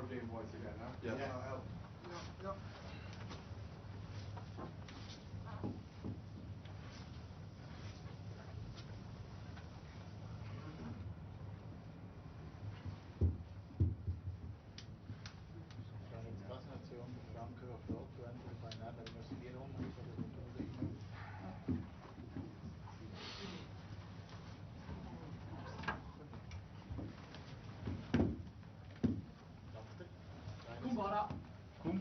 our Game Boys again, huh? Yeah. Yep. Franken auf dort, du endlich bei einer, wenn wir sie hier rum, so dass wir tun. Komm, Bara!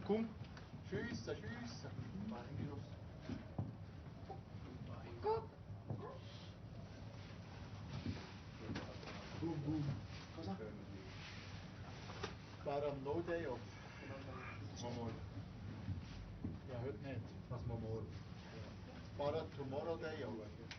Komm! Schiessen! Guck! Boom! Cosa? Bara no day off. Morgen. Ja, heute nicht. Was wir morgen? Bara tomorrow day off.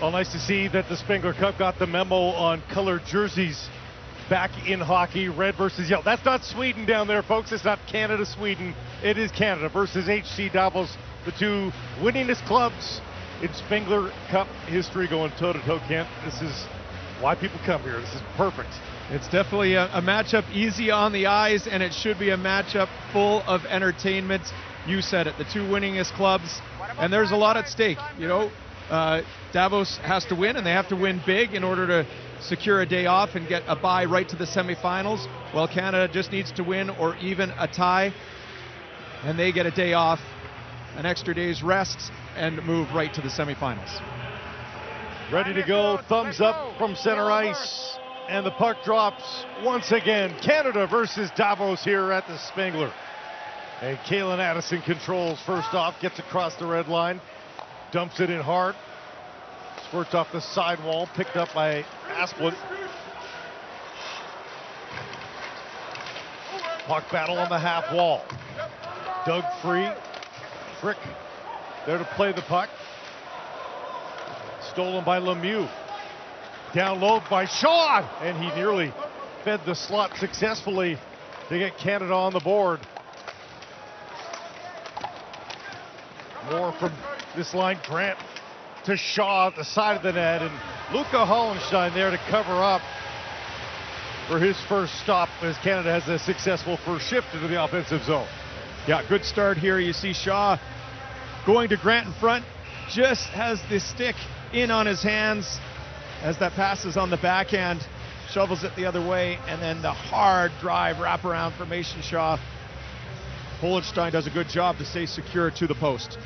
Well, nice to see that the Spengler Cup got the memo on colored jerseys back in hockey, red versus yellow. That's not Sweden down there, folks. It's not Canada, Sweden. It is Canada versus HC Davos, the two winningest clubs in Spengler Cup history, going toe-to-toe, Kent. This is why people come here. This is perfect. It's definitely a matchup easy on the eyes, and it should be a matchup full of entertainment. You said it, the two winningest clubs, and there's a lot at stake. You know, Davos has to win, and they have to win big in order to secure a day off and get a bye right to the semifinals. Well, Canada just needs to win or even a tie, and they get a day off, an extra day's rest, and move right to the semifinals. Ready to go, thumbs up from center ice, and the puck drops once again. Canada versus Davos here at the Spengler. And Kalen Addison controls first off, gets across the red line, dumps it in hard, squirts off the sidewall, picked up by Asplund. Puck battle on the half wall. Dug free, Frick there to play the puck. Stolen by Lemieux. Down low by Shaw, and he nearly fed the slot successfully to get Canada on the board. More from this line, Grant to Shaw at the side of the net, and Luca Hollenstein there to cover up for his first stop as Canada has a successful first shift into the offensive zone. Yeah, good start here. You see Shaw going to Grant in front, just has the stick in on his hands as that passes on the backhand, shovels it the other way, and then the hard drive wraparound for Mason Shaw. Hollenstein does a good job to stay secure to the post.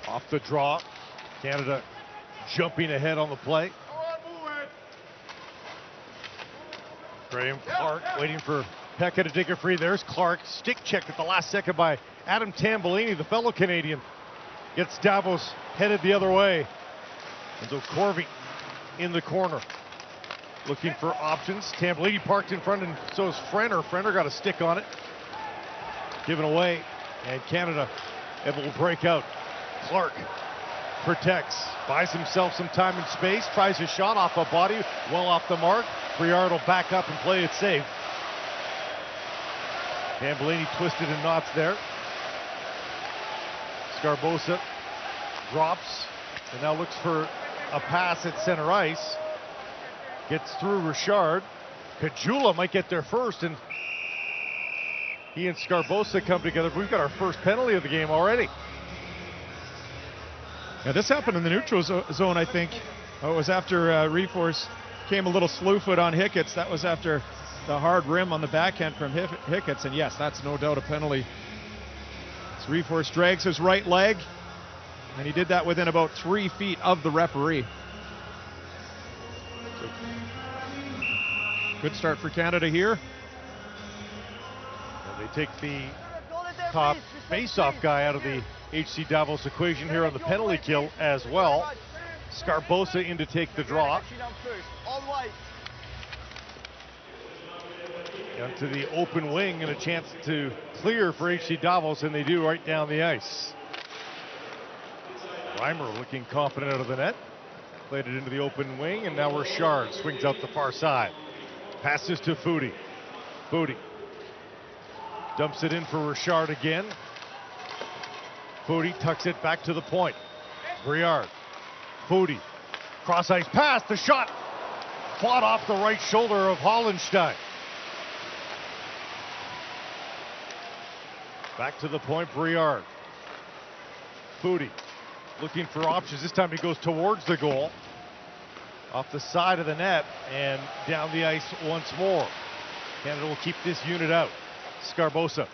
Off the draw, Canada jumping ahead on the play. Graham Clark waiting for Pekka to take it free. There's Clark, stick checked at the last second by Adam Tambellini, the fellow Canadian. Gets Davos headed the other way. And so Corby in the corner, looking for options. Tambellini parked in front, and so is Frenner. Frenner got a stick on it. Given away, and Canada able to break out. Clark protects, buys himself some time and space, tries a shot off a body, well off the mark. Briard will back up and play it safe. Tambellini twisted in knots there. Sgarbossa drops and now looks for a pass at center ice. Gets through Richard. Kajula might get there first, and he and Sgarbossa come together. We've got our first penalty of the game already. Yeah, this happened in the neutral zone, I think. Oh, it was after Reforce came a little slew foot on Hicketts. That was after the hard rim on the backhand from Hicketts, and yes, that's no doubt a penalty. As Reforce drags his right leg, and he did that within about 3 feet of the referee. So, good start for Canada here. And they take the top face-off guy out of the HC Davos equation here on the penalty kill as well. Sgarbossa in to take the draw. Down to the open wing and a chance to clear for HC Davos, and they do right down the ice. Reimer looking confident out of the net. Played it into the open wing, and now Richard swings out the far side. Passes to Foudy. Foudy dumps it in for Richard again. Foudy tucks it back to the point. Briard. Foudy. Cross ice pass. The shot fought off the right shoulder of Hollenstein. Back to the point, Briard. Foudy looking for options. This time he goes towards the goal. Off the side of the net and down the ice once more. Canada will keep this unit out. Sgarbossa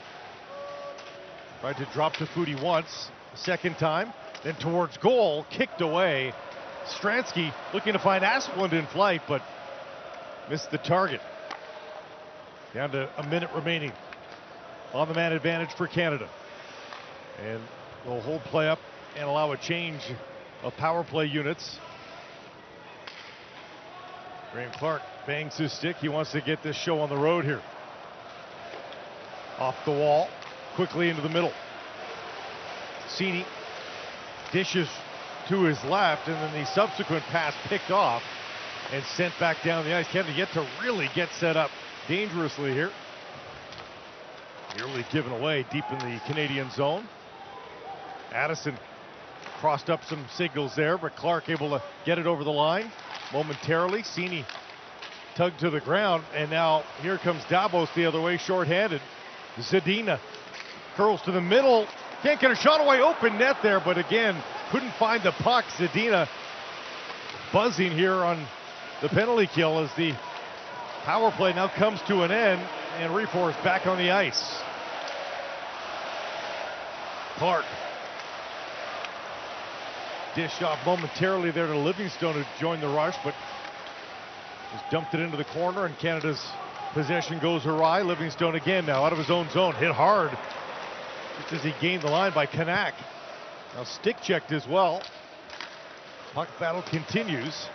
tried to drop to Foudy once, second time, then towards goal, kicked away. Stransky looking to find Asplund in flight, but missed the target. Down to a minute remaining on the man advantage for Canada. And they'll hold play up and allow a change of power play units. Graham Clark bangs his stick. He wants to get this show on the road here. Off the wall, quickly into the middle. Cattini dishes to his left, and then the subsequent pass picked off and sent back down the ice. Canada yet to really get set up dangerously here. Nearly given away deep in the Canadian zone. Addison crossed up some signals there, but Clark able to get it over the line momentarily. Cini tugged to the ground, and now here comes Davos the other way, shorthanded. Zadina curls to the middle, can't get a shot away, open net there, but again, couldn't find the puck. Zadina buzzing here on the penalty kill as the power play now comes to an end, and Reforce back on the ice. Clark dished off momentarily there to Livingstone, who joined the rush, but just dumped it into the corner, and Canada's possession goes awry. Livingstone again now out of his own zone, hit hard just as he gained the line by Kanak. Now stick checked as well. Puck battle continues.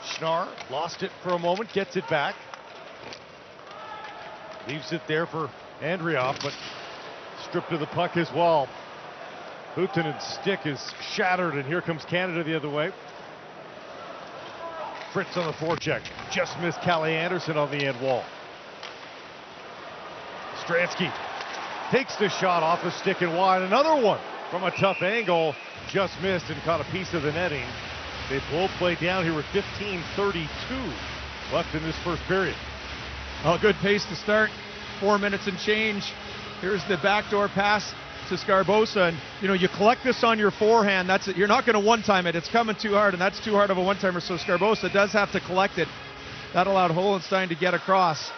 Schnarr lost it for a moment, gets it back. Leaves it there for Andrioff, but stripped of the puck as well. Huhtanen's stick is shattered, and here comes Canada the other way. Fritz on the forecheck. Just missed Callie Anderson on the end wall. Stransky takes the shot off the stick and wide. Another one from a tough angle. Just missed and caught a piece of the netting. They blow play down here with 15:32 left in this first period. Well, good pace to start. 4 minutes and change. Here's the backdoor pass to Scarbosa, and you collect this on your forehand. That's it. You're not going to one-time it. It's coming too hard, and that's too hard of a one-timer. So Scarbosa does have to collect it. That allowed Hohenstein to get across.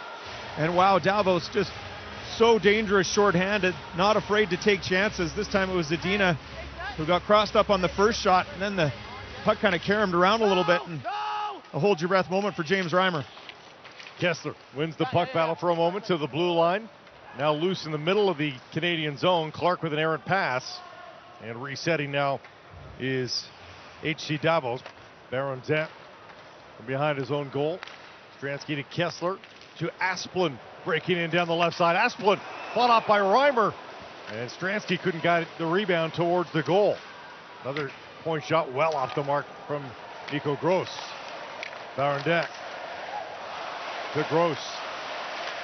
And wow, Davos just so dangerous shorthanded, not afraid to take chances. This time it was Zadina who got crossed up on the first shot, and then the puck kind of caromed around a little bit, and a hold your breath moment for James Reimer. Kessler wins the puck battle for a moment to the blue line. Now loose in the middle of the Canadian zone. Clark with an errant pass. And resetting now is H.C. Davos. Baronzet from behind his own goal. Stransky to Kessler to Asplund, breaking in down the left side. Asplund fought off by Reimer. And Stransky couldn't get the rebound towards the goal. Another point shot well off the mark from Nico Gross. Baronzet to Gross.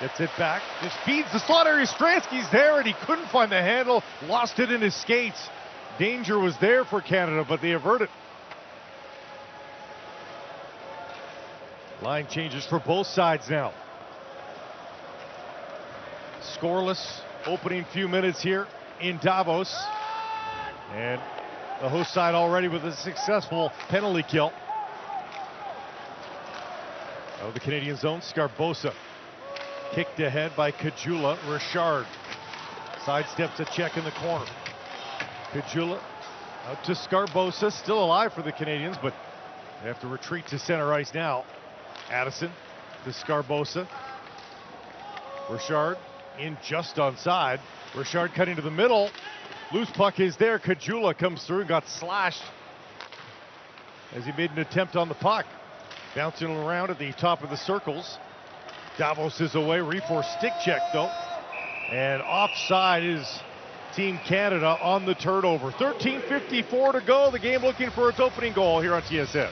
Gets it back, just feeds the slot area. Stransky's there, and he couldn't find the handle. Lost it in his skates. Danger was there for Canada, but they avert it. Line changes for both sides now. Scoreless opening few minutes here in Davos. And the host side already with a successful penalty kill. Out of the Canadian zone, Scarbosa. Kicked ahead by Kajula. Richard sidesteps a check in the corner. Kajula out to Scarbosa, still alive for the Canadians, but they have to retreat to center ice now. Addison to Scarbosa. Richard in just onside. Richard cutting to the middle. Loose puck is there. Kajula comes through and got slashed as he made an attempt on the puck. Bouncing around at the top of the circles. Davos is away. Reforce stick check though. And offside is Team Canada on the turnover. 13:54 to go. The game looking for its opening goal here on TSN.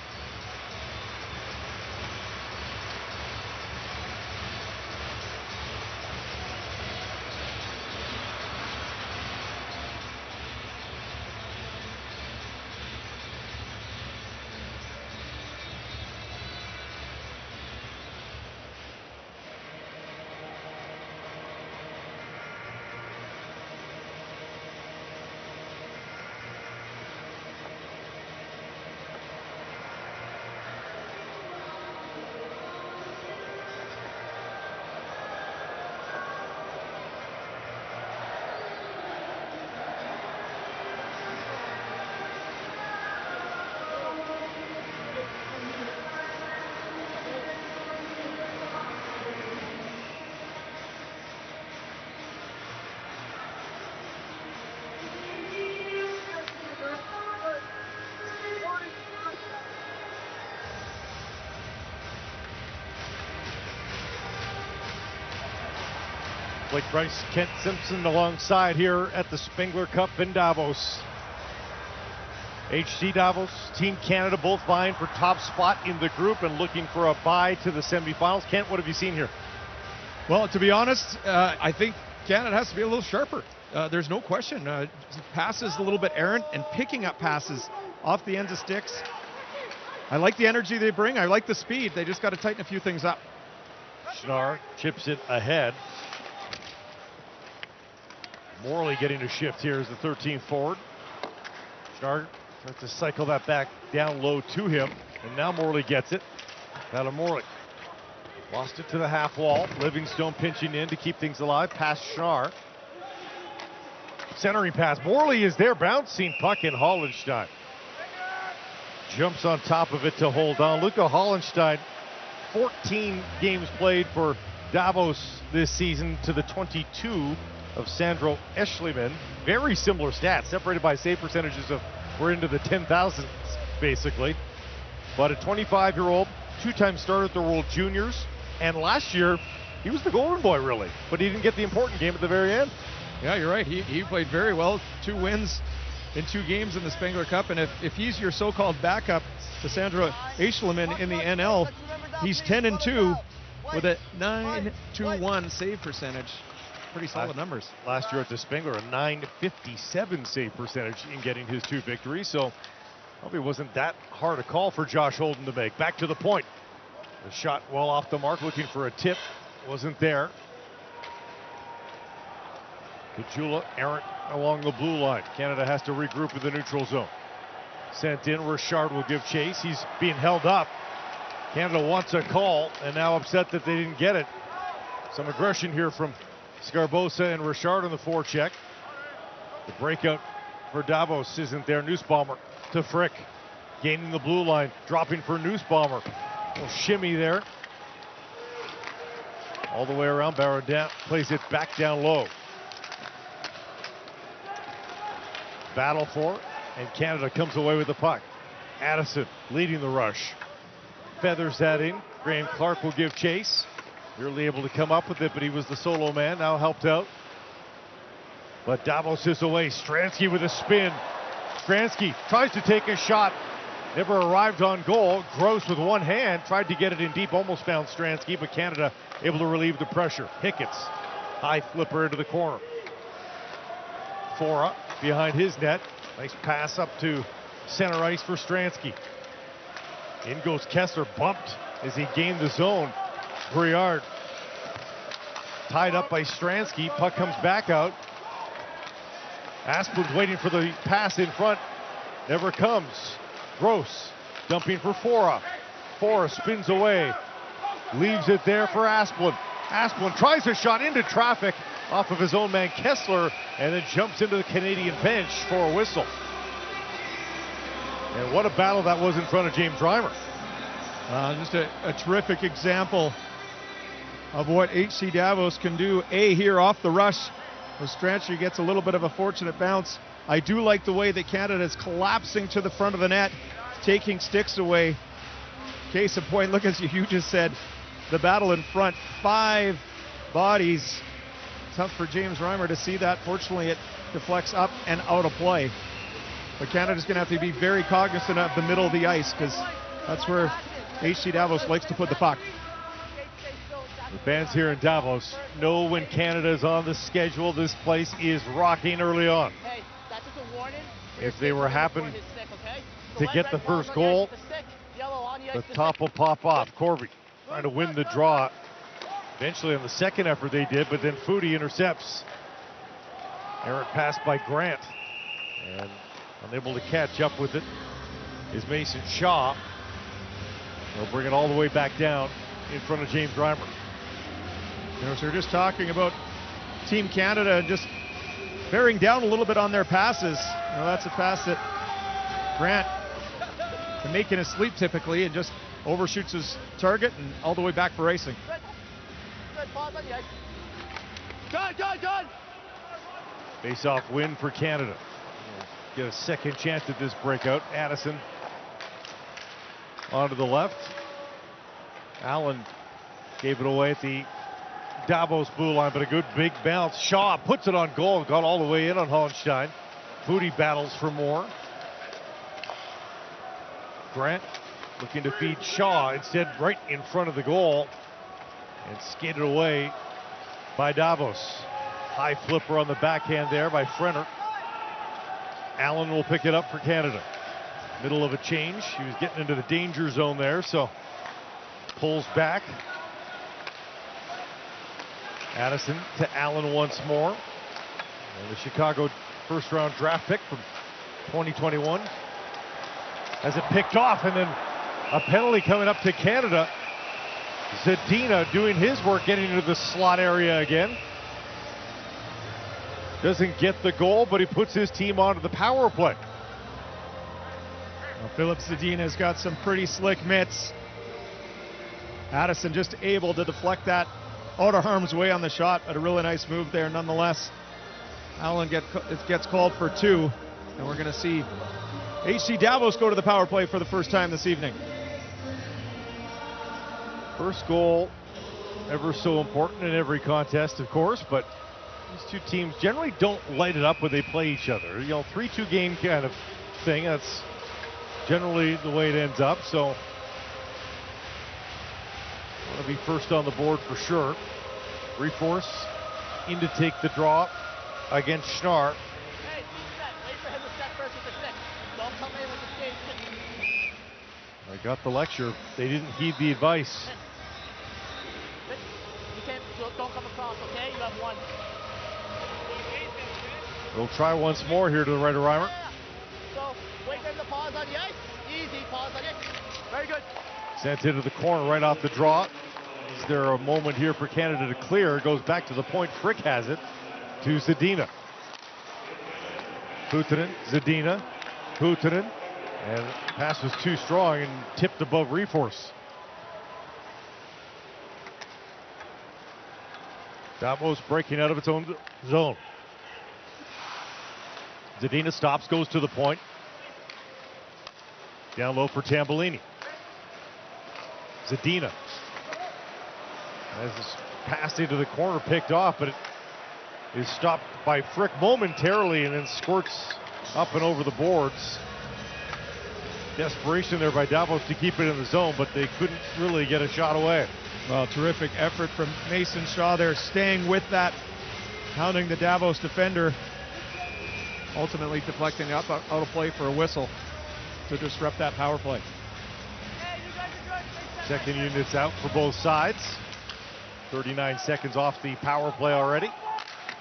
Blake Price, Kent Simpson alongside here at the Spengler Cup in Davos. HC Davos, Team Canada both vying for top spot in the group and looking for a bye to the semifinals. Kent, what have you seen here? Well, to be honest, I think Canada has to be a little sharper. There's no question. Passes a little bit errant and picking up passes off the ends of sticks. I like the energy they bring. I like the speed. They just got to tighten a few things up. Schnarr chips it ahead. Morley getting a shift here as the 13th forward. Schnarr tries to cycle that back down low to him, and now Morley gets it. Out of Morley. Lost it to the half wall. Livingstone pinching in to keep things alive. Past Schnarr. Centering pass. Morley is there. Bouncing puck in Hollenstein. Jumps on top of it to hold on. Luca Hollenstein, 14 games played for Davos this season to the 22 of Sandro Eschliman. Very similar stats, separated by save percentages of we're into the 10,000s basically. But a 25-year-old, two-time starter at the World Juniors, and last year he was the golden boy really, but he didn't get the important game at the very end. Yeah, you're right. He played very well. 2 wins in 2 games in the Spengler Cup, and if he's your so-called backup to Sandro Eschliman in the NL, he's 10-2 with a 9.21 save percentage. Pretty solid numbers. Last year at the Spengler, a 9.57 save percentage in getting his 2 victories, so probably wasn't that hard a call for Josh Holden to make. Back to the point. The shot well off the mark, looking for a tip. Wasn't there. Kajula errant along the blue line. Canada has to regroup in the neutral zone. Sent in, Richard will give chase. He's being held up. Canada wants a call and now upset that they didn't get it. Some aggression here from Scarbosa and Richard on the forecheck. The breakout for Davos isn't there. Nussbaumer to Frick. Gaining the blue line, dropping for Nussbaumer. A little shimmy there. All the way around, Barodin plays it back down low. Battle for it, and Canada comes away with the puck. Addison leading the rush. Feathers that in. Graham Clark will give chase. Nearly able to come up with it, but he was the solo man, now helped out. But Davos is away. Stransky with a spin. Stransky tries to take a shot. Never arrived on goal. Gross with one hand tried to get it in deep, almost found Stransky, but Canada able to relieve the pressure. Hickett's high flipper into the corner. Fora behind his net. Nice pass up to center ice for Stransky. In goes Kessler, bumped as he gained the zone. Briard tied up by Stransky. Puck comes back out. Asplin's waiting for the pass in front. Never comes. Gross dumping for Fora. Fora spins away. Leaves it there for Asplund. Asplund tries a shot into traffic off of his own man Kessler and then jumps into the Canadian bench for a whistle. And what a battle that was in front of James Reimer. Just a terrific example of what HC Davos can do. Here off the rush, Stransky gets a little bit of a fortunate bounce. I do like the way that Canada is collapsing to the front of the net, taking sticks away. Case in point, look as you just said, the battle in front, 5 bodies. Tough for James Reimer to see that. Fortunately, it deflects up and out of play. But Canada's going to have to be very cognizant of the middle of the ice because that's where HC Davos likes to put the puck. The fans here in Davos know when Canada is on the schedule, this place is rocking early on. If they were happen to get the first goal, the top will pop off. Corby trying to win the draw. Eventually on the second effort they did, but then Foudy intercepts. Errant pass by Grant. And unable to catch up with it is Mason Shaw. They'll bring it all the way back down in front of James Reimer. You know, so we're just talking about Team Canada just bearing down a little bit on their passes. You know, that's a pass that Grant can make in his sleep typically and just overshoots his target and all the way back for icing. Face-off win for Canada. Get a second chance at this breakout. Addison onto the left. Allen gave it away at the Davos blue line, but a good big bounce. Shaw puts it on goal, got all the way in on Hollenstein. Foudy battles for more. Grant looking to feed Shaw, instead right in front of the goal, and skated away by Davos. High flipper on the backhand there by Frenner. Allen will pick it up for Canada. Middle of a change. He was getting into the danger zone there, so pulls back. Addison to Allen once more. And the Chicago first-round draft pick from 2021 has it picked off, and then a penalty coming up to Canada. Zadina doing his work, getting into the slot area again. Doesn't get the goal, but he puts his team onto the power play. Well, Philip Zadina's got some pretty slick mitts. Addison just able to deflect that out of harm's way on the shot, but a really nice move there nonetheless. Allen gets called for 2, and we're going to see HC Davos go to the power play for the first time this evening. First goal, ever so important in every contest, of course, but these two teams generally don't light it up when they play each other. 3-2 game kind of thing. That's generally the way it ends up. So, want to be first on the board for sure. Reforce in to take the draw against Schnarr. Hey, wait for him to set first with the stick. Don't come in with the skate. I got the lecture. They didn't heed the advice. You can't, don't come across, okay? You have 1. We'll try once more here to the right of Reimer. So, wait for him to pause on the ice. Easy, pause on it. Very good. Sent into the corner right off the draw. Is there a moment here for Canada to clear? It goes back to the point. Frick has it to Zadina. Puutinen, Zadina, Puutinen. And the pass was too strong and tipped above Reforce. Davos breaking out of its own zone. Zadina stops, goes to the point. Down low for Tambellini. Zadina. As this pass into the corner picked off, but it is stopped by Frick momentarily and then squirts up and over the boards. Desperation there by Davos to keep it in the zone, but they couldn't really get a shot away. Well, terrific effort from Mason Shaw there, staying with that, hounding the Davos defender, ultimately deflecting up out of play for a whistle to disrupt that power play. Second unit's out for both sides. 39 seconds off the power play already.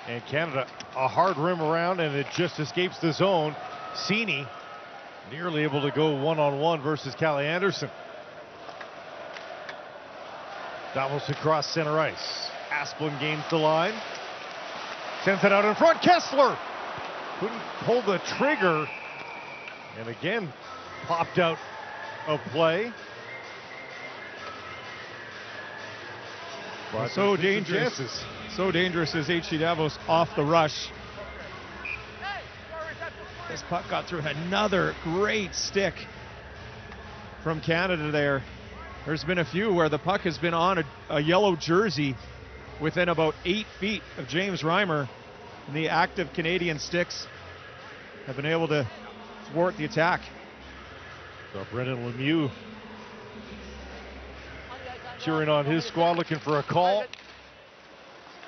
And Canada, a hard rim around, and it just escapes the zone. Cini nearly able to go one-on-one versus Callie Anderson. Davos across center ice. Asplund gains the line. Sends it out in front. Kessler couldn't pull the trigger. And again, popped out of play. But so dangerous. So dangerous is HC Davos off the rush. This puck got through another great stick from Canada there. There's been a few where the puck has been on a yellow jersey within about 8 feet of James Reimer, and the active Canadian sticks have been able to thwart the attack. So Brendan Lemieux cheering on his squad, looking for a call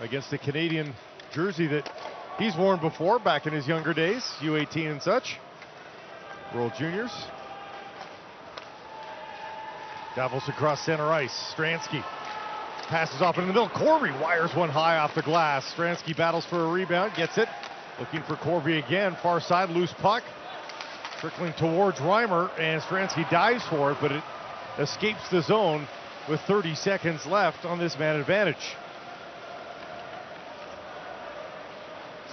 against the Canadian jersey that he's worn before back in his younger days, U18 and such, World Juniors. Davos across center ice. Stransky passes off in the middle. Corby wires one high off the glass. Stransky battles for a rebound, gets it. Looking for Corby again. Far side, loose puck. Trickling towards Reimer, and Stransky dives for it, but it escapes the zone with 30 seconds left on this man advantage.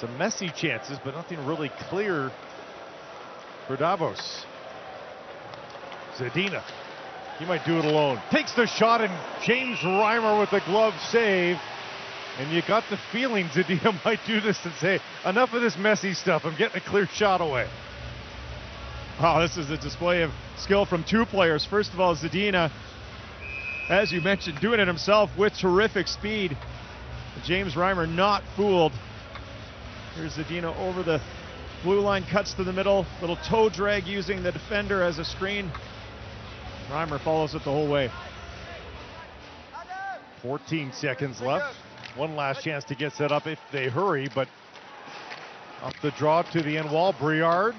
Some messy chances, but nothing really clear for Davos. Zadina. He might do it alone. Takes the shot, and James Reimer with the glove save. And you got the feeling Zadina might do this and say, enough of this messy stuff. I'm getting a clear shot away. Wow, this is a display of skill from two players. First of all, Zadina, as you mentioned, doing it himself with terrific speed. James Reimer not fooled. Here's Zadina over the blue line, cuts to the middle. Little toe drag using the defender as a screen. Reimer follows it the whole way. 14 seconds left. One last chance to get set up if they hurry, but up the draw to the end wall. Briard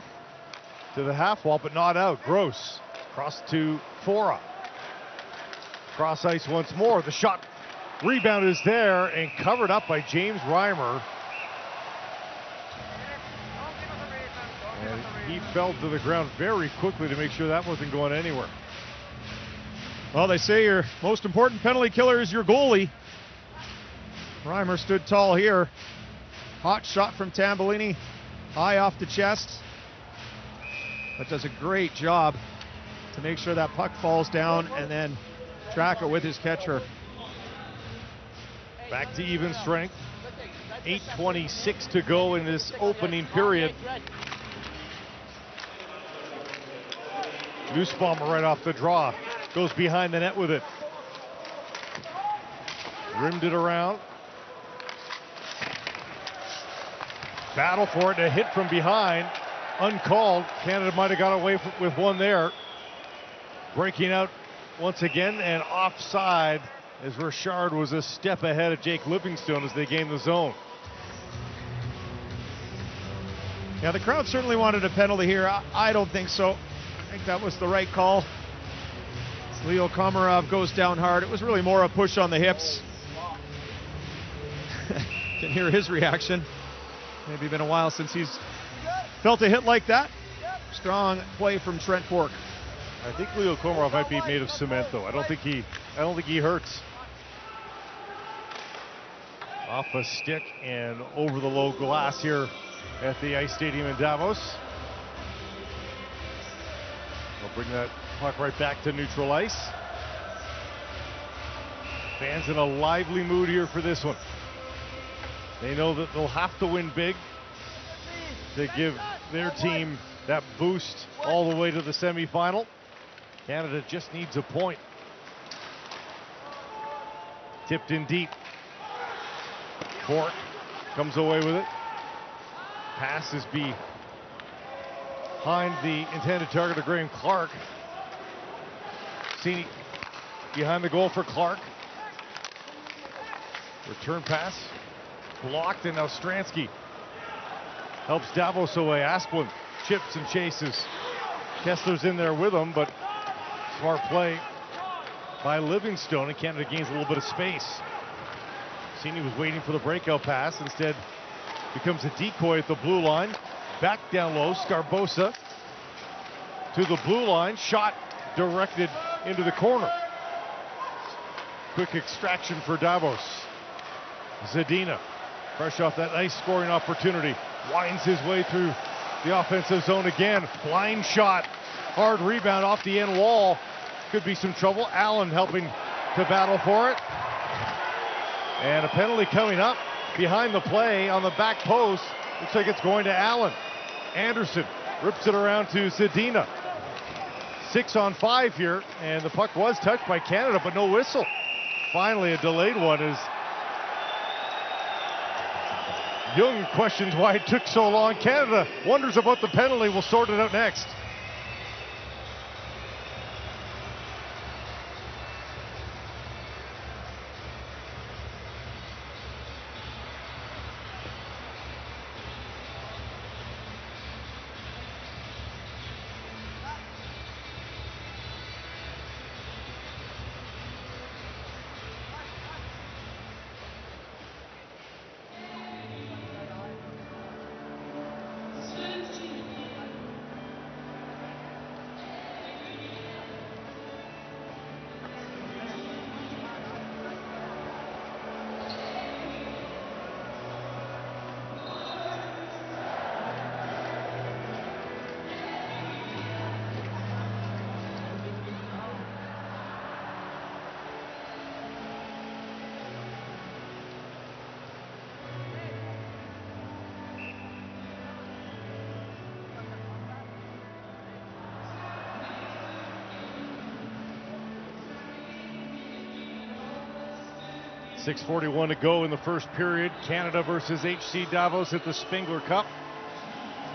to the half wall, but not out. Gross cross to Fora. Cross ice once more. The shot rebound is there and covered up by James Reimer. And he fell to the ground very quickly to make sure that wasn't going anywhere. Well, they say your most important penalty killer is your goalie. Reimer stood tall here. Hot shot from Tambellini, high off the chest. But does a great job to make sure that puck falls down and then track it with his catcher. Back to even strength. 8:26 to go in this opening period. Nussbaumer right off the draw. Goes behind the net with it. Rimmed it around. Battle for it, a hit from behind. Uncalled. Canada might have got away with one there. Breaking out once again and offside as Richard was a step ahead of Jake Livingstone as they gained the zone. Yeah, the crowd certainly wanted a penalty here. I don't think so. I think that was the right call. As Leo Komarov goes down hard. It was really more a push on the hips. Can hear his reaction. Maybe been a while since he's felt a hit like that. Strong play from Trent Bork. I think Leo Komarov might be made of cement, though. I don't think he hurts. Off a stick and over the low glass here at the Ice Stadium in Davos. They'll bring that puck right back to neutral ice. Fans in a lively mood here for this one. They know that they'll have to win big to give their team that boost all the way to the semifinal. Canada just needs a point. Tipped in deep. Bork comes away with it. Pass is behind the intended target of Graham Clark. Cattini behind the goal for Clark. Return pass blocked, and now Stransky helps Davos away. Asplund chips and chases. Kessler's in there with him, but smart play by Livingstone, and Canada gains a little bit of space. Cattini was waiting for the breakout pass. Instead, becomes a decoy at the blue line. Back down low, Scarbosa to the blue line. Shot directed into the corner. Quick extraction for Davos. Zadina, fresh off that nice scoring opportunity, winds his way through the offensive zone again. Blind shot, hard rebound off the end wall. Could be some trouble. Allen helping to battle for it. And a penalty coming up behind the play on the back post. Looks like it's going to Allen. Anderson rips it around to Zadina. 6-on-5 here, and the puck was touched by Canada, but no whistle. Finally, a delayed one as Young questions why it took so long. Canada wonders about the penalty. We'll sort it out next. .641 to go in the first period. Canada versus HC Davos at the Spengler Cup.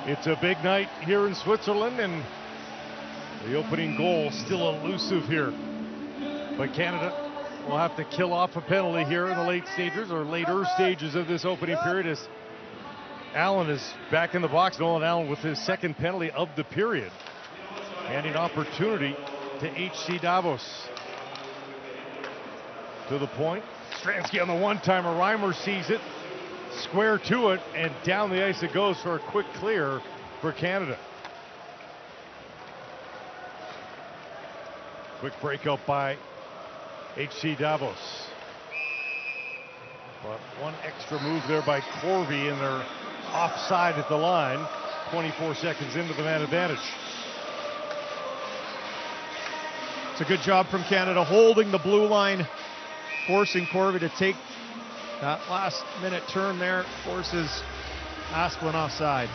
It's a big night here in Switzerland, and The opening goal still elusive here, but Canada will have to kill off a penalty here in the late stages or later stages of this opening period as Allen is back in the box. Nolan Allen with his second penalty of the period, and an opportunity to HC Davos. To the point, Stransky on the one-timer, Reimer sees it, square to it, and down the ice it goes for a quick clear for Canada. Quick breakout by HC Davos. But one extra move there by Corby, and they're offside at the line, 24 seconds into the man advantage. It's a good job from Canada holding the blue line, forcing Corby to take that last minute turn there, forces Asplund offside.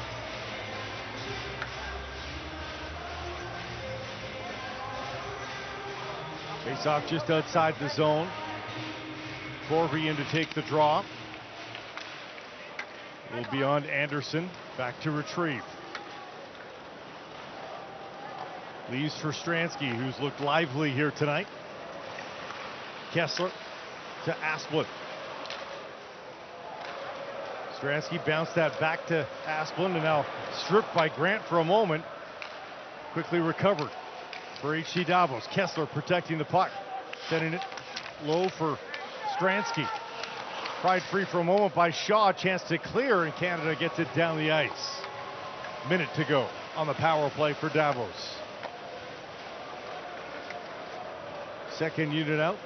Face off just outside the zone. Corby in to take the draw. Will be on Anderson, back to retrieve. Leaves for Stransky, who's looked lively here tonight. Kessler to Asplund. Stransky bounced that back to Asplund, and now stripped by Grant for a moment. Quickly recovered for HC Davos. Kessler protecting the puck, sending it low for Stransky. Pried free for a moment by Shaw. Chance to clear, and Canada gets it down the ice. Minute to go on the power play for Davos. Second unit out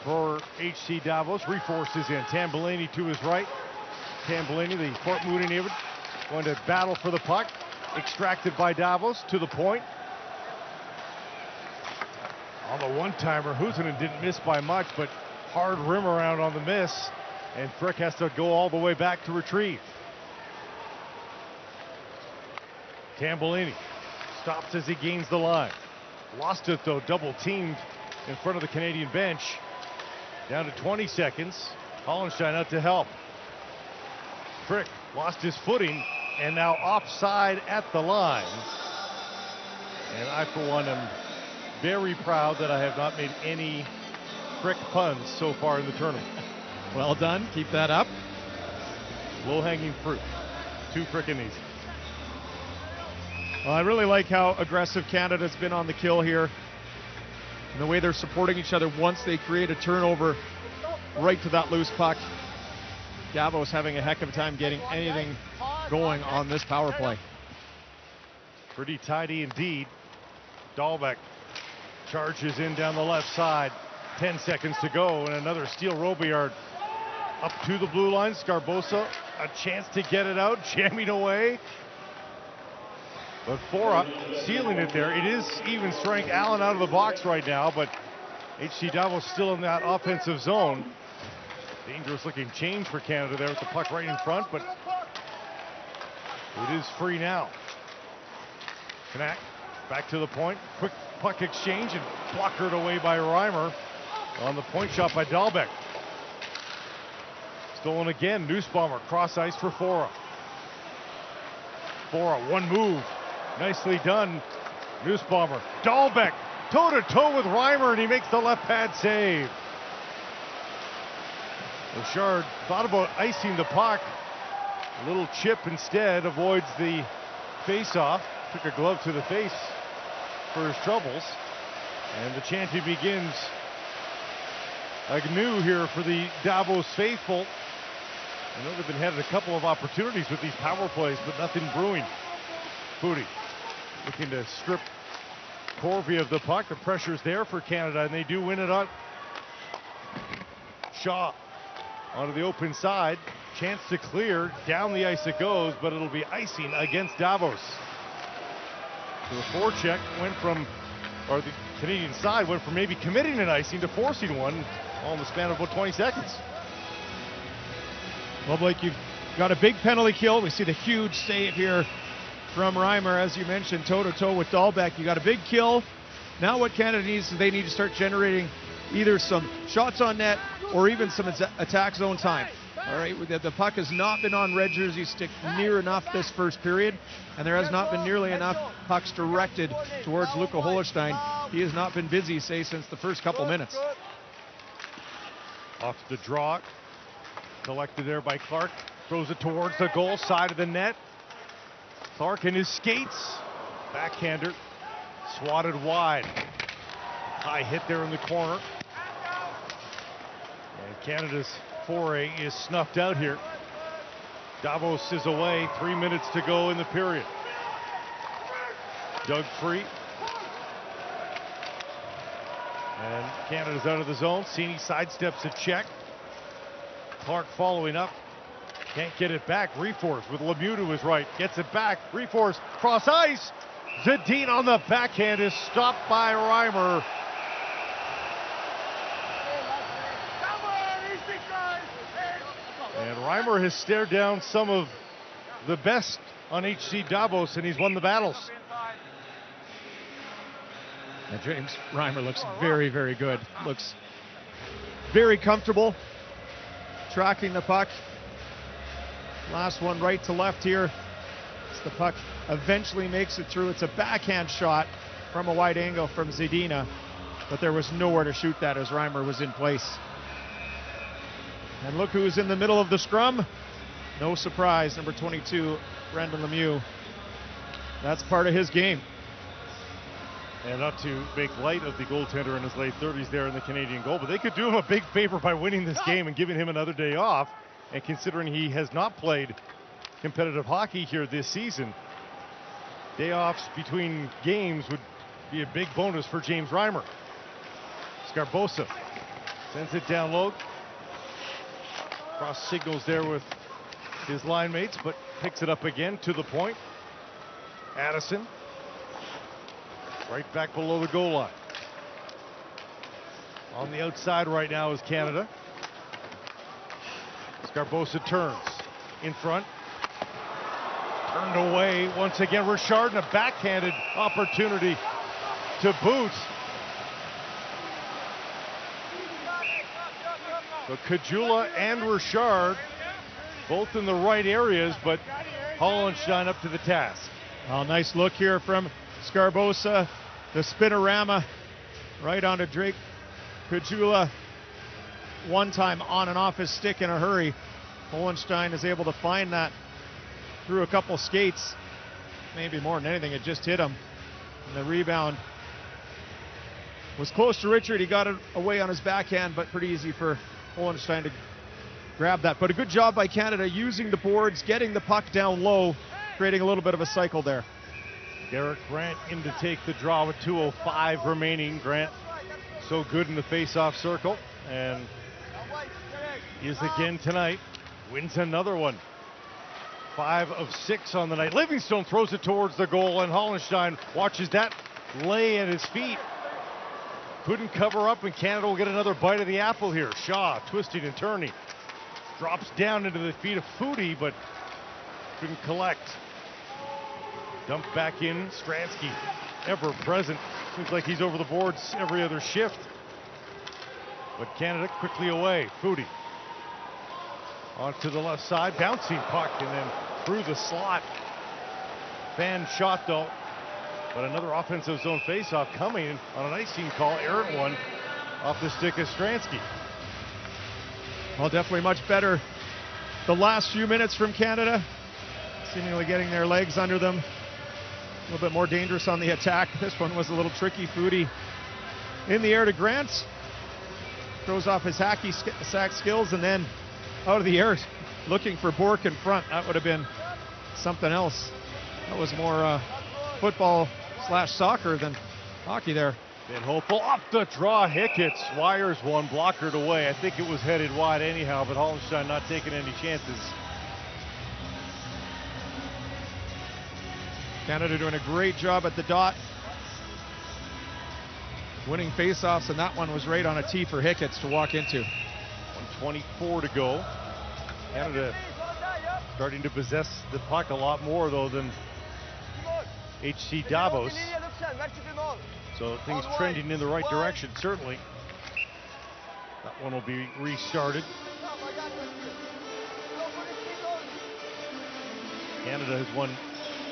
for HC Davos. Reforces in. Tambellini to his right. Tambellini, the Fort Moody neighbor, going to battle for the puck. Extracted by Davos to the point. On the one-timer, Husonen didn't miss by much, but hard rim around on the miss. And Frick has to go all the way back to retrieve. Tambellini stops as he gains the line. Lost it though, double teamed in front of the Canadian bench. Down to 20 seconds. Hollenstein out to help. Frick lost his footing and now offside at the line. And I, for one, am very proud that I have not made any Frick puns so far in the tournament. Well done. Keep that up. Low-hanging fruit. Too frickin' easy. Well, I really like how aggressive Canada's been on the kill here, and the way they're supporting each other once they create a turnover right to that loose puck. Davos having a heck of a time getting anything going on this power play. Pretty tidy indeed. Dahlbeck charges in down the left side. 10 seconds to go, and another steal. Robillard up to the blue line. Scarbosa, a chance to get it out, jamming away. But Fora sealing it there. It is even strength. Allen out of the box right now, but HC Davos still in that offensive zone. Dangerous looking change for Canada there with the puck right in front, but it is free now. Knack back to the point. Quick puck exchange and blockered away by Reimer on the point shot by Dahlbeck. Stolen again. Nussbaumer cross ice for Fora. Fora, one move. Nicely done. Nussbaumer. Dahlbeck toe-to-toe with Reimer, and he makes the left pad save. Bouchard thought about icing the puck. A little chip instead, avoids the face-off. Took a glove to the face for his troubles. And the chanting begins anew here for the Davos faithful. I know they've been had a couple of opportunities with these power plays, but nothing brewing. Foudy looking to strip Corby of the puck. The pressure's there for Canada, and they do win it on. Shaw onto the open side. Chance to clear. Down the ice it goes, but it'll be icing against Davos. So the forecheck went from, or the Canadian side went from maybe committing an icing to forcing one all in the span of about 20 seconds. Well, Blake, you've got a big penalty kill. We see the huge save here from Reimer, as you mentioned, toe-to-toe with Dahlbeck. You got a big kill. Now what Canada needs is they need to start generating either some shots on net or even some attack zone time. All right, the puck has not been on red jersey stick near enough this first period, and there has not been nearly enough pucks directed towards Luca Holstein. He has not been busy, say, since the first couple minutes. Off the draw, collected there by Clark, throws it towards the goal side of the net. Clark in his skates, backhander, swatted wide. High hit there in the corner. And Canada's foray is snuffed out here. Davos is away, 3 minutes to go in the period. Dug free. And Canada's out of the zone. Cini sidesteps a check. Clark following up. Can't get it back. Reforce with Lemieux to his right. Gets it back. Reforce cross ice. Zadine on the backhand is stopped by Reimer. And Reimer has stared down some of the best on HC Davos, and he's won the battles. And James Reimer looks very, very good. Looks very comfortable tracking the puck. Last one right to left here. As the puck eventually makes it through. It's a backhand shot from a wide angle from Zadina, but there was nowhere to shoot that as Reimer was in place. And look who's in the middle of the scrum. No surprise, number 22, Brendan Lemieux. That's part of his game. And not to make light of the goaltender in his late 30s there in the Canadian goal, but they could do him a big favor by winning this game and giving him another day off. And considering he has not played competitive hockey here this season, day offs between games would be a big bonus for James Reimer. Sgarbossa sends it down low. Cross signals there with his line mates, but picks it up again to the point. Addison right back below the goal line. On the outside right now is Canada. Sgarbossa turns in front. Turned away once again. Richard and a backhanded opportunity to boot. So Kajula and Richard both in the right areas, but Hollenstein up to the task. Oh, nice look here from Sgarbossa. The spinorama right onto Drake Kajula. One time on and off his stick in a hurry. Hollenstein is able to find that through a couple skates. Maybe more than anything, it just hit him. And the rebound was close to Richard. He got it away on his backhand, but pretty easy for Hollenstein to grab that. But a good job by Canada using the boards, getting the puck down low, creating a little bit of a cycle there. Derek Grant in to take the draw with 2:05 remaining. Grant so good in the face-off circle, and is again tonight. Wins another one. 5 of 6 on the night. Livingstone throws it towards the goal, and Hollenstein watches that lay at his feet. Couldn't cover up, and Canada will get another bite of the apple here. Shaw twisting and turning. Drops down into the feet of Foudy, but couldn't collect. Dumped back in. Stransky, ever present. Seems like he's over the boards every other shift. But Canada quickly away. Foudy onto the left side. Bouncing puck, and then through the slot. Fan shot, though. But another offensive zone faceoff coming on an icing call. Errant one off the stick of Stransky. Well, definitely much better the last few minutes from Canada. Seemingly getting their legs under them. A little bit more dangerous on the attack. This one was a little tricky. Foudy in the air to Grant. Throws off his hacky sack skills, and then out of the air looking for Bourque in front. That would have been something else. That was more football/soccer than hockey there. Been hopeful. Up the draw. Hickett's wires one, blockered away. I think it was headed wide anyhow, but Hollenstein not taking any chances. Canada doing a great job at the dot. Winning faceoffs, and that one was right on a tee for Hickett's to walk into. 1:24 to go. Canada starting to possess the puck a lot more, though, than HC Davos. So things trending in the right direction, certainly. That one will be restarted. Canada has won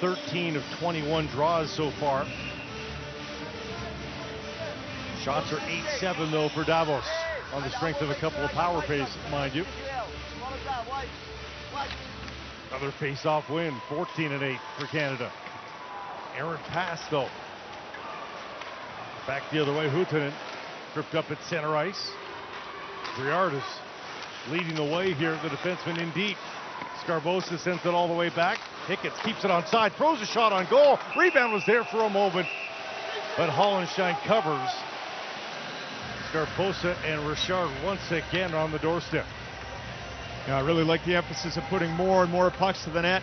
13 of 21 draws so far. Shots are 8-7 though for Davos, on the strength of a couple of power plays, mind you. Another face-off win, 14-8 for Canada. Errant pass though. Back the other way, Huuhtanen tripped up at center ice. Briard is leading the way here, the defenseman in deep. Scarbosa sends it all the way back. Hicketts keeps it on side, throws a shot on goal. Rebound was there for a moment, but Hollenstein covers. Scarbosa and Richard once again on the doorstep. Yeah, I really like the emphasis of putting more and more pucks to the net.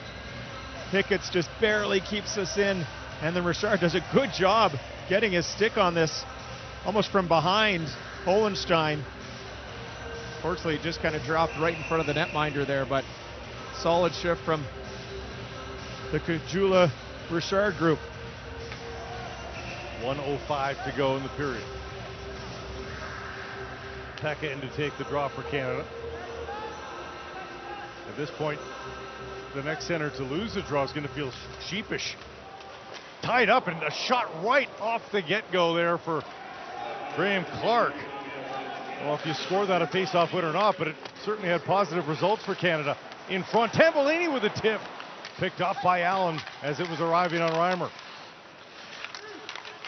Hicketts just barely keeps us in, and then Richard does a good job getting his stick on this, almost from behind Hollenstein. Fortunately, it just kind of dropped right in front of the netminder there, but solid shift from the Kajula Richard group. 1:05 to go in the period. Pekka in to take the draw for Canada. At this point, the next center to lose the draw is going to feel sheepish. Tied up and a shot right off the get-go there for Graham Clark. Well, if you score that a face-off win or not, but it certainly had positive results for Canada. In front, Tambellini with a tip. Picked off by Allen as it was arriving on Reimer.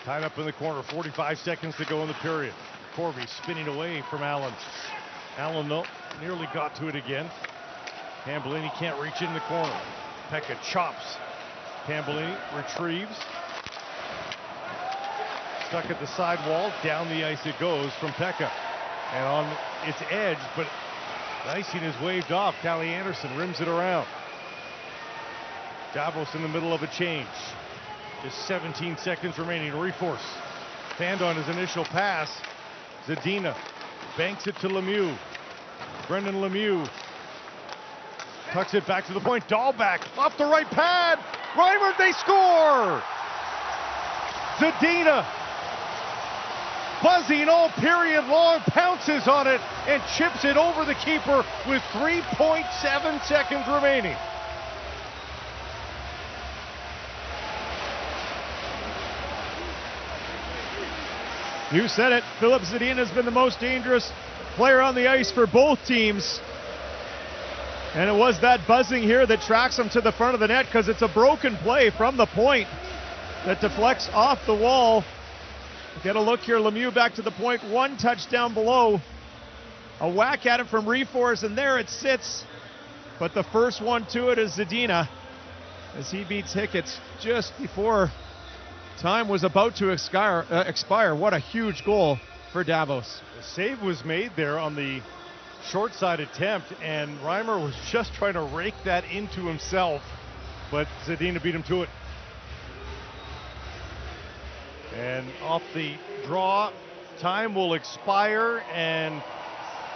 Tied up in the corner, 45 seconds to go in the period. Corby spinning away from Allen. Allen, though, nearly got to it again. Tambellini can't reach in the corner. Pekka chops. Tambellini retrieves. Stuck at the side wall. Down the ice it goes from Pekka. And on its edge, but the icing is waved off. Callie Anderson rims it around. Davos in the middle of a change. Just 17 seconds remaining. Reforce. Fanned on his initial pass. Zadina banks it to Lemieux. Brendan Lemieux tucks it back to the point. Dahlback off the right pad. Reimer, they score! Zadina, buzzing all period long, pounces on it and chips it over the keeper with 3.7 seconds remaining. You said it, Filip Zadina has been the most dangerous player on the ice for both teams. And it was that buzzing here that tracks him to the front of the net, because it's a broken play from the point that deflects off the wall. Get a look here, Lemieux back to the point, one touch down below. A whack at it from Reforce, and there it sits. But the first one to it is Zadina, as he beats Hicketts just before time was about to expire. What a huge goal for Davos. The save was made there on the short side attempt, and Reimer was just trying to rake that into himself, but Zadina beat him to it. And off the draw, time will expire, and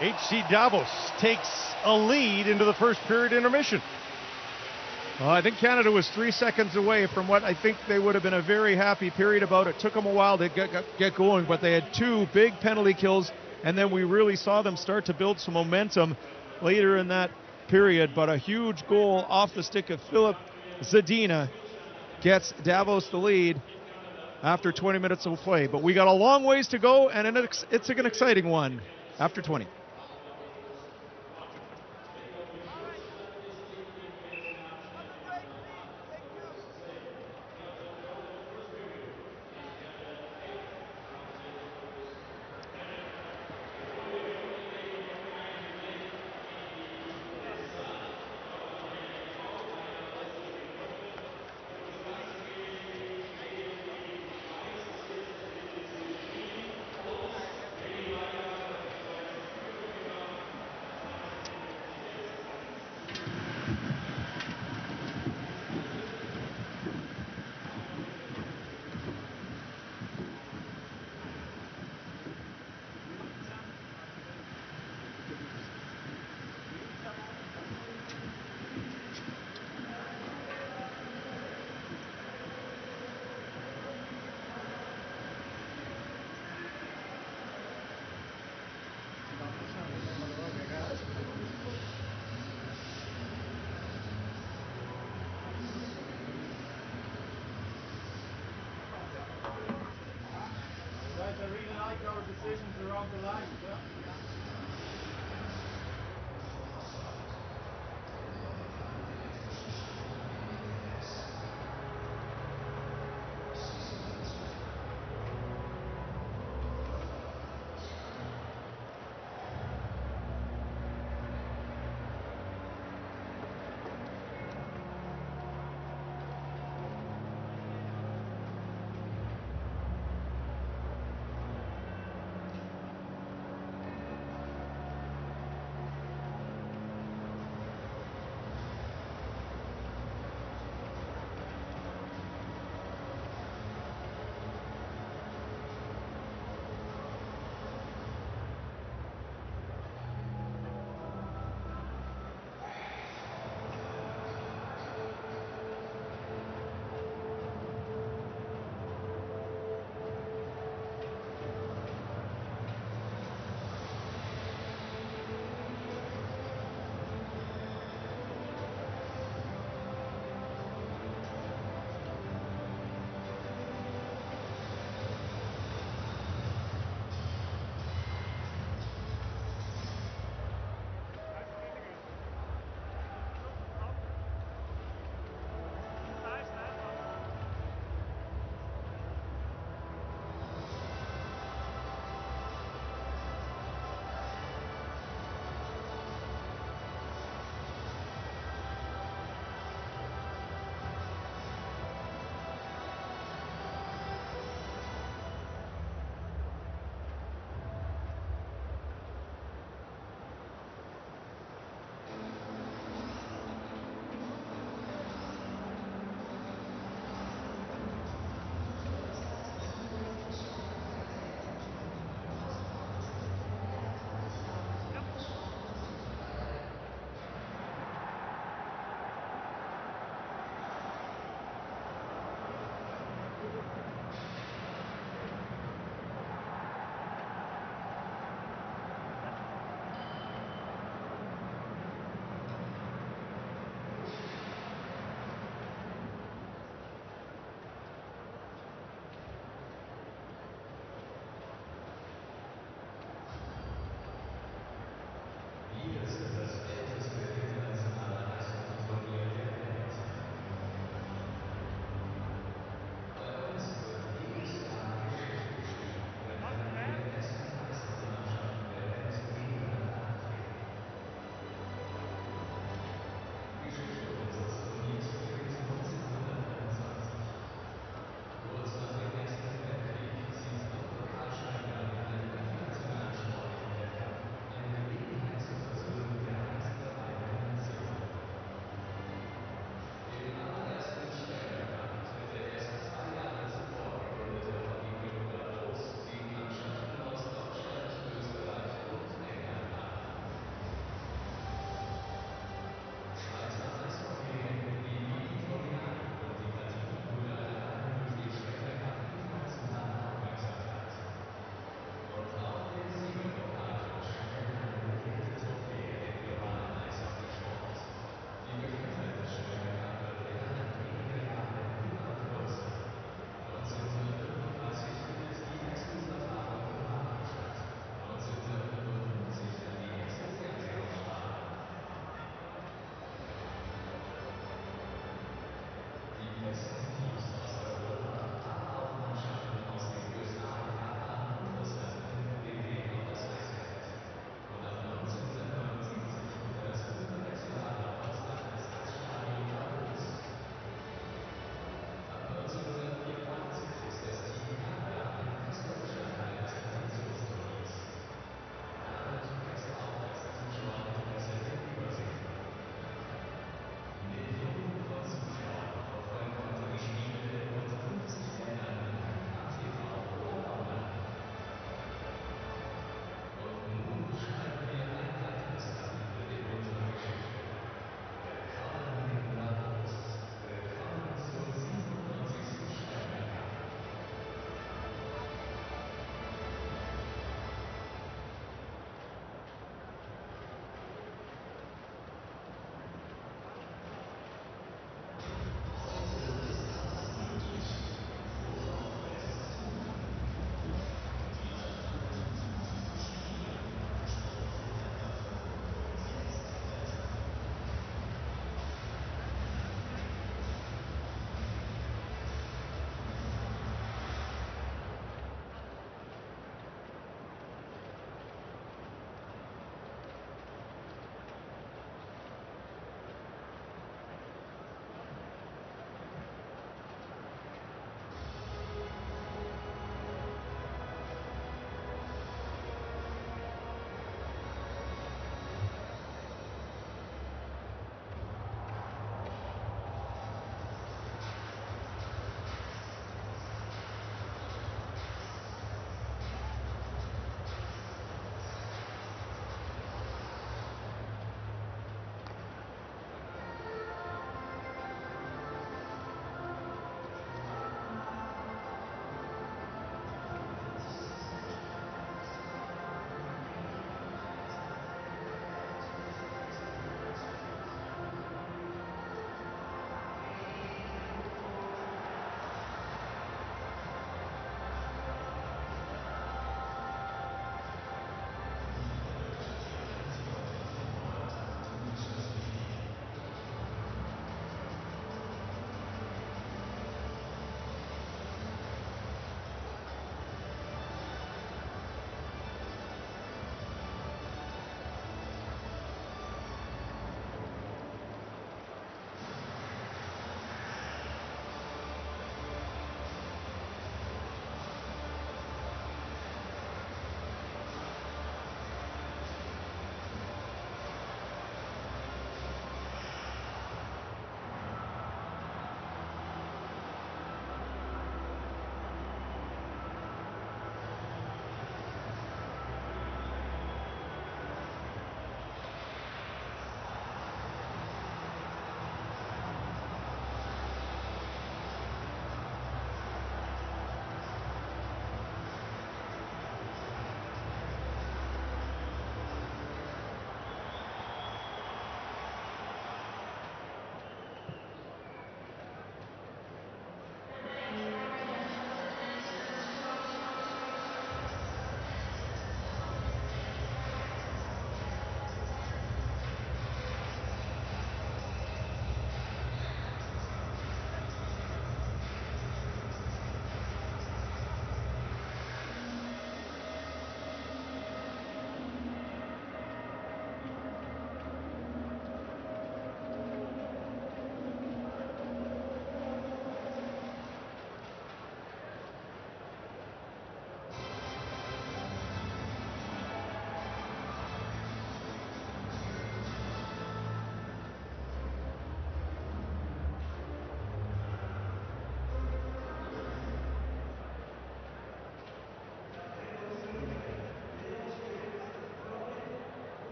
HC Davos takes a lead into the first period intermission. Well, I think Canada was 3 seconds away from what I think they would have been a very happy period about. It took them a while to get going, but they had two big penalty kills, and then we really saw them start to build some momentum later in that period. But a huge goal off the stick of Filip Zadina gets Davos the lead after 20 minutes of play. But we got a long ways to go, and it's an exciting one after 20.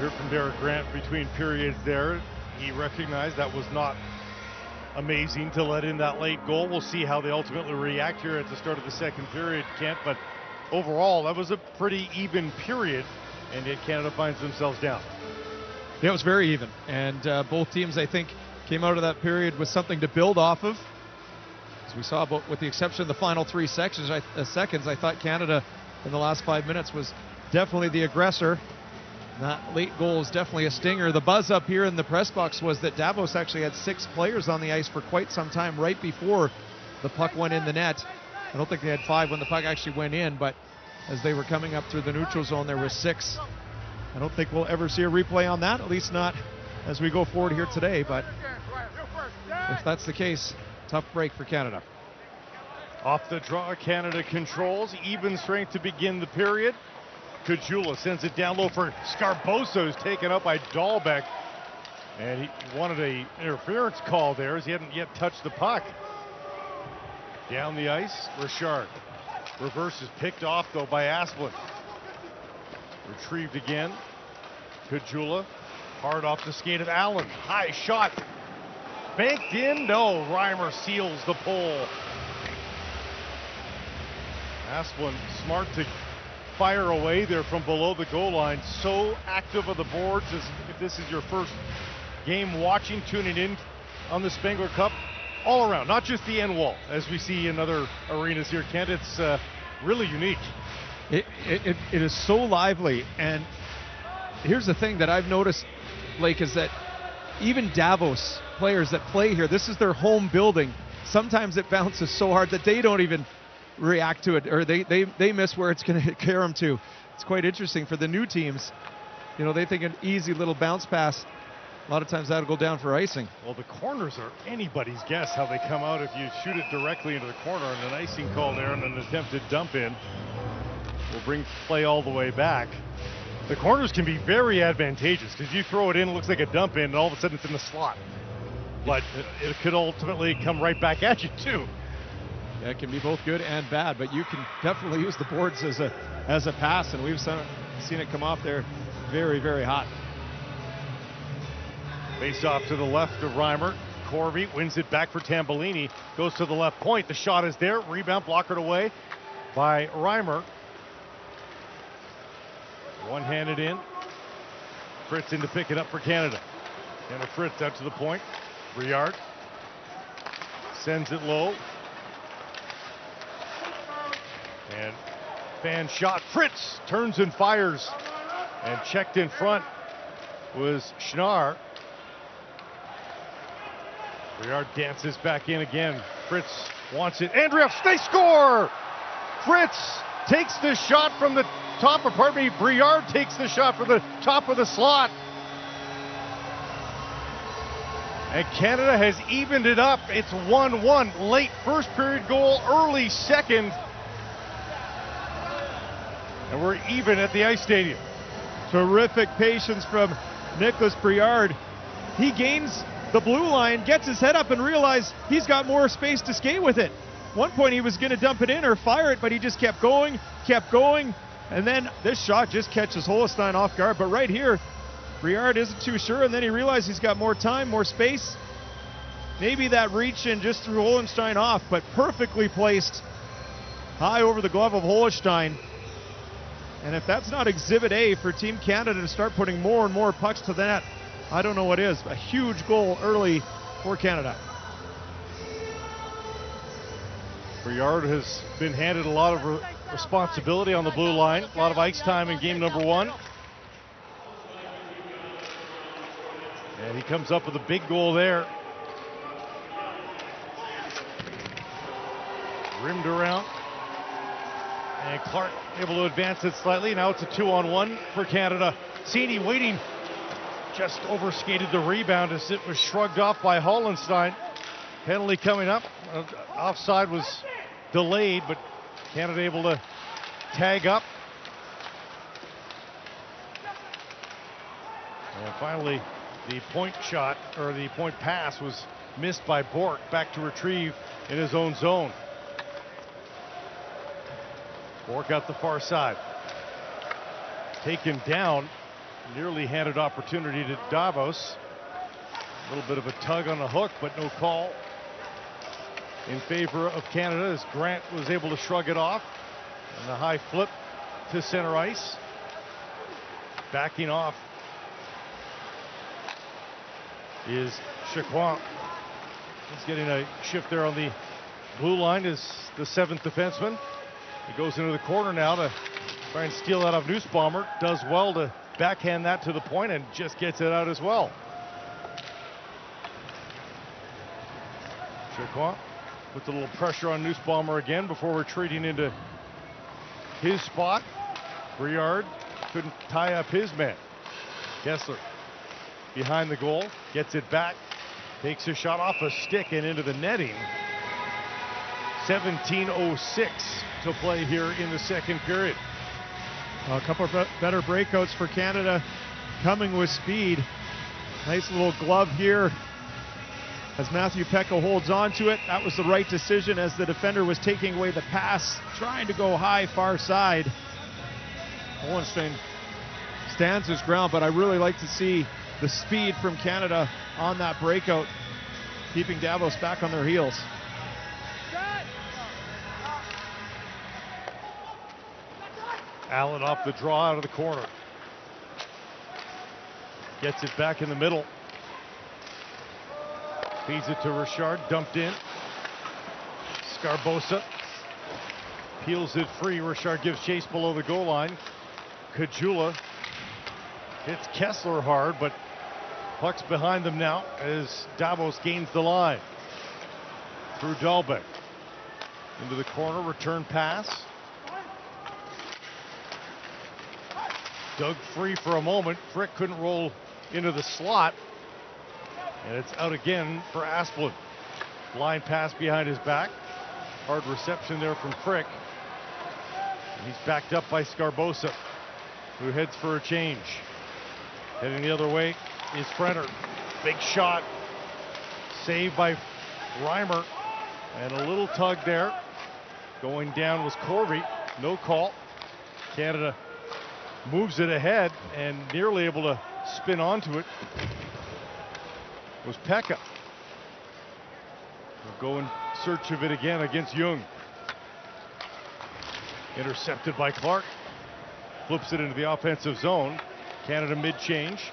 heard from Derek Grant between periods there. He recognized that was not amazing to let in that late goal. We'll see how they ultimately react here at the start of the second period, Kent. But overall, that was a pretty even period, and yet Canada finds themselves down. Yeah, it was very even. And both teams, I think, came out of that period with something to build off of. As we saw, with the exception of the final 3 seconds, I thought Canada in the last 5 minutes was definitely the aggressor. That late goal is definitely a stinger. The buzz up here in the press box was that Davos actually had 6 players on the ice for quite some time right before the puck went in the net. I don't think they had 5 when the puck actually went in, but as they were coming up through the neutral zone, there was 6. I don't think we'll ever see a replay on that, at least not as we go forward here today, but if that's the case, tough break for Canada. Off the draw, Canada controls. Even strength to begin the period. Kajula sends it down low for Scarbosa, who's taken up by Dahlbeck. And he wanted an interference call there as he hadn't yet touched the puck. Down the ice, Richard. Reverse is picked off, though, by Asplund. Retrieved again. Kajula. Hard off the skate of Allen. High shot. Banked in. No, Reimer seals the pole. Asplund smart to fire away there from below the goal line. So active on the boards as if this is your first game watching, tuning in on the Spengler Cup. All around, not just the end wall, as we see in other arenas here, Kent. It's really unique. It is so lively. And here's the thing that I've noticed, Blake, is that even Davos players that play here, this is their home building. Sometimes it bounces so hard that they don't even react to it, or they miss where it's going to carry them to. It's quite interesting for the new teams. You know, they think an easy little bounce pass, a lot of times that'll go down for icing. Well, the corners are anybody's guess how they come out if you shoot it directly into the corner, and an icing call there and an attempted dump in will bring play all the way back. The corners can be very advantageous because you throw it in, it looks like a dump in, and all of a sudden it's in the slot. But it could ultimately come right back at you too. Yeah, it can be both good and bad, but you can definitely use the boards as a pass, and we've seen it come off there very, very hot. Face off to the left of Reimer. Corby wins it back for Tambellini. Goes to the left point. The shot is there. Rebound blockered away by Reimer. One-handed in. Fritz in to pick it up for Canada. And a Fritz out to the point. Briard sends it low. And fan shot. Fritz turns and fires. And checked in front was Schnarr. Briard dances back in again. Fritz wants it. Andreeff, they score! Fritz takes the shot from the top, or pardon me, Briard takes the shot from the top of the slot. And Canada has evened it up. It's 1-1. Late first period goal, early second. And we're even at the ice stadium. Terrific patience from Nicholas Briard. He gains the blue line, gets his head up and realizes he's got more space to skate with it. One point he was going to dump it in or fire it, but he just kept going, and then this shot just catches Holstein off guard. But right here, Briard isn't too sure, and then he realizes he's got more time, more space. Maybe that reach in just threw Holstein off, but perfectly placed high over the glove of Holstein. And if that's not Exhibit A for Team Canada to start putting more and more pucks to the net, I don't know what is. A huge goal early for Canada. Briard has been handed a lot of responsibility on the blue line. A lot of ice time in game number 1. And he comes up with a big goal there. Rimmed around. And Clark able to advance it slightly. Now it's a 2-on-1 for Canada. Cattini waiting. Just overskated the rebound as it was shrugged off by Hollenstein. Penalty coming up. Offside was delayed, but Canada able to tag up. And finally, the point shot, or the point pass, was missed by Bork. Back to retrieve in his own zone. Bork out the far side. Taken down nearly handed opportunity to Davos. A little bit of a tug on the hook, but no call in favor of Canada as Grant was able to shrug it off. And the high flip to center ice. Backing off is Chicoine. He's getting a shift there on the blue line as the 7th defenseman. He goes into the corner now to try and steal out of Nussbaumer. Does well to backhand that to the point and just gets it out as well. Chicoine puts a little pressure on Nussbaumer again before retreating into his spot. Briard couldn't tie up his man. Kessler behind the goal, gets it back, takes a shot off a stick and into the netting. 17:06 to play here in the second period. A couple of better breakouts for Canada coming with speed. Nice little glove here as Matthew Pekka holds on to it. That was the right decision as the defender was taking away the pass, trying to go high far side. Hohenstein stands his ground, but I really like to see the speed from Canada on that breakout, keeping Davos back on their heels. Allen off the draw out of the corner. Gets it back in the middle. Feeds it to Richard, dumped in. Scarbosa peels it free. Richard gives chase below the goal line. Kajula hits Kessler hard, but puck's behind them now as Davos gains the line. Through Dahlbeck. Into the corner, return pass. Dug free for a moment. Frick couldn't roll into the slot. And it's out again for Asplund. Line pass behind his back. Hard reception there from Frick. And he's backed up by Scarbosa, who heads for a change. Heading the other way is Frenner. Big shot. Saved by Reimer. And a little tug there. Going down was Corby. No call. Canada moves it ahead and nearly able to spin onto it was Pekka. We'll go in search of it again against Jung. Intercepted by Clark. Flips it into the offensive zone. Canada mid-change.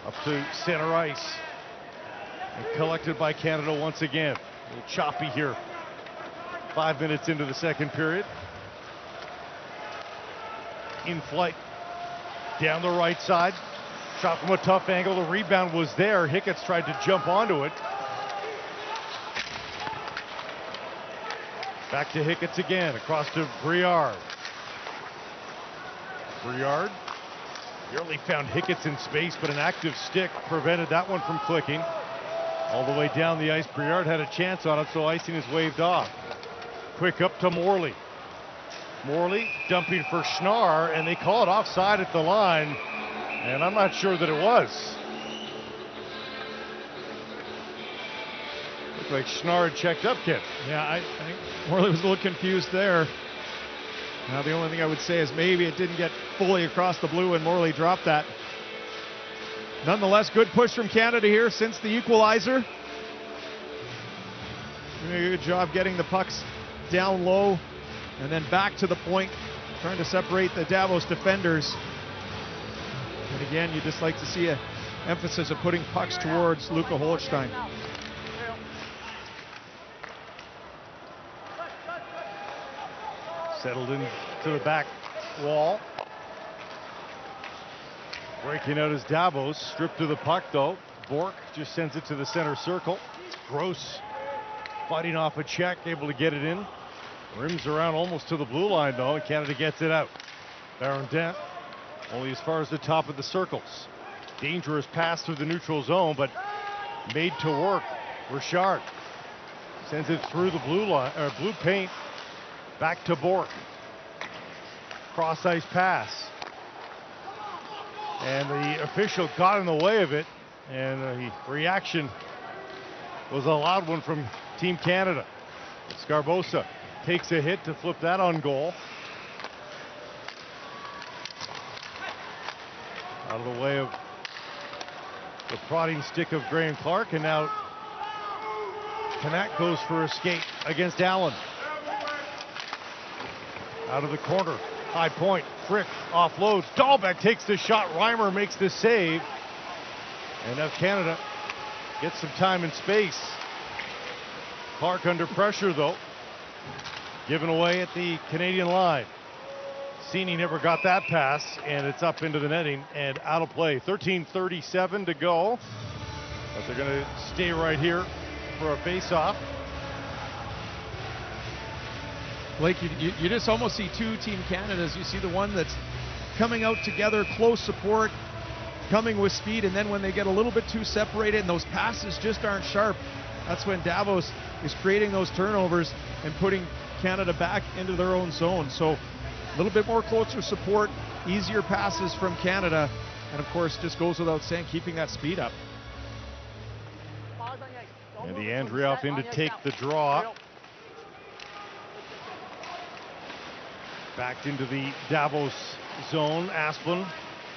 Up to center ice. And collected by Canada once again. A little choppy here. 5 minutes into the second period. In flight. Down the right side. Shot from a tough angle. The rebound was there. Hickett's tried to jump onto it. Back to Hickett's again. Across to Briard. Briard nearly found Hickett's in space, but an active stick prevented that one from clicking. All the way down the ice. Briard had a chance on it, so icing is waved off. Quick up to Morley. Morley dumping for Schnarr, and they call it offside at the line, and I'm not sure that it was. Looked like Schnarr had checked up, Kid. Yeah, I think Morley was a little confused there. Now the only thing I would say is maybe it didn't get fully across the blue and Morley dropped that. Nonetheless, good push from Canada here since the equalizer. Doing a good job getting the pucks down low and then back to the point, trying to separate the Davos defenders. And again, you just like to see an emphasis of putting pucks towards Luca Holstein. Settled in to the back wall. Breaking out is Davos, stripped to the puck though. Bork just sends it to the center circle. Gross fighting off a check, able to get it in. Rims around almost to the blue line though, and Canada gets it out. Baron Dent only as far as the top of the circles. Dangerous pass through the neutral zone, but made to work. Richard sends it through the blue line, or blue paint, back to Bork. Cross ice pass. And the official got in the way of it, and the reaction was a loud one from Team Canada. Scarbosa takes a hit to flip that on goal. Out of the way of the prodding stick of Graham Clark, and now Canuck goes for a skate against Allen. Out of the corner, high point, Frick offloads, Dahlbeck takes the shot, Reimer makes the save, and now Canada gets some time and space. Clark under pressure though, given away at the Canadian line. Cini never got that pass, and it's up into the netting and out of play. 13:37 to go, but they're going to stay right here for a face-off. Blake, you just almost see two Team Canadas. You see the one that's coming out together, close support, coming with speed, and then when they get a little bit too separated and those passes just aren't sharp, that's when Davos is creating those turnovers and putting Canada back into their own zone. So a little bit more closer support, easier passes from Canada, and of course, just goes without saying, keeping that speed up. And the Andrioff in to take the draw. Backed into the Davos zone. Asplund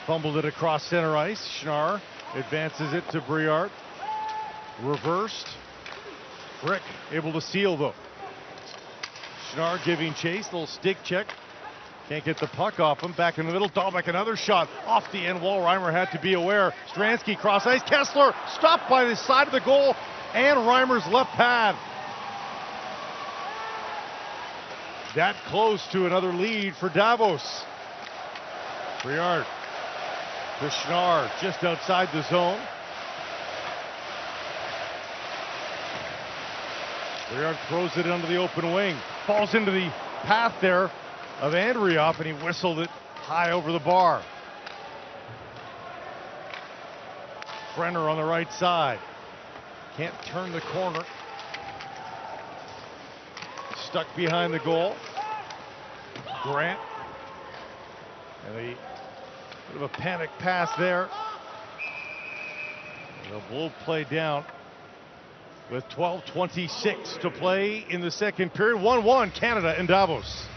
fumbled it across center ice. Schnarr advances it to Briard. Reversed. Frick able to seal though. Schnarr giving chase, little stick check. Can't get the puck off him. Back in the middle. Dahlbeck another shot off the end wall. Reimer had to be aware. Stransky cross ice. Kessler stopped by the side of the goal and Reimer's left pad. That close to another lead for Davos. Briard to Schnarr just outside the zone. Briard throws it under the open wing. Falls into the path there of Andrioff, and he whistled it high over the bar. Brenner on the right side. Can't turn the corner. Stuck behind the goal. Grant. And a bit of a panic pass there. They'll blow play down with 12:26 to play in the second period. 1-1 Canada and Davos.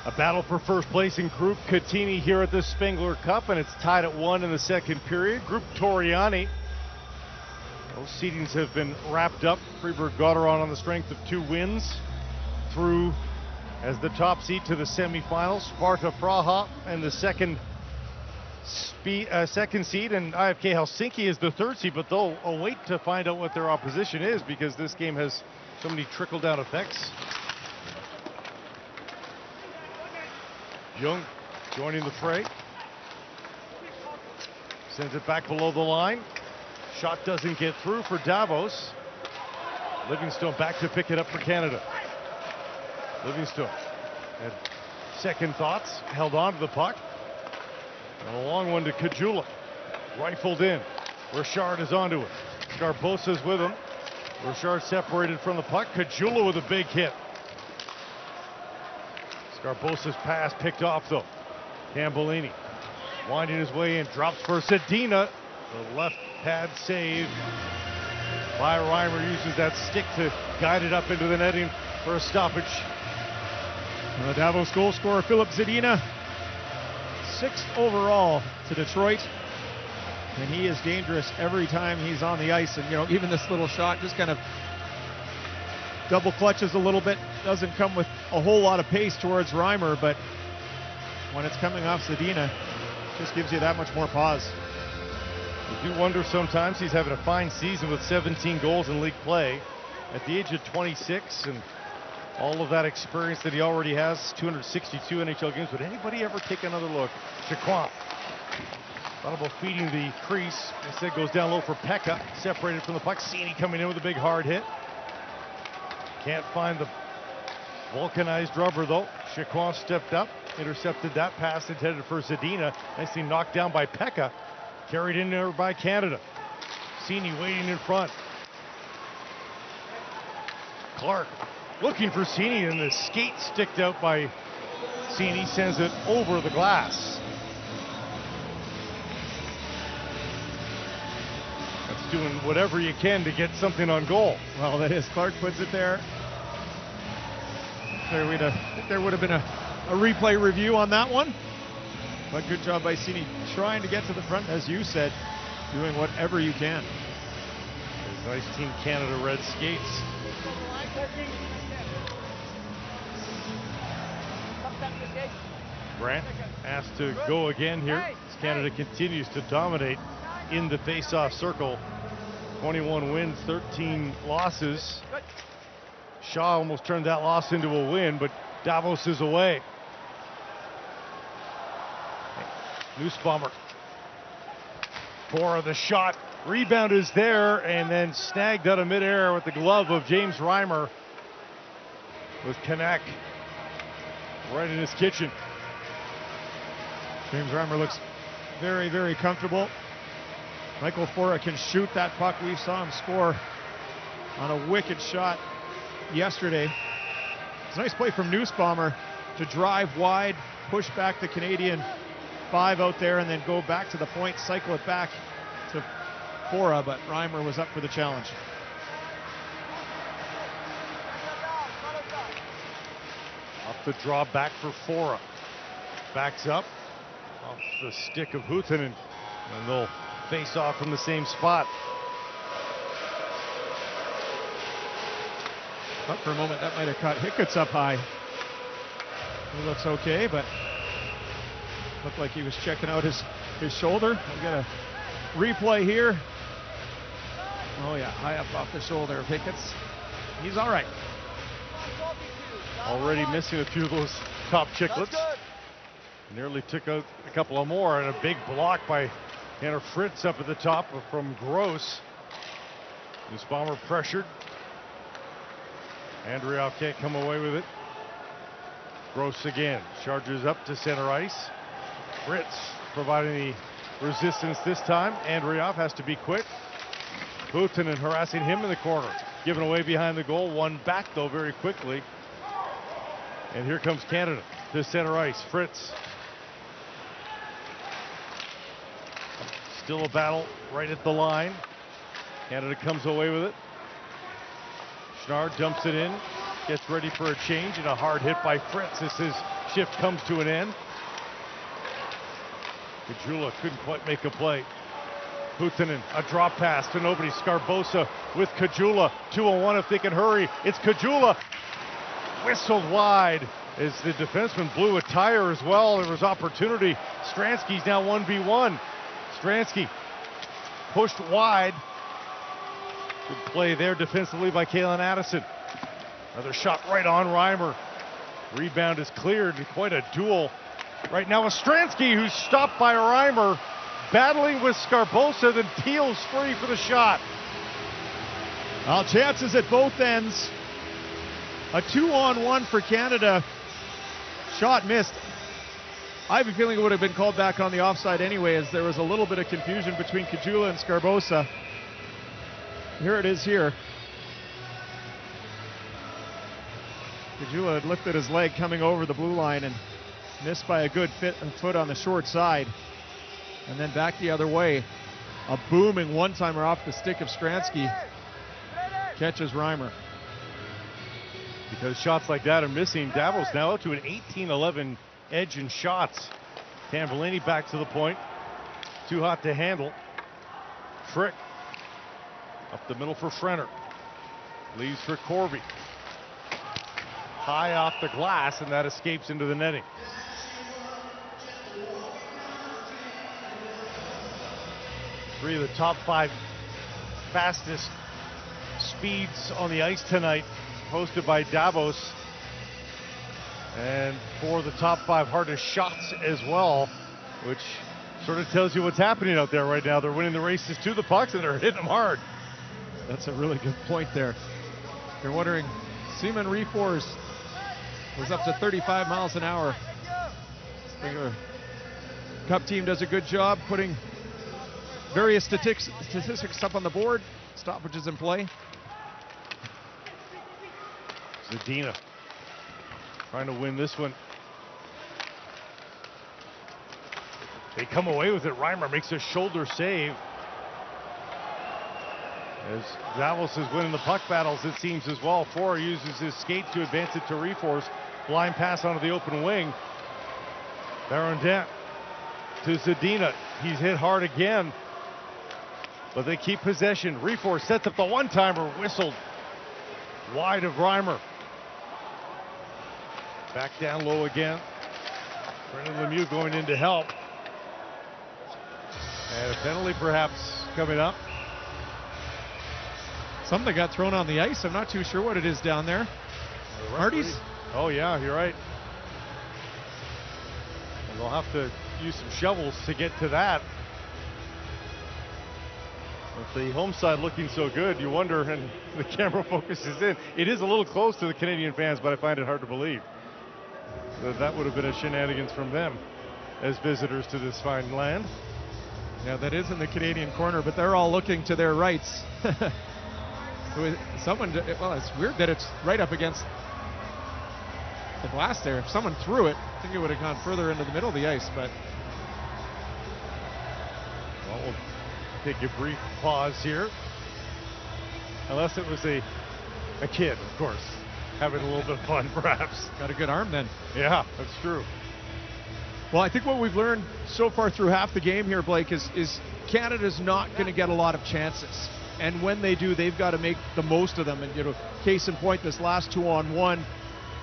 A battle for first place in Group Cattini here at the Spengler Cup, and it's tied at 1 in the second period. Group Torriani. Those seedings have been wrapped up. Freeburg Gotteron on the strength of 2 wins through as the top seed to the semifinals. Sparta Praha and the second seed, and IFK Helsinki is the third seed, but they'll wait to find out what their opposition is because this game has so many trickle-down effects. Jung joining the fray. Sends it back below the line. Shot doesn't get through for Davos. Livingstone back to pick it up for Canada. Livingstone had second thoughts, held on to the puck. And a long one to Kajula. Rifled in. Richard is onto it. Scarbosa's with him. Richard separated from the puck. Kajula with a big hit. Scarbosa's pass picked off though. Gambellini winding his way in, drops for Sedina. The left pad save by Reimer, uses that stick to guide it up into the netting for a stoppage. And the Davos goal scorer Philip Zadina, 6th overall to Detroit, and he is dangerous every time he's on the ice. And you know, even this little shot just kind of double clutches a little bit. Doesn't come with a whole lot of pace towards Reimer, but when it's coming off Zadina, just gives you that much more pause. You do wonder sometimes. He's having a fine season with 17 goals in league play at the age of 26, and all of that experience that he already has, 262 NHL games. Would anybody ever take another look? Chicoine thought about feeding the crease. Instead goes down low for Pekka, separated from the puck. Cattini coming in with a big hard hit. Can't find the vulcanized rubber though. Chicoine stepped up, intercepted that pass, intended for Zadina. Nicely knocked down by Pekka. Carried in there by Canada. Cattini waiting in front. Clark looking for Cattini, and the skate sticked out by Cattini, sends it over the glass. That's doing whatever you can to get something on goal. Well, that is. Clark puts it there. There would have been a replay review on that one. But good job by Cattini trying to get to the front, as you said, doing whatever you can. There's nice Team Canada red skates. Grant asked to go again here as Canada continues to dominate in the face-off circle. 21 wins, 13 losses. Shaw almost turned that loss into a win, but Davos is away. Nussbaumer for the shot. Rebound is there, and then snagged out of midair with the glove of James Reimer, with Kanak right in his kitchen. James Reimer looks very, very comfortable. Michael Fora can shoot that puck. We saw him score on a wicked shot yesterday. It's a nice play from Nussbaumer to drive wide, push back the Canadian 5 out there, and then go back to the point, cycle it back to Fora, but Reimer was up for the challenge. Off the draw back for Fora. Backs up off the stick of Huuhtanen, and they'll face off from the same spot. Thought for a moment that might have caught Hiccuts up high. He looks okay, but looked like he was checking out his shoulder. We got a replay here. Oh yeah, high up off the shoulder of Hiccuts. He's all right. Already missing a few of those top chicklets. Nearly took out a couple of more, and a big block by Tanner Fritz up at the top from Gross. Nussbaumer pressured. Andreoff can't come away with it. Gross again, charges up to center ice. Fritz providing the resistance this time. Andreoff has to be quick. Huuhtanen harassing him in the corner. Given away behind the goal. One back though very quickly. And here comes Canada to center ice. Fritz. Still a battle right at the line. Canada comes away with it. Schnarr dumps it in. Gets ready for a change, and a hard hit by Fritz as his shift comes to an end. Kajula couldn't quite make a play. Huuhtanen, a drop pass to nobody. Scarbosa with Kajula. 2-on-1 if they can hurry. It's Kajula. Whistled wide as the defenseman blew a tire as well. There was opportunity. Stransky's now 1v1. Stransky pushed wide. Good play there defensively by Kalen Addison. Another shot right on Reimer. Rebound is cleared. Quite a duel right now with Stransky, who's stopped by Reimer, battling with Scarbosa, then peels free for the shot. Well, chances at both ends. A 2-on-1 for Canada. Shot missed. I have a feeling it would have been called back on the offside anyway, as there was a little bit of confusion between Kajula and Scarbosa. Here it is here. Kajula had lifted his leg coming over the blue line and missed by a good foot on the short side. And then back the other way. A booming one-timer off the stick of Stransky. Catches Reimer. Because shots like that are missing. Davos now up to an 18-11 edge in shots. Tambellini back to the point. Too hot to handle. Frick up the middle for Frenner. Leaves for Corby. high off the glass, and that escapes into the netting. Three of the top 5 fastest speeds on the ice tonight, hosted by Davos. And 4 of the top 5 hardest shots as well, which sort of tells you what's happening out there right now. They're winning the races to the pucks and they're hitting them hard. That's a really good point there. You're wondering, Seaman Reforce was up to 35 miles an hour. Spengler Cup team does a good job putting various statistics up on the board. Stoppages in play. Zadina trying to win this one. They come away with it. Reimer makes a shoulder save. As Davos is winning the puck battles, it seems as well. Four uses his skate to advance it to Reforce. Blind pass onto the open wing. Barondin to Zadina. He's hit hard again, but they keep possession. Reforce sets up the one-timer, whistled wide of Reimer. Back down low again. Brendan Lemieux going in to help. And a penalty perhaps coming up. Something got thrown on the ice. I'm not too sure what it is down there. Marty's? Oh yeah, you're right. And they'll have to use some shovels to get to that. With the home side looking so good, you wonder, and the camera focuses in. It is a little close to the Canadian fans, but I find it hard to believe that would have been a shenanigans from them as visitors to this fine land. Yeah, that is in the Canadian corner, but they're all looking to their rights. Someone, well, it's weird that it's right up against the glass there. If someone threw it, I think it would have gone further into the middle of the ice, but. Well, we'll take a brief pause here. Unless it was a kid, of course, having a little bit of fun, perhaps. Got a good arm then. Yeah, that's true. Well, I think what we've learned so far through half the game here, Blake, is Canada's not going to get a lot of chances. And when they do, they've got to make the most of them. And, you know, case in point, this last 2-on-1,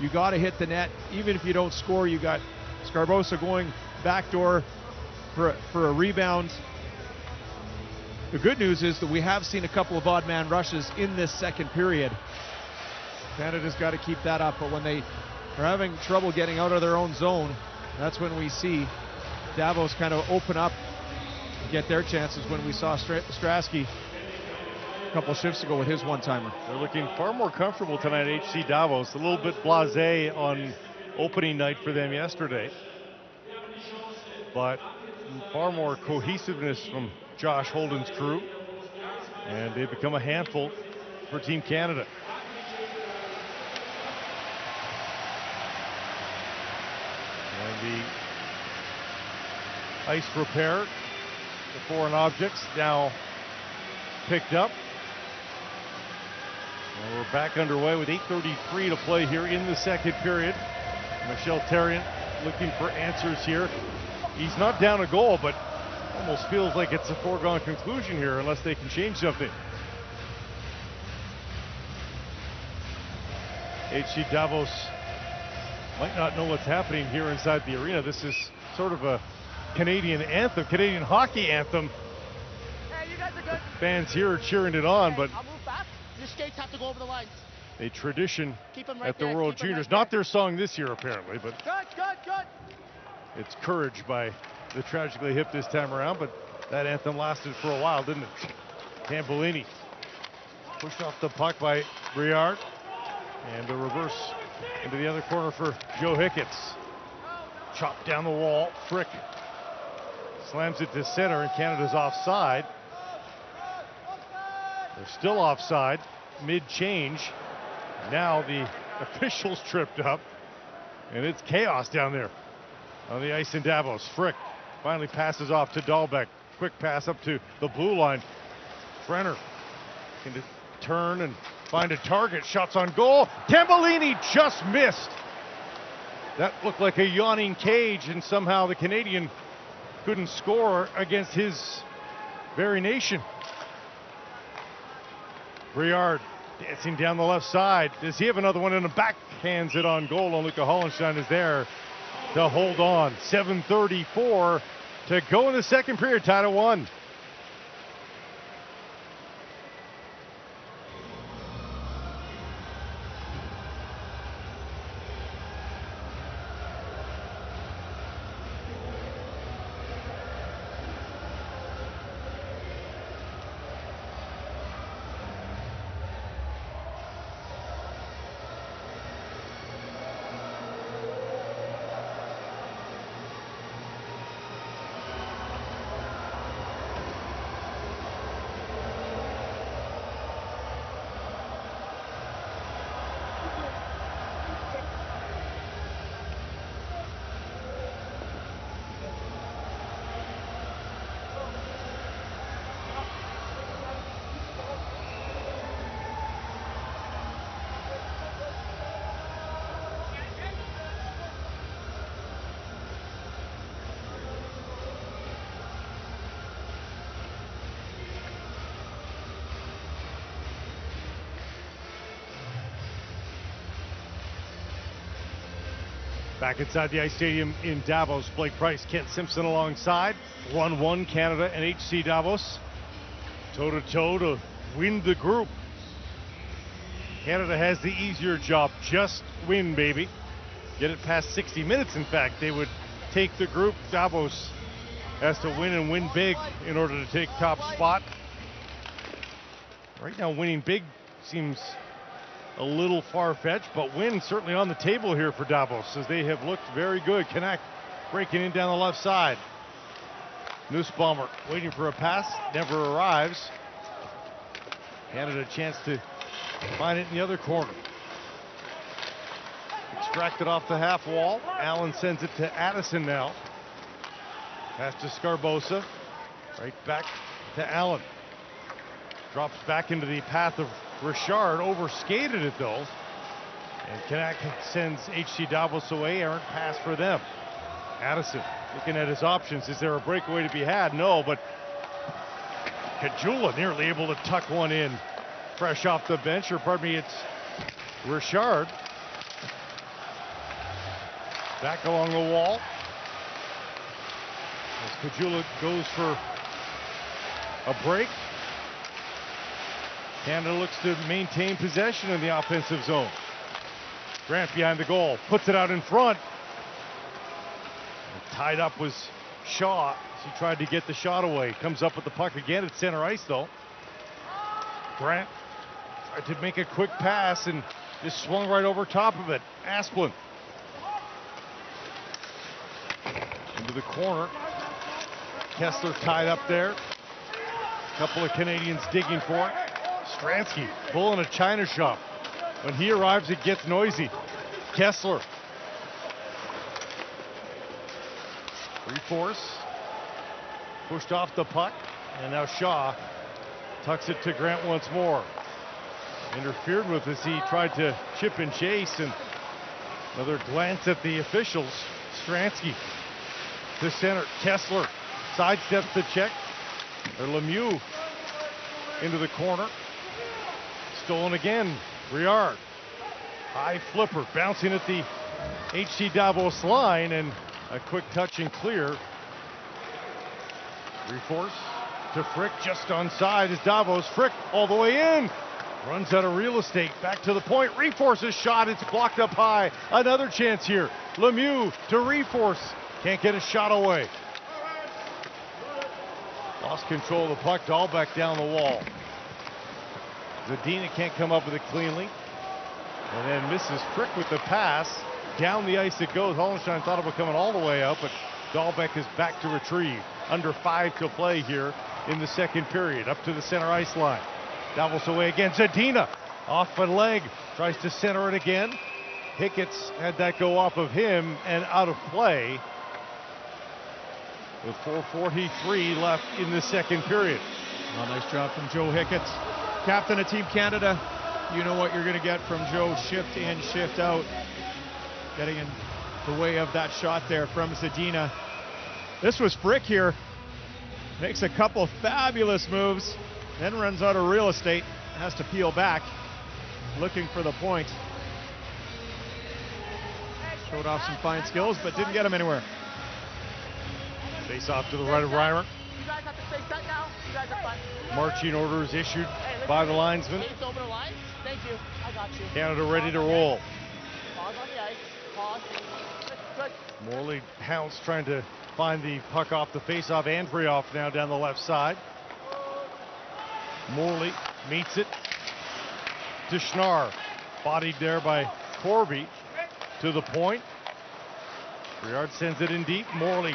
you got to hit the net. Even if you don't score, you got Scarbosa going backdoor for a rebound. The good news is that we have seen a couple of odd man rushes in this second period. Canada's got to keep that up, but when they are having trouble getting out of their own zone, that's when we see Davos kind of open up and get their chances, when we saw Strasky a couple shifts ago with his one-timer. They're looking far more comfortable tonight, HC Davos. A little bit blasé on opening night for them yesterday, but far more cohesiveness from Josh Holden's crew, and they've become a handful for Team Canada. And the ice repair, the foreign objects now picked up. And we're back underway with 8:33 to play here in the second period. Michel Therrien looking for answers here. He's not down a goal, but almost feels like it's a foregone conclusion here unless they can change something. HC Davos might not know what's happening here inside the arena. This is sort of a Canadian anthem, Canadian hockey anthem. Hey, you guys are good. Fans here are cheering it on, but I'll move back. Your skates have to go over the lines. a tradition Keep 'em right at the there, World keep 'em Juniors. right Not there. their song this year, apparently, but Good. it's Courage by the Tragically Hip this time around, but that anthem lasted for a while, didn't it? Tambellini pushed off the puck by Briard, and the reverse into the other corner for Joe Hicketts. Chopped down the wall. Frick slams it to center, and Canada's offside. They're still offside mid-change. Now the officials tripped up, and it's chaos down there on the ice in Davos. Frick finally passes off to Dahlbeck. Quick pass up to the blue line. Brenner can turn and find a target. Shots on goal. Tambellini just missed. That looked like a yawning cage, and somehow the Canadian couldn't score against his very nation. Briard Dancing down the left side. Does he have another one in the backhands it on goal? And Luca Hollenstein is there to hold on. 7:34 to go in the second period, tied at 1. Back inside the Ice Stadium in Davos, Blake Price, Kent Simpson alongside. 1-1 Canada and HC Davos. Toe-to-toe to win the group. Canada has the easier job. Just win, baby. Get it past 60 minutes, in fact. They would take the group. Davos has to win and win big in order to take top spot. Right now, winning big seems a little far-fetched, but win certainly on the table here for Davos, as they have looked very good. Connect breaking in down the left side. Nussbaumer waiting for a pass, never arrives. Canada a chance to find it in the other corner. Extracted off the half wall. Allen sends it to Addison now. Pass to Scarbosa. Right back to Allen. Drops back into the path of Richard, overskated it though. And Kanak sends HC Davos away. Errant pass for them. Addison looking at his options. Is there a breakaway to be had? No, but Kajula nearly able to tuck one in fresh off the bench, or pardon me, it's Richard. Back along the wall. As Kajula goes for a break. Canada looks to maintain possession in the offensive zone. Grant behind the goal, puts it out in front. And tied up was Shaw as he tried to get the shot away. Comes up with the puck again at center ice though. Grant tried to make a quick pass and just swung right over top of it. Asplund into the corner. Kessler tied up there. A couple of Canadians digging for it. Stransky pulling a china shop. When he arrives, it gets noisy. Kessler. Free force. Pushed off the puck. And now Shaw tucks it to Grant once more. Interfered with as he tried to chip and chase. And another glance at the officials. Stransky to center. Kessler sidesteps the check. Or Lemieux into the corner. Stolen again. Briard. High flipper bouncing at the HC Davos line, and a quick touch and clear. Reforce to Frick just onside as Davos. Frick all the way in. Runs out of real estate. Back to the point. Reforce's shot. It's blocked up high. Another chance here. Lemieux to Reforce. Can't get a shot away. Lost control of the puck. Dahlbeck down the wall. Zadina can't come up with it cleanly. And then misses Frick with the pass. Down the ice it goes. Hollenstein thought about coming all the way out, but Dahlbeck is back to retrieve. Under 5 to play here in the second period. Up to the center ice line. Davos away again. Zadina off a leg. Tries to center it again. Hickett's had that go off of him and out of play. With 4:43 left in the second period. Well, nice job from Joe Hickett's. Captain of Team Canada, you know what you're going to get from Joe. Shift in, shift out. Getting in the way of that shot there from Zadina. This was Frick here. Makes a couple fabulous moves, then runs out of real estate. Has to peel back. looking for the point. Showed off some fine skills, but didn't get him anywhere. Face off to the right of Reimer. You guys have to stay set now. You guys are fine. Marching orders issued Hey, listen, by the linesman. Gates over the line. Thank you. I got you. Canada ready to roll. Pause on the ice. Pause. Good. Morley pounced trying to find the puck off the face-off. Andreoff now down the left side. Morley meets it to Schnarr. Bodied there by Corby to the point. Briard sends it in deep. Morley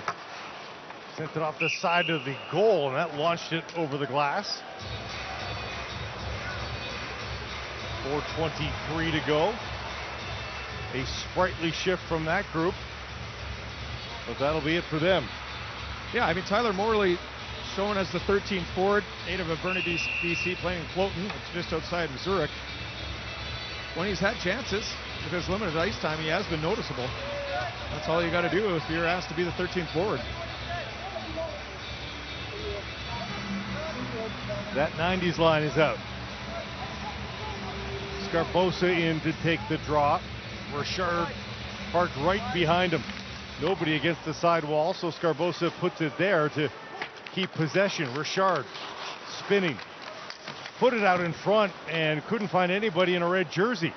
sent it off the side of the goal, and that launched it over the glass. 4:23 to go. A sprightly shift from that group, but that'll be it for them. Yeah, I mean, Tyler Morley shown as the 13th forward, native of Burnaby, BC, playing in Floaton, which is just outside of Zurich. When he's had chances, with his limited ice time, he has been noticeable. That's all you got to do if you're asked to be the 13th forward. That 90s line is out. Scarbosa in to take the draw. Richard parked right behind him. Nobody against the sidewall, so Scarbosa puts it there to keep possession. Richard spinning. Put it out in front and couldn't find anybody in a red jersey.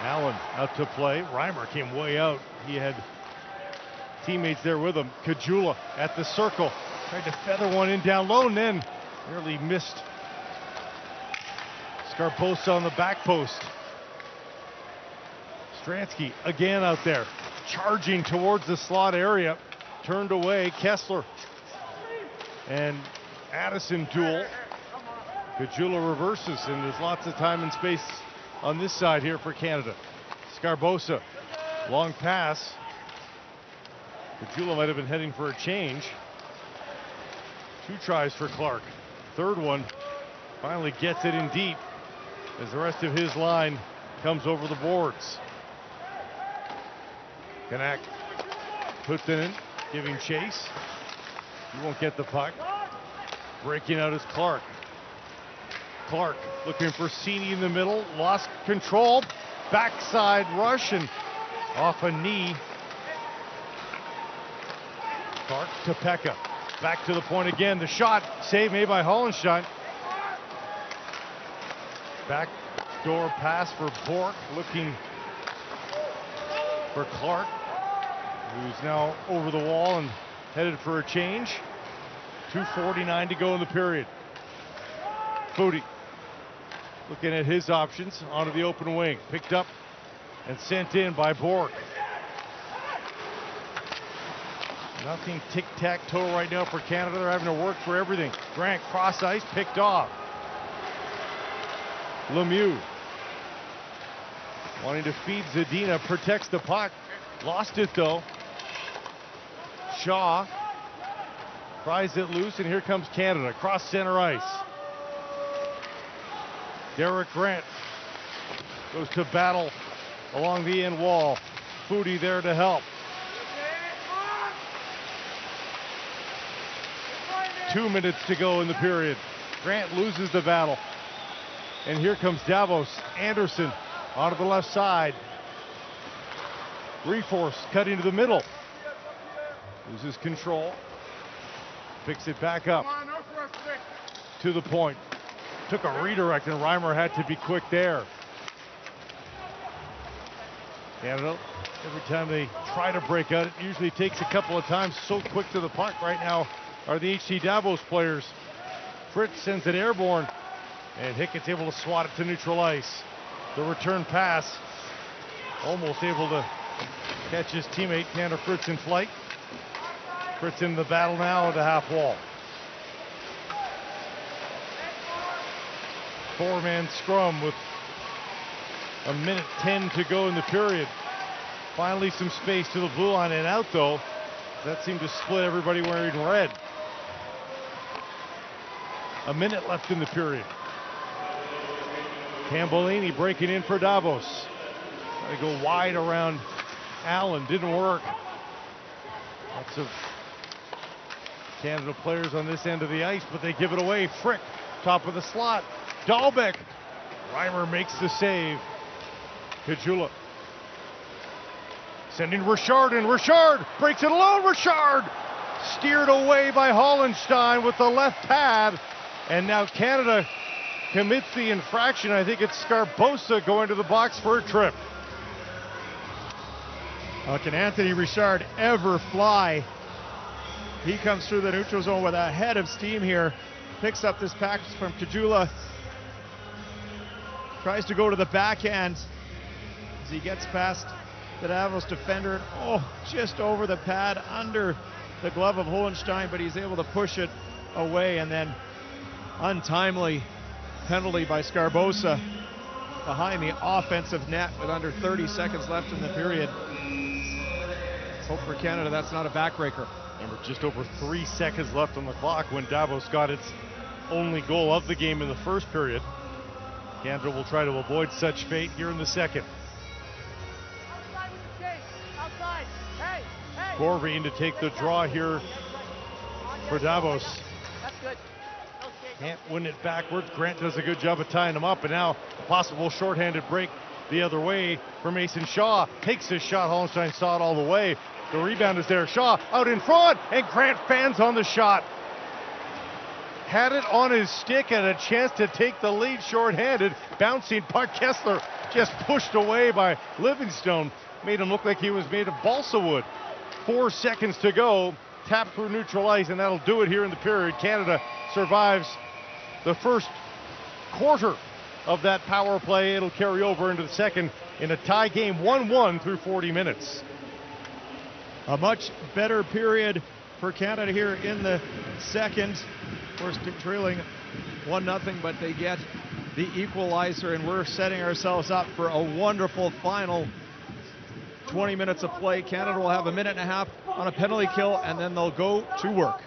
Allen out to play. Reimer came way out. He had teammates there with him. Kajula at the circle. Tried to feather one in down low and then nearly missed. Scarbosa on the back post. Stransky again out there, charging towards the slot area. Turned away. Kessler and Addison duel. Kajula reverses, and there's lots of time and space on this side here for Canada. Scarbosa, long pass. Kajula might have been heading for a change. 2 tries for Clark. Third one finally gets it in deep as the rest of his line comes over the boards. Kanak Puttinen giving chase. He won't get the puck. Breaking out is Clark. Clark looking for Cini in the middle. Lost control. Backside rush and off a knee. Clark to Pekka. Back to the point again. The shot. Save made by Hollenstein. Back door pass for Bork. Looking for Clark, who's now over the wall and headed for a change. 2:49 to go in the period. Foudy looking at his options onto the open wing. Picked up and sent in by Bork. Nothing tic-tac-toe right now for Canada. They're having to work for everything. Grant cross ice, picked off. Lemieux wanting to feed Zadina, protects the puck. Lost it though. Shaw pries it loose, and here comes Canada across center ice. Derek Grant goes to battle along the end wall. Foudy there to help. 2 minutes to go in the period. Grant loses the battle. And here comes Davos. Anderson onto the left side. Reforce cutting to the middle. Loses control. Picks it back up. To the point. Took a redirect, and Reimer had to be quick there. Canada, every time they try to break out, it usually takes a couple of times. So quick to the puck right now are the HC Davos players. Fritz sends it airborne, and Hickett's able to swat it to neutral ice. The return pass, almost able to catch his teammate, Tanner Fritz, in flight. Fritz in the battle now at the half wall. 4-man scrum with 1:10 to go in the period. Finally some space to the blue line and out though. That seemed to split everybody wearing red. A minute left in the period. Cambolini breaking in for Davos. Trying to go wide around Allen, didn't work. Lots of Canada players on this end of the ice, but they give it away. Frick, top of the slot. Dahlbeck Reimer makes the save. Kajula sending Richard in. Richard breaks it alone. Richard steered away by Hollenstein with the left pad. And now Canada commits the infraction. I think it's Scarbosa going to the box for a trip. Can Anthony Richard ever fly? He comes through the neutral zone with a head of steam here. Picks up this package from Kajula. Tries to go to the backhand as he gets past the Davos defender. Oh, just over the pad, under the glove of Hohenstein, but he's able to push it away, and then untimely penalty by Scarbosa behind the offensive net with under 30 seconds left in the period. Hope for Canada that's not a backbreaker. Remember, just over 3 seconds left on the clock when Davos got its only goal of the game in the first period. Canada will try to avoid such fate here in the second. Outside with the chase. Outside. Hey, hey. Corvine to take the draw here for Davos. That's good. No chase. Can't win it backwards. Grant does a good job of tying him up, and now a possible shorthanded break the other way for Mason Shaw. Takes his shot. Hollenstein saw it all the way. The rebound is there. Shaw out in front, and Grant fans on the shot. Had it on his stick and a chance to take the lead shorthanded. Bouncing puck. Kessler just pushed away by Livingstone. Made him look like he was made of balsa wood. 4 seconds to go. Tap through neutral ice, and that'll do it here in the period. Canada survives the first quarter of that power play. It'll carry over into the second in a tie game, 1-1 through 40 minutes. A much better period for Canada here in the second. Of course, trailing 1-0, but they get the equalizer, and we're setting ourselves up for a wonderful final 20 minutes of play. Canada will have a minute and a half on a penalty kill, and then they'll go to work.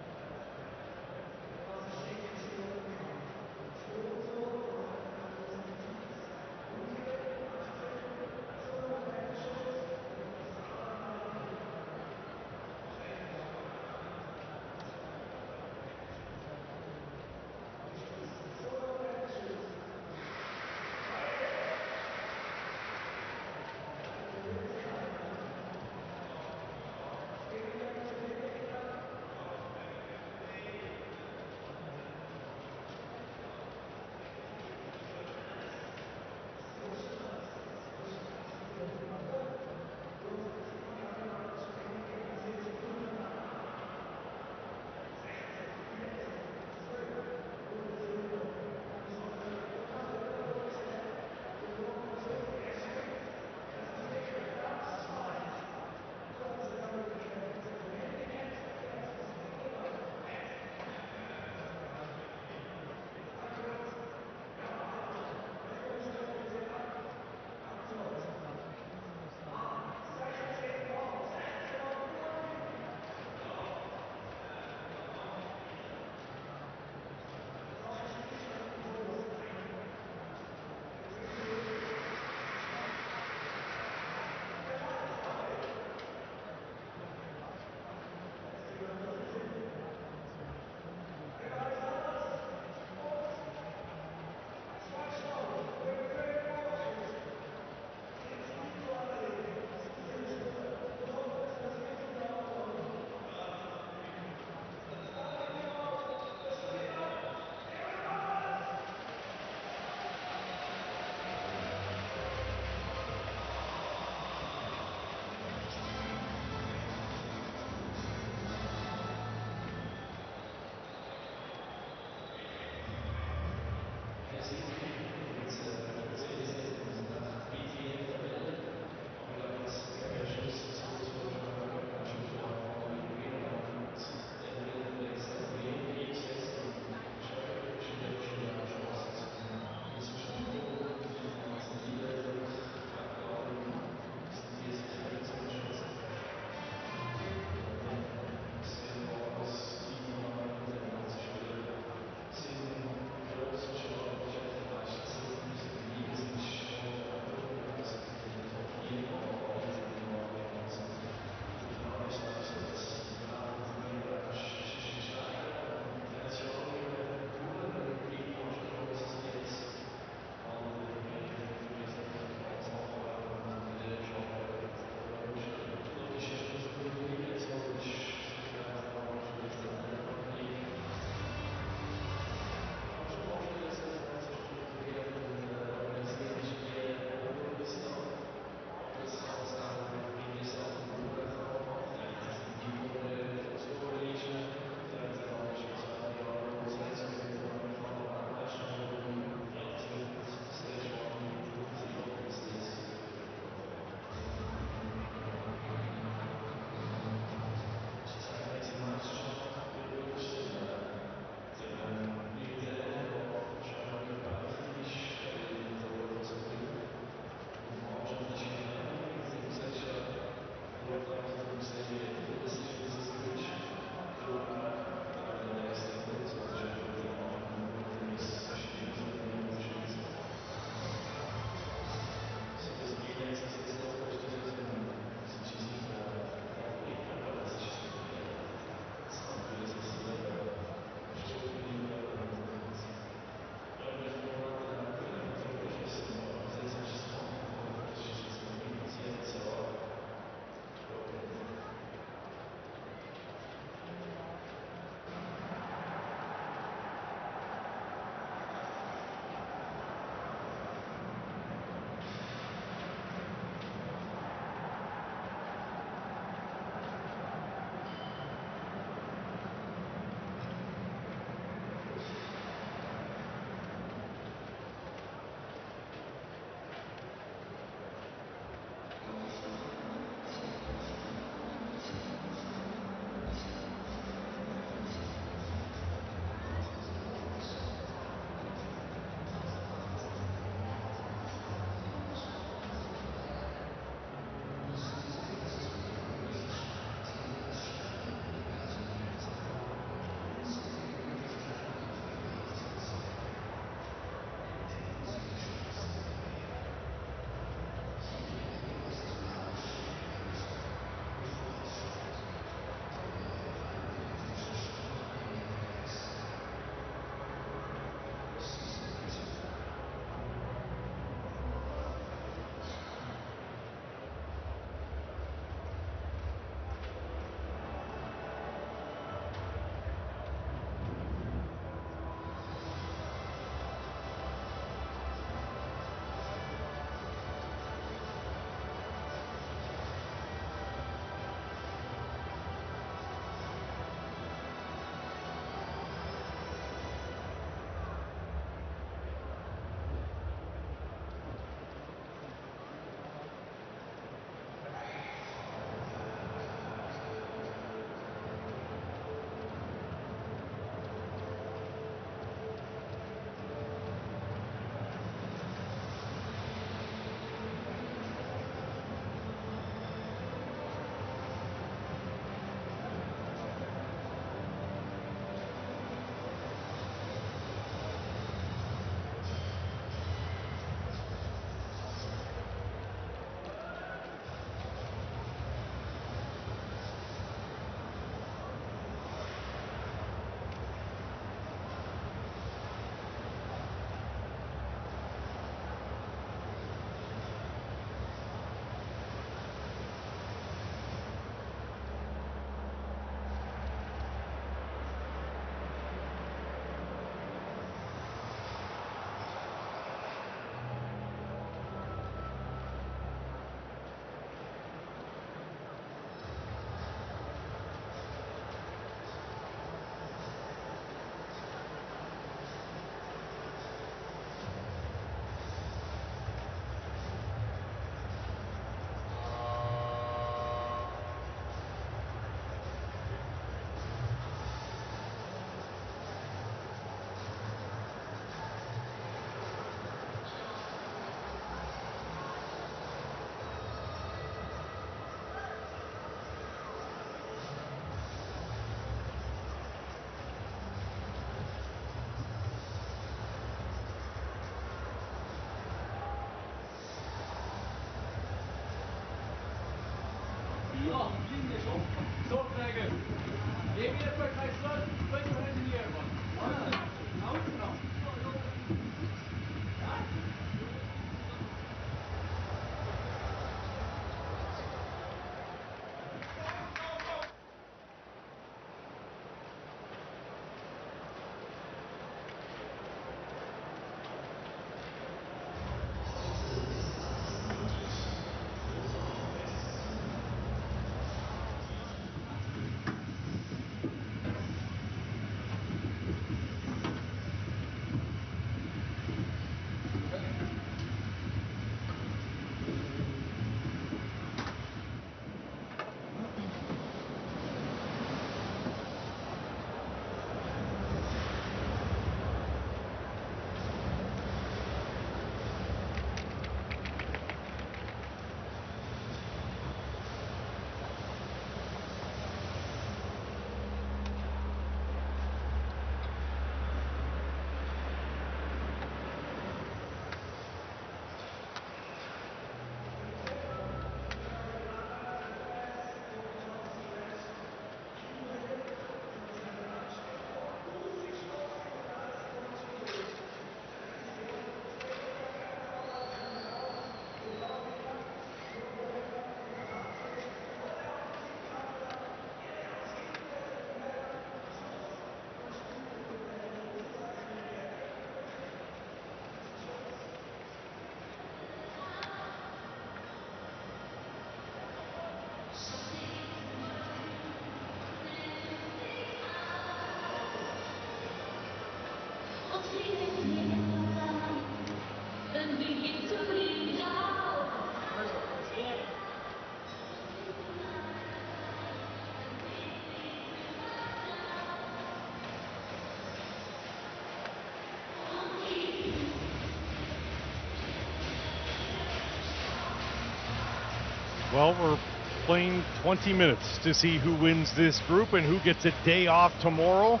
Well, we're playing 20 minutes to see who wins this group and who gets a day off tomorrow.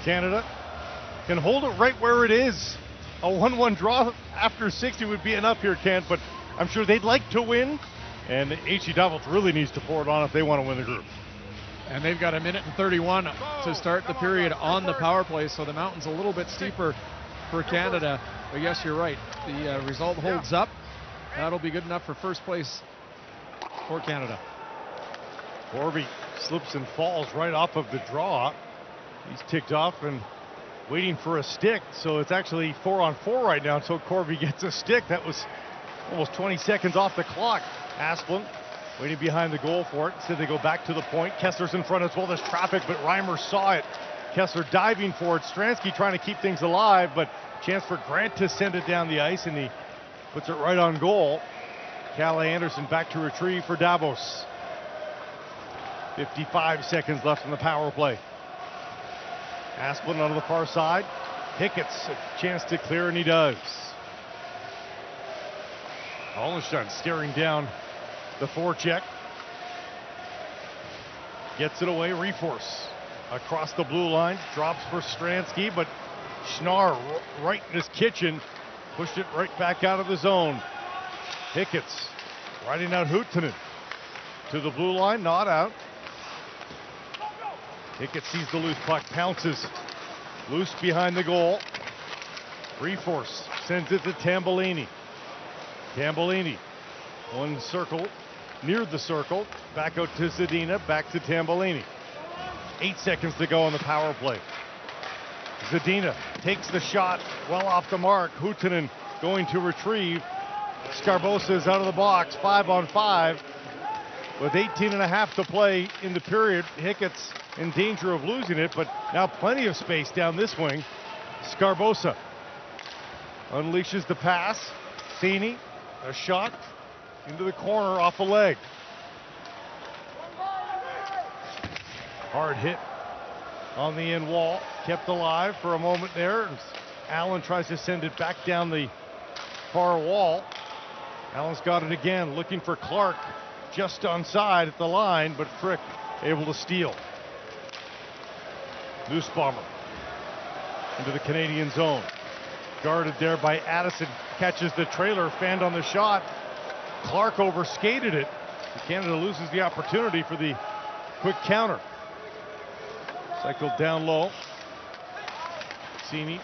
Canada can hold it right where it is. A 1-1 draw after 60 would be enough here, Kent, but I'm sure they'd like to win. And HE Davos really needs to pour it on if they want to win the group. And they've got 1:31 to start the period on the power play, so the mountain's a little bit steeper for Canada. But yes, you're right. The result holds up. That'll be good enough for first place for Canada. Corby slips and falls right off of the draw. He's ticked off and waiting for a stick, so it's actually 4-on-4 right now until Corby gets a stick. That was almost 20 seconds off the clock. Asplund waiting behind the goal for it. So they go back to the point. Kessler's in front as well. There's traffic, but Reimer saw it. Kessler diving for it. Stransky trying to keep things alive, but chance for Grant to send it down the ice, and he puts it right on goal. Calle Anderson back to retrieve for Davos. 55 seconds left in the power play. Asplund on the far side. Hickett's a chance to clear, and he does. Hollenstein staring down the forecheck. Gets it away, reforce across the blue line. Drops for Stransky, but Schnarr right in his kitchen. Pushed it right back out of the zone. Hickett's riding out Huuhtanen to the blue line, not out. Hickett sees the loose puck, pounces. Loose behind the goal. Reforce sends it to Tambellini. Tambellini, one circle, near the circle, back out to Zadina, back to Tambellini. 8 seconds to go on the power play. Zadina takes the shot well off the mark. Huuhtanen going to retrieve. Scarbosa is out of the box, 5-on-5. With 18 and a half to play in the period, Hickett's in danger of losing it, but now plenty of space down this wing. Scarbosa unleashes the pass. Cini, a shot into the corner off a leg. Hard hit on the end wall, kept alive for a moment there. Allen tries to send it back down the far wall. Allen's got it again, looking for Clark just onside at the line, but Frick able to steal. Nussbaumer into the Canadian zone. Guarded there by Addison. Catches the trailer, fanned on the shot. Clark overskated it. Canada loses the opportunity for the quick counter. Cycled down low. Cattini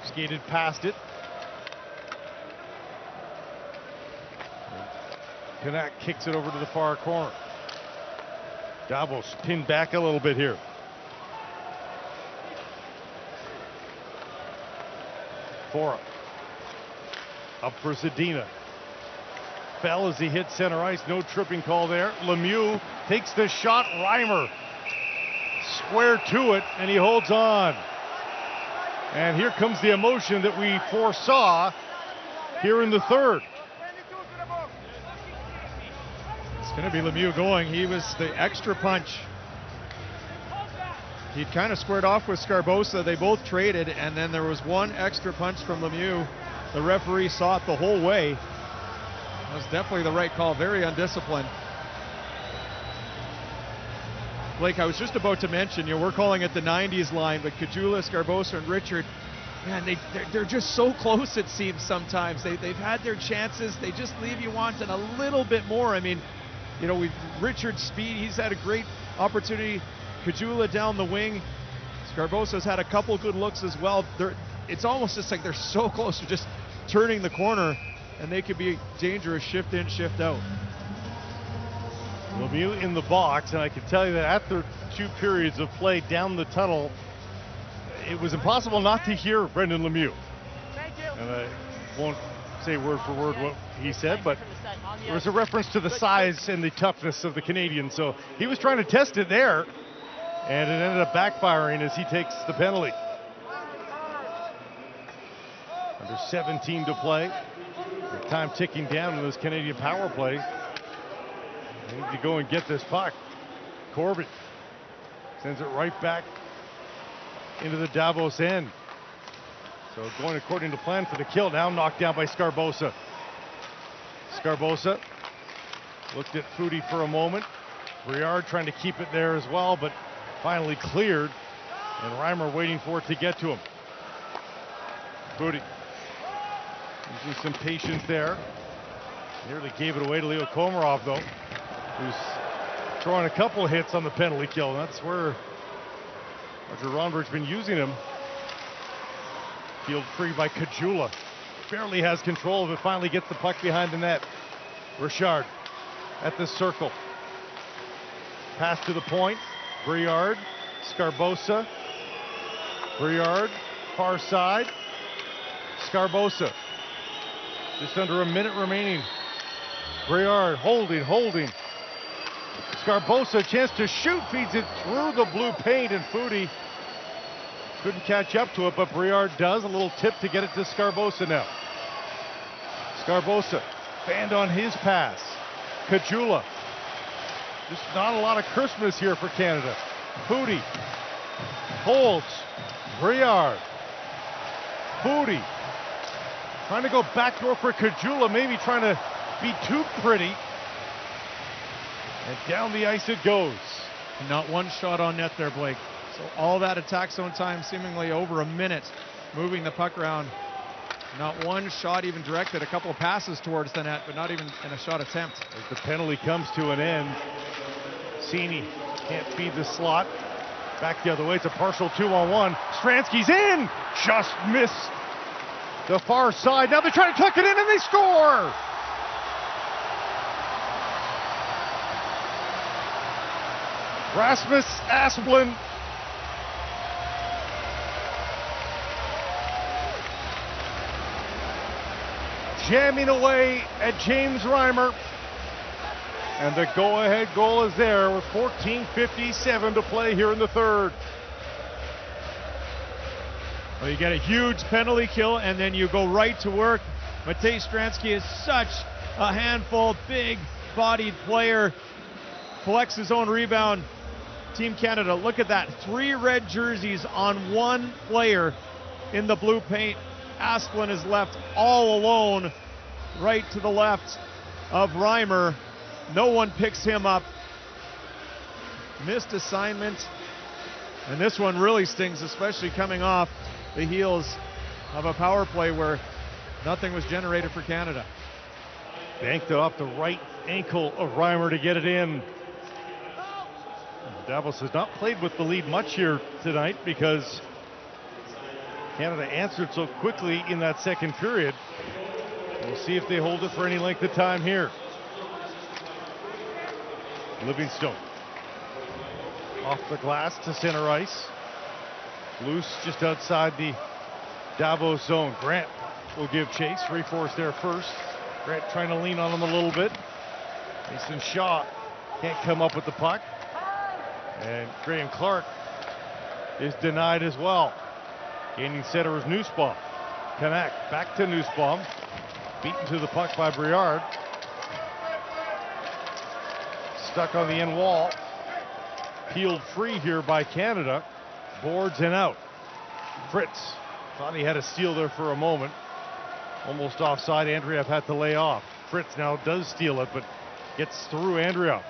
skated past it. Canuck kicks it over to the far corner. Davos pinned back a little bit here. Fora. Up for Zadina. Fell as he hit center ice. No tripping call there. Lemieux takes the shot. Reimer square to it, and he holds on. And here comes the emotion that we foresaw here in the third. It's going to be Lemieux going. He was the extra punch. He'd kind of squared off with Scarbosa. They both traded, and then there was one extra punch from Lemieux. The referee saw it the whole way. That was definitely the right call. Very undisciplined. Blake, I was just about to mention, we're calling it the 90s line, but Caggiula, Scarbosa, and Richard, man, they're just so close, it seems sometimes. They've had their chances. They just leave you wanting a little bit more. I mean, Richard's speed, he's had a great opportunity. Caggiula down the wing. Scarbosa's had a couple good looks as well. It's almost just like they're so close to just turning the corner, and they could be dangerous shift in, shift out. Lemieux in the box, and I can tell you that after 2 periods of play down the tunnel, it was impossible not to hear Brendan Lemieux. And I won't say word for word what he said, but there was a reference to the size and the toughness of the Canadians. So he was trying to test it there, and it ended up backfiring as he takes the penalty. Under 17 to play. The time ticking down in this Canadian power play. They need to go and get this puck. Corbett sends it right back into the Davos end. So going according to plan for the kill. Now knocked down by Scarbosa. Scarbosa looked at Foudy for a moment. Briard trying to keep it there as well, but finally cleared. And Reimer waiting for it to get to him. Foudy using some patience there. Nearly gave it away to Leo Komarov, though, who's throwing a couple of hits on the penalty kill. That's where Roger Ronberg's been using him. Field free by Caggiula. Barely has control of it. Finally gets the puck behind the net. Richard at the circle. Pass to the point. Briard. Scarbosa. Briard. Far side. Scarbosa. Just under a minute remaining. Briard holding. Scarbosa, chance to shoot, feeds it through the blue paint, and Foudy couldn't catch up to it, but Briard does. A little tip to get it to Scarbosa now. Scarbosa, fanned on his pass. Caggiula. Just not a lot of Christmas here for Canada. Foudy holds. Briard. Foudy trying to go backdoor for Caggiula, maybe trying to be too pretty. And down the ice it goes. Not one shot on net there, Blake. So all that attack zone time, seemingly over a minute, moving the puck around. Not one shot even directed. A couple of passes towards the net, but not even in a shot attempt. As the penalty comes to an end, Cattini can't feed the slot. Back the other way, it's a partial 2-on-1. Stransky's in! Just missed the far side. Now they're trying to tuck it in and they score! Rasmus Asplund jamming away at James Reimer. And the go-ahead goal is there with 14:57 to play here in the third. Well, you get a huge penalty kill, and then you go right to work. Matej Stransky is such a handful, big-bodied player. Collects his own rebound. Team Canada, look at that. 3 red jerseys on 1 player in the blue paint. Asplund is left all alone right to the left of Reimer. No one picks him up. Missed assignment. And this one really stings, especially coming off the heels of a power play where nothing was generated for Canada. Banked it off the right ankle of Reimer to get it in. Davos has not played with the lead much here tonight because Canada answered so quickly in that second period. We'll see if they hold it for any length of time here. Livingstone off the glass to center ice. Loose just outside the Davos zone. Grant will give chase. Reforce there first. Grant trying to lean on him a little bit. Mason Shaw can't come up with the puck. And Graham Clark is denied as well. Gaining center is Nussbaum. Kanak back to Nussbaum. Beaten to the puck by Briard. Stuck on the end wall. Peeled free here by Canada. Boards and out. Fritz thought he had a steal there for a moment. Almost offside. Andreev had to lay off. Fritz now does steal it, but gets through Andreev.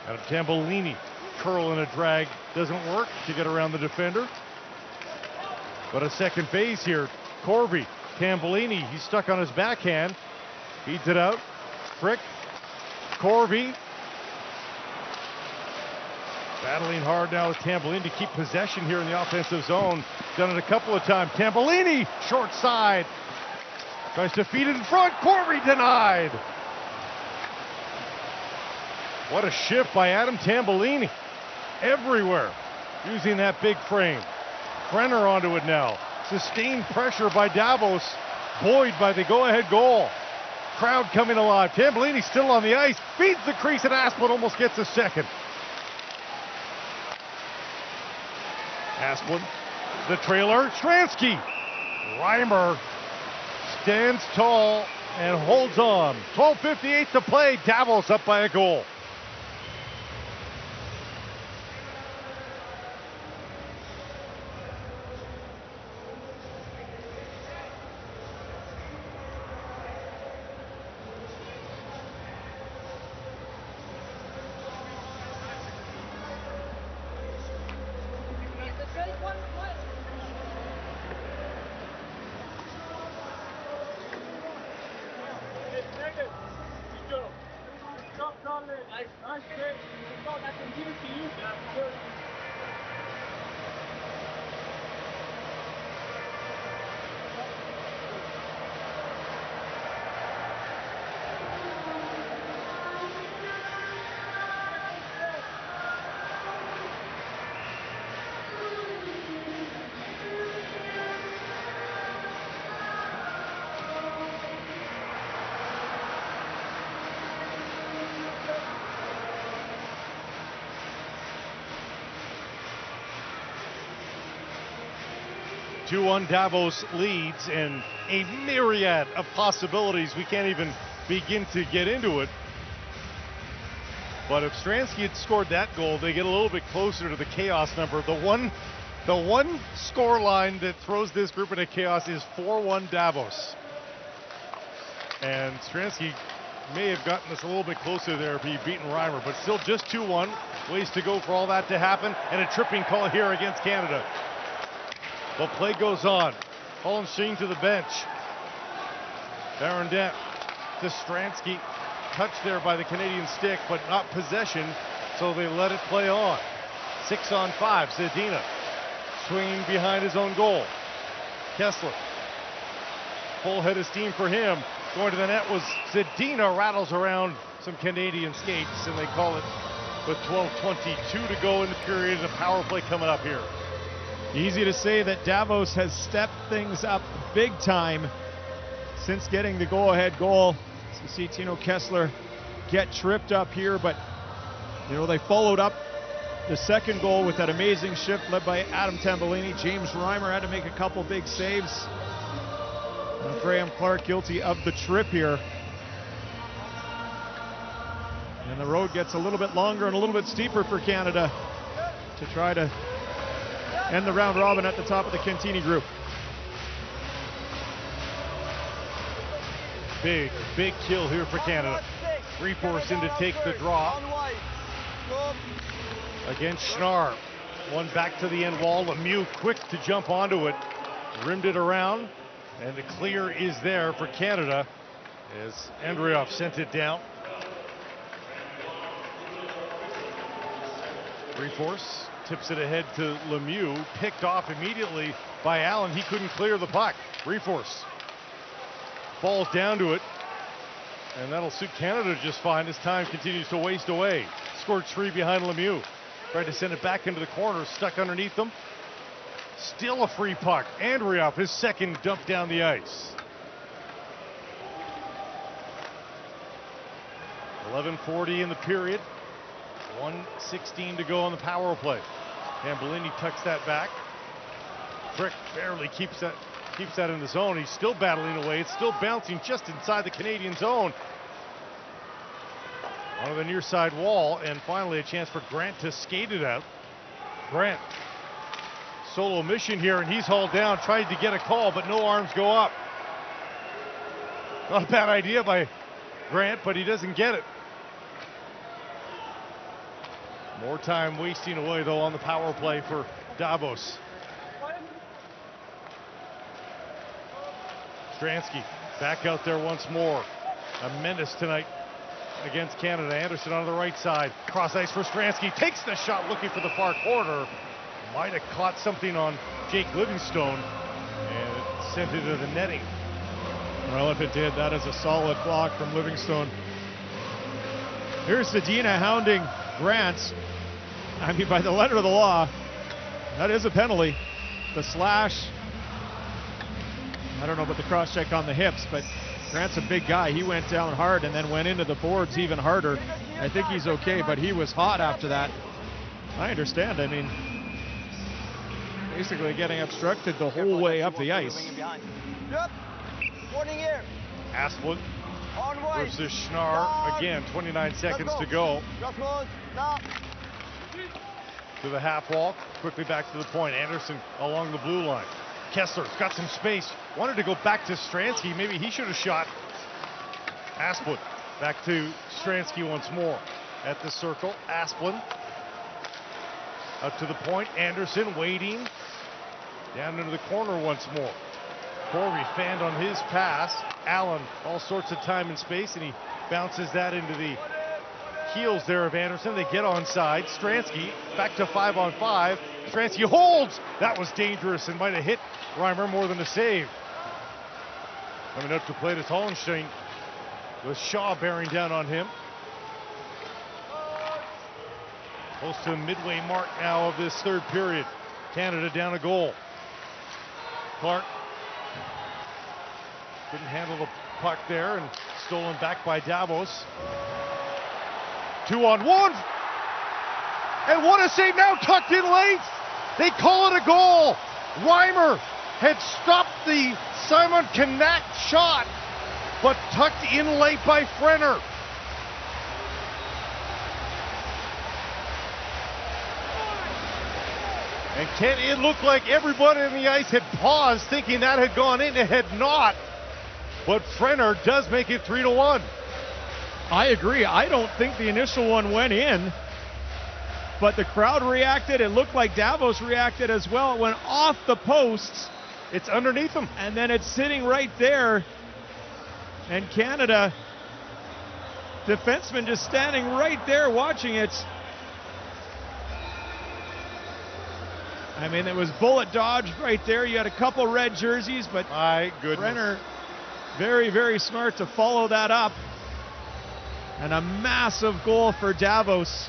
Adam Tambellini, curl and a drag doesn't work to get around the defender. But a second phase here. Corby, Tambellini, he's stuck on his backhand. Feeds it out. Frick, Corby. Battling hard now with Tambellini to keep possession here in the offensive zone. Done it a couple of times. Tambellini, short side. Tries to feed it in front. Corby denied. What a shift by Adam Tambellini. Everywhere using that big frame. Brenner onto it now. Sustained pressure by Davos. Buoyed by the go-ahead goal. Crowd coming alive. Tambellini still on the ice. Feeds the crease and Asplund almost gets a second. Asplund, the trailer. Stransky. Reimer stands tall and holds on. 12:58 to play. Davos up by a goal. Davos leads, and a myriad of possibilities. We can't even begin to get into it. But if Stransky had scored that goal, they get a little bit closer to the chaos number. The one score line that throws this group into chaos is 4-1 Davos. And Stransky may have gotten us a little bit closer there if he'd beaten Reimer, but still just 2-1. Ways to go for all that to happen, and a tripping call here against Canada. But play goes on. Colin Sheen to the bench. Baron Dent to Stransky. Touched there by the Canadian stick, but not possession, so they let it play on. 6-on-5. Zadina swinging behind his own goal. Kessler. Full head of steam for him. Going to the net was Zadina. Rattles around some Canadian skates, and they call it with 12:22 to go in the period. And a power play coming up here. Easy to say that Davos has stepped things up big time since getting the go-ahead goal. So you see Tino Kessler get tripped up here, but you know, they followed up the second goal with that amazing shift led by Adam Tambellini. James Reimer had to make a couple big saves. And Graham Clark guilty of the trip here. And the road gets a little bit longer and a little bit steeper for Canada to try to end the round robin at the top of the Cattini group. Big kill here for Canada. Reforce in to take the draw against Schnarr. One back to the end wall. Lemieux quick to jump onto it. Rimmed it around, and the clear is there for Canada. as Andreoff sent it down. Three-force tips it ahead to Lemieux, picked off immediately by Allen. He couldn't clear the puck. Three-force falls down to it, and that'll suit Canada just fine as time continues to waste away. Scored 3 behind Lemieux. Tried to send it back into the corner, stuck underneath them. Still a free puck. Andreoff, his second dump down the ice. 11:40 in the period. 1:16 to go on the power play. Tambellini tucks that back. Frick barely keeps that in the zone. He's still battling away. It's still bouncing just inside the Canadian zone. On the near side wall, and finally a chance for Grant to skate it out. Grant, solo mission here, and he's hauled down, tried to get a call, but no arms go up. Not a bad idea by Grant, but he doesn't get it. More time wasting away, though, on the power play for Davos. Stransky back out there once more. A menace tonight against Canada. Anderson on the right side. Cross ice for Stransky. Takes the shot looking for the far corner. Might have caught something on Jake Livingstone and it sent it to the netting. Well, if it did, that is a solid block from Livingstone. Here's Zadina hounding Grant. I mean, by the letter of the law, that is a penalty. The slash, I don't know about the cross check on the hips, but Grant's a big guy. He went down hard and then went into the boards even harder. I think he's okay, but he was hot after that. I understand. I mean, basically getting obstructed the whole way up the ice. Yep. Warning here. Asplund On right. versus Schnarr. Again, 29 seconds to go. Just move. Now. To the half wall, quickly back to the point. Anderson along the blue line. Kessler's got some space. Wanted to go back to Stransky. Maybe he should have shot. Asplund back to Stransky once more. At the circle, Asplund up to the point. Anderson waiting. Down into the corner once more. Corby fanned on his pass. Allen, all sorts of time and space, and he bounces that into the heels there of Anderson. They get onside. Stransky back to 5-on-5. Stransky holds. That was dangerous and might have hit Reimer more than a save. Coming up to play to Tollenstein with Shaw bearing down on him. Close to the midway mark now of this third period. Canada down a goal. Clark couldn't handle the puck there and stolen back by Davos. 2-on-1. And what a save now, tucked in late. They call it a goal. Reimer had stopped the Simon Kanak shot, but tucked in late by Frenner. And Ken, it looked like everybody on the ice had paused thinking that had gone in. It had not. But Frenner does make it 3-1. I agree. I don't think the initial one went in, but the crowd reacted. It looked like Davos reacted as well. It went off the posts. It's underneath them. And then it's sitting right there. And Canada, defenseman just standing right there watching it. I mean, it was bullet dodged right there. You had a couple red jerseys, but my goodness. Brenner, very, very smart to follow that up. And a massive goal for Davos.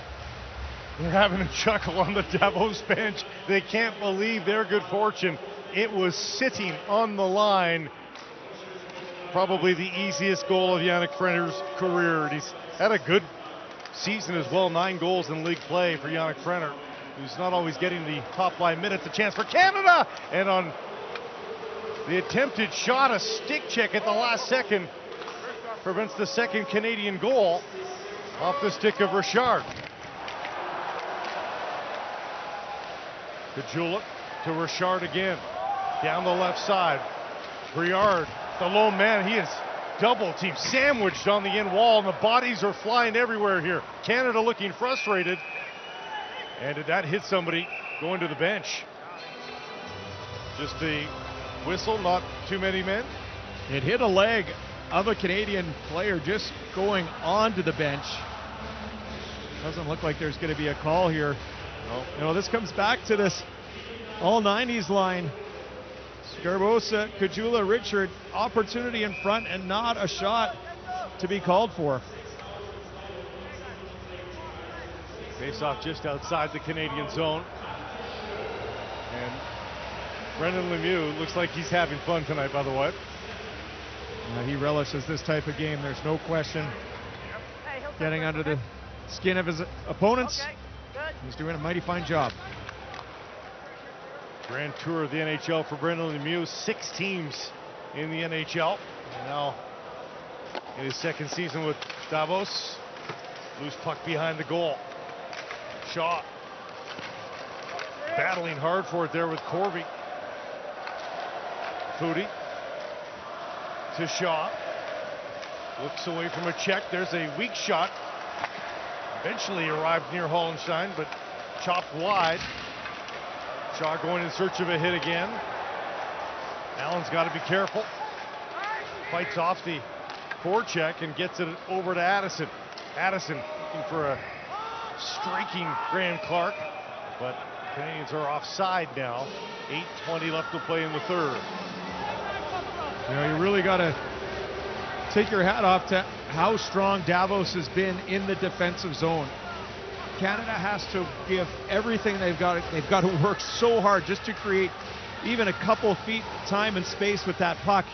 They're having a chuckle on the Davos bench. They can't believe their good fortune. It was sitting on the line. Probably the easiest goal of Yannick Frenner's career. He's had a good season as well. 9 goals in league play for Yannick Frenner, who's not always getting the top line minutes. A chance for Canada. And on the attempted shot, a stick check at the last second prevents the second Canadian goal off the stick of Richard. To Julep, to Richard again. Down the left side. Briard, the lone man, he is double team sandwiched on the end wall, and the bodies are flying everywhere here. Canada looking frustrated. And did that hit somebody going to the bench? Just a whistle, not too many men. It hit a leg. of a Canadian player just going onto the bench. Doesn't look like there's going to be a call here. No. You know, this comes back to this all 90s line. Scarbosa, Kajula, Richard, opportunity in front and not a shot to be called for. Face off just outside the Canadian zone. And Brendan Lemieux looks like he's having fun tonight, by the way. He relishes this type of game, there's no question. Getting under the skin of his opponents. He's doing a mighty fine job. Grand tour of the NHL for Brendan Lemieux. 6 teams in the NHL. And now in his second season with Davos. Loose puck behind the goal. Shaw battling hard for it there with Corby. Foudy to Shaw. Looks away from a check. There's a weak shot. Eventually arrived near Hollenstein, but chopped wide. Shaw going in search of a hit again. Allen's got to be careful. Fights off the forecheck and gets it over to Addison. Addison looking for a streaking Graham Clark, but Canadians are offside now. 8:20 left to play in the third. You know, you really got to take your hat off to how strong Davos has been in the defensive zone. Canada has to give everything they've got. They've got to work so hard just to create even a couple feet time and space with that puck.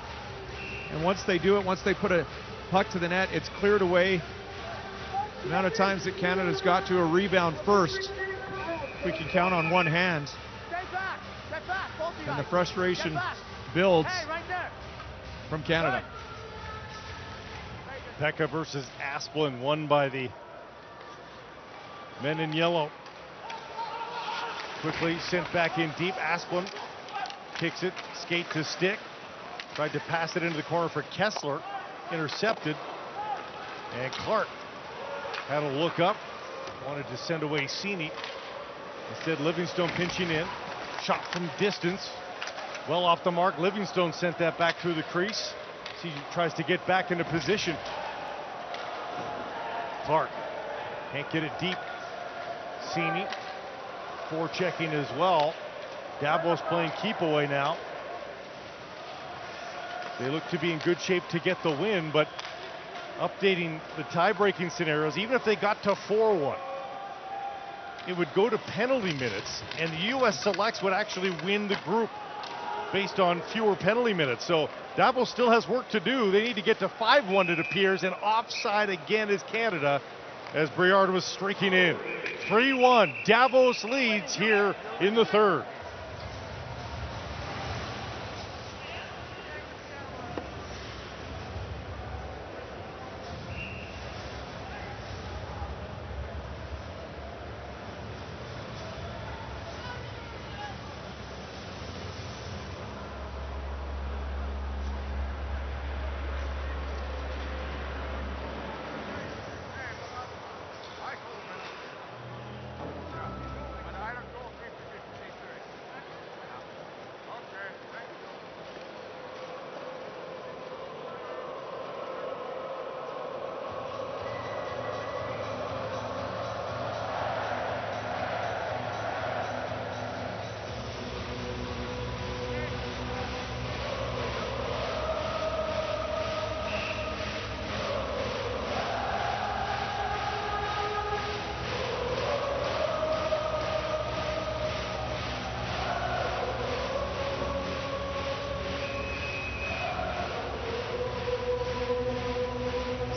And once they do it, once they put a puck to the net, it's cleared away. The amount of times that Canada's got to a rebound first, we can count on one hand. And the frustration builds from Canada. Pekka versus Asplund, won by the men in yellow. Quickly sent back in deep. Asplund kicks it, skate to stick. Tried to pass it into the corner for Kessler. Intercepted. And Clark had a look up. Wanted to send away Cini. Instead, Livingstone pinching in. Shot from distance. Well off the mark. Livingstone sent that back through the crease. He tries to get back into position. Clark can't get it deep. Cini forechecking as well. Davos playing keep away now. They look to be in good shape to get the win, but updating the tie-breaking scenarios, even if they got to 4-1, it would go to penalty minutes, and the U.S. selects would actually win the group based on fewer penalty minutes. So Davos still has work to do. They need to get to 5-1, it appears, and offside again is Canada as Briard was streaking in. 3-1, Davos leads here in the third.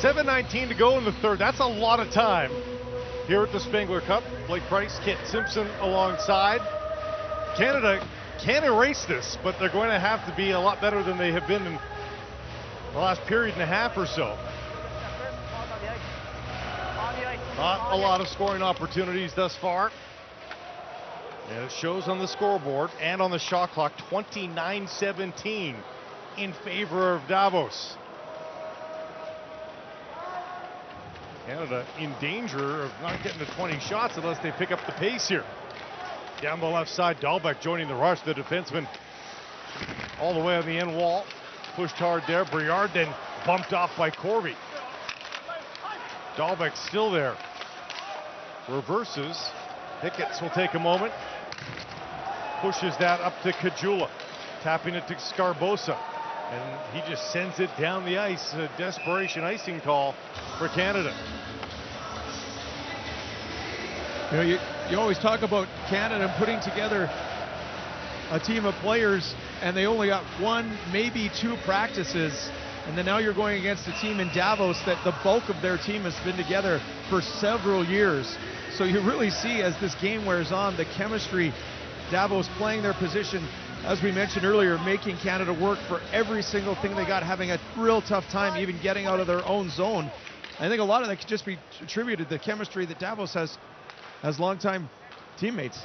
.19 to go in the third. That's a lot of time here at the Spengler Cup. Blake Price, Kent Simpson alongside. Canada can erase this, but they're going to have to be a lot better than they have been in the last period and a half or so. Not a lot of scoring opportunities thus far. And it shows on the scoreboard and on the shot clock, 29-17 in favor of Davos. Canada in danger of not getting to 20 shots unless they pick up the pace here. Down the left side, Dahlbeck joining the rush. The defenseman all the way on the end wall. Pushed hard there. Briard then bumped off by Corby. Dahlbeck still there. Reverses. Hicketts will take a moment. Pushes that up to Kajula. Tapping it to Scarbosa. And he just sends it down the ice. A desperation icing call for Canada. You know, you always talk about Canada putting together a team of players, and they only got one, maybe two practices. And then now you're going against a team in Davos that the bulk of their team has been together for several years. So you really see, as this game wears on, the chemistry, Davos playing their position, as we mentioned earlier, making Canada work for every single thing they got, having a real tough time even getting out of their own zone. I think a lot of that could just be attributed to the chemistry that Davos has as longtime teammates.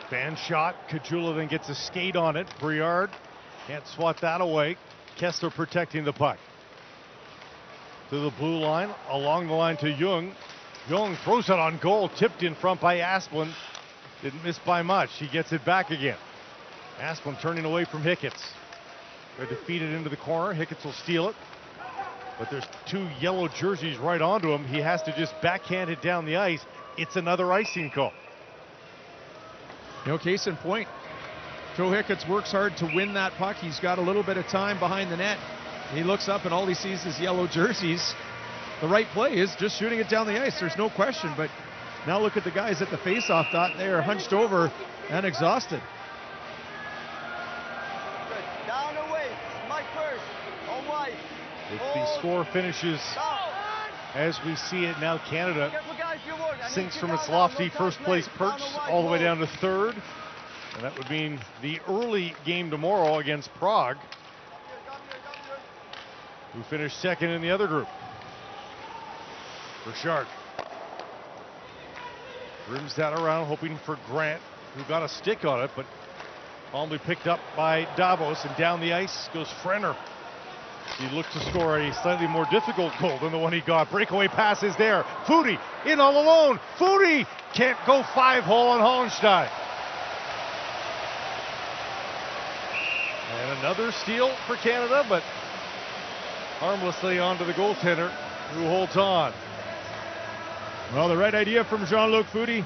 Fan shot. Kajula then gets a skate on it. Briard can't swat that away. Kessler protecting the puck. To the blue line, along the line to Jung. Jung throws it on goal, tipped in front by Asplund. Didn't miss by much. He gets it back again. Asplund turning away from Hicketts. They're defeated into the corner. Hicketts will steal it. But there's two yellow jerseys right onto him. He has to just backhand it down the ice. It's another icing call. You know, case in point, Joe Hicketts works hard to win that puck. He's got a little bit of time behind the net. He looks up and all he sees is yellow jerseys. The right play is just shooting it down the ice. There's no question. But now look at the guys at the face-off dot. They are hunched over and exhausted. Down away. Mike first. On white. If the score finishes as we see it now, Canada sinks from its lofty first place perch all the way down to third. And that would mean the early game tomorrow against Prague, who finished second in the other group. Richard rims that around, hoping for Grant, who got a stick on it, but calmly picked up by Davos, and down the ice goes Frenner. He looked to score a slightly more difficult goal than the one he got. Breakaway pass is there. Foudy in all alone. Foudy can't go 5-hole on Hollenstein. And another steal for Canada, but harmlessly onto the goaltender, who holds on. Well, the right idea from Jean-Luc Foudy,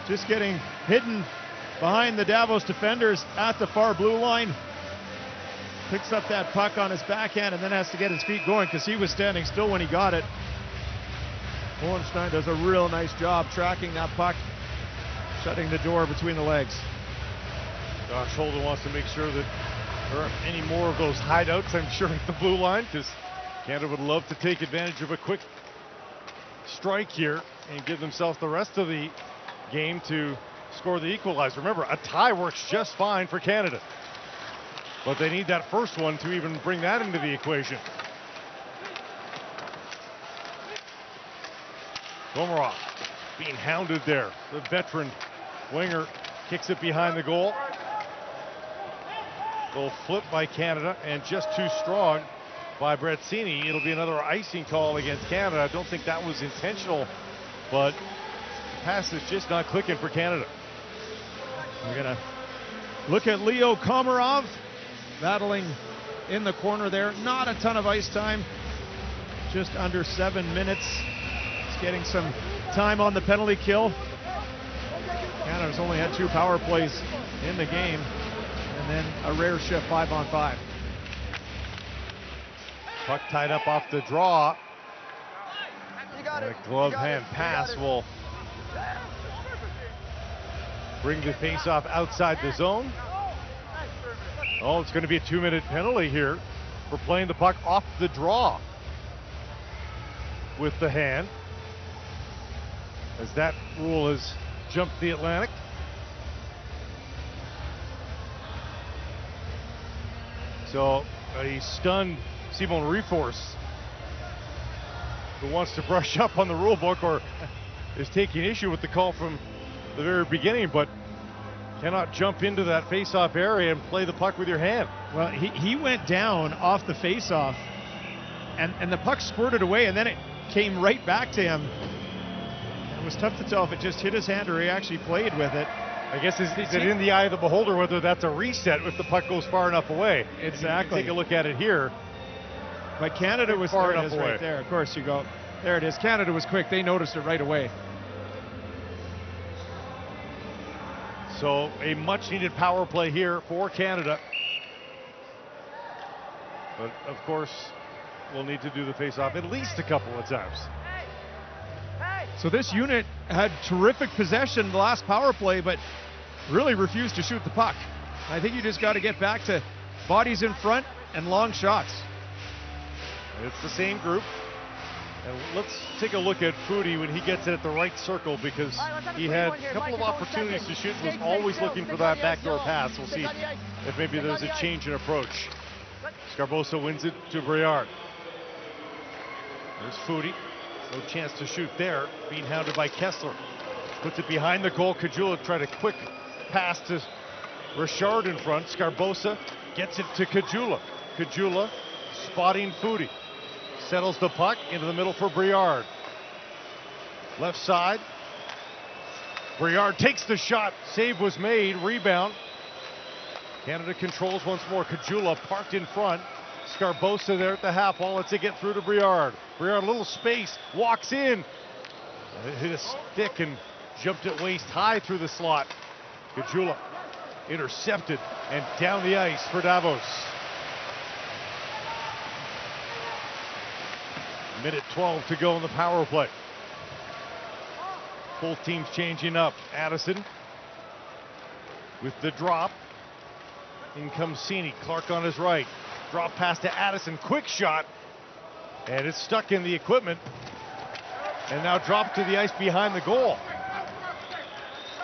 just getting hidden behind the Davos defenders at the far blue line. Picks up that puck on his backhand and then has to get his feet going because he was standing still when he got it. Hollenstein does a real nice job tracking that puck, shutting the door between the legs. Josh Holden wants to make sure that there aren't any more of those hideouts, I'm sure, at the blue line, because Canada would love to take advantage of a quick strike here and give themselves the rest of the game to score the equalizer. Remember, a tie works just fine for Canada, but they need that first one to even bring that into the equation. Komarov being hounded there. The veteran winger kicks it behind the goal. Goal flip by Canada, and just too strong by Bretzini. It'll be another icing call against Canada. I don't think that was intentional, but the pass is just not clicking for Canada. We're going to look at Leo Komarov battling in the corner there. Not a ton of ice time, just under 7 minutes. He's getting some time on the penalty kill. Canada's only had 2 power plays in the game, and then a rare shift 5-on-5. Puck tied up off the draw. And a glove hand pass will bring the faceoff outside the zone. Oh, it's going to be a 2-minute penalty here for playing the puck off the draw with the hand, as that rule has jumped the Atlantic. So a stunned Simon Reforce, who wants to brush up on the rule book or is taking issue with the call from the very beginning, but cannot jump into that face-off area and play the puck with your hand. Well, he went down off the face-off, and the puck squirted away, and then it came right back to him. It was tough to tell if it just hit his hand or he actually played with it. I guess is it in the eye of the beholder whether that's a reset if the puck goes far enough away. Exactly. Take a look at it here. But Canada was Far there. It enough is right away. there. Of course you go. There it is. Canada was quick. They noticed it right away. So a much-needed power play here for Canada. But of course, we'll need to do the face-off at least a couple of times. So this unit had terrific possession the last power play, but really refused to shoot the puck. I think you just got to get back to bodies in front and long shots. It's the same group. And let's take a look at Foodie when he gets it at the right circle, because he had a couple of opportunities to shoot and was always looking for that backdoor pass. We'll see if maybe there's a change in approach. Sgarbossa wins it to Briard. There's Foodie. No chance to shoot there. Being hounded by Kessler. Puts it behind the goal. Caggiula tried a quick pass to Richard in front. Sgarbossa gets it to Caggiula. Caggiula spotting Foodie. Settles the puck into the middle for Briard. Left side. Briard takes the shot. Save was made. Rebound. Canada controls once more. Caggiula parked in front. Sgarbossa there at the half wall. Lets it get through to Briard. Briard, a little space. Walks in. It hit a stick and jumped it waist high through the slot. Caggiula intercepted and down the ice for Davos. Minute 12 to go in the power play. Both teams changing up. Addison with the drop. In comes Cattini. Clark on his right. Drop pass to Addison. Quick shot. And it's stuck in the equipment. And now dropped to the ice behind the goal.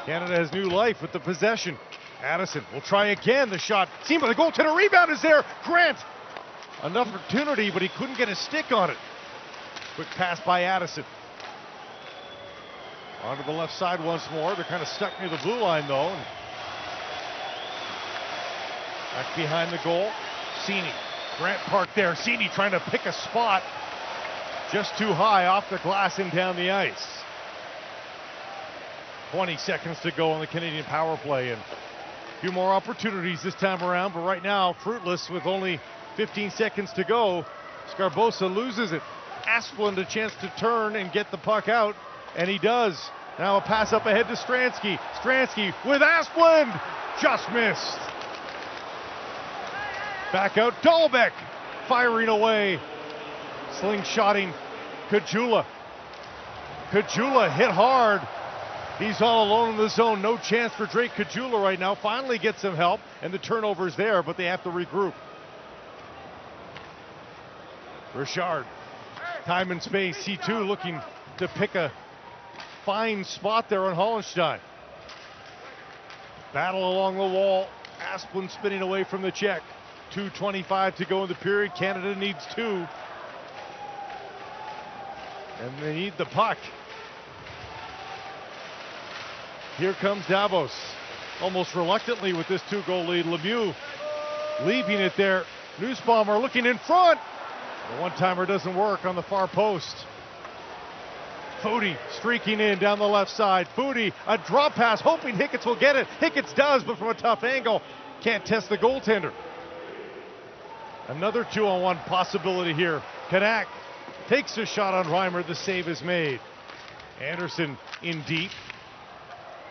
Canada has new life with the possession. Addison will try again. The shot seen by the goaltender. Rebound is there. Grant. An opportunity, but he couldn't get a stick on it. Quick pass by Addison. Onto the left side once more. They're kind of stuck near the blue line though. Back behind the goal. Cattini. Grant parked there. Cattini trying to pick a spot. Just too high off the glass and down the ice. 20 seconds to go on the Canadian power play, and a few more opportunities this time around, but right now fruitless with only 15 seconds to go. Sgarbossa loses it. Asplund a chance to turn and get the puck out, and he does. Now a pass up ahead to Stransky. Stransky with Asplund. Just missed. Back out, Dahlbeck firing away. Slingshotting Caggiula. Caggiula hit hard. He's all alone in the zone. No chance for Drake Caggiula right now. Finally gets some help, and the turnover's there, but they have to regroup. Richard. Time and space. C2 looking to pick a fine spot there on Hollenstein. Battle along the wall. Asplund spinning away from the check. 2:25 to go in the period. Canada needs 2. And they need the puck. Here comes Davos. Almost reluctantly with this 2-goal lead. Lemieux leaving it there. Nussbaumer looking in front. The one-timer doesn't work on the far post. Foodie streaking in down the left side. Foodie, a drop pass, hoping Hicketts will get it. Hicketts does, but from a tough angle. Can't test the goaltender. Another 2-on-1 possibility here. Kanak takes a shot on Reimer. The save is made. Anderson in deep.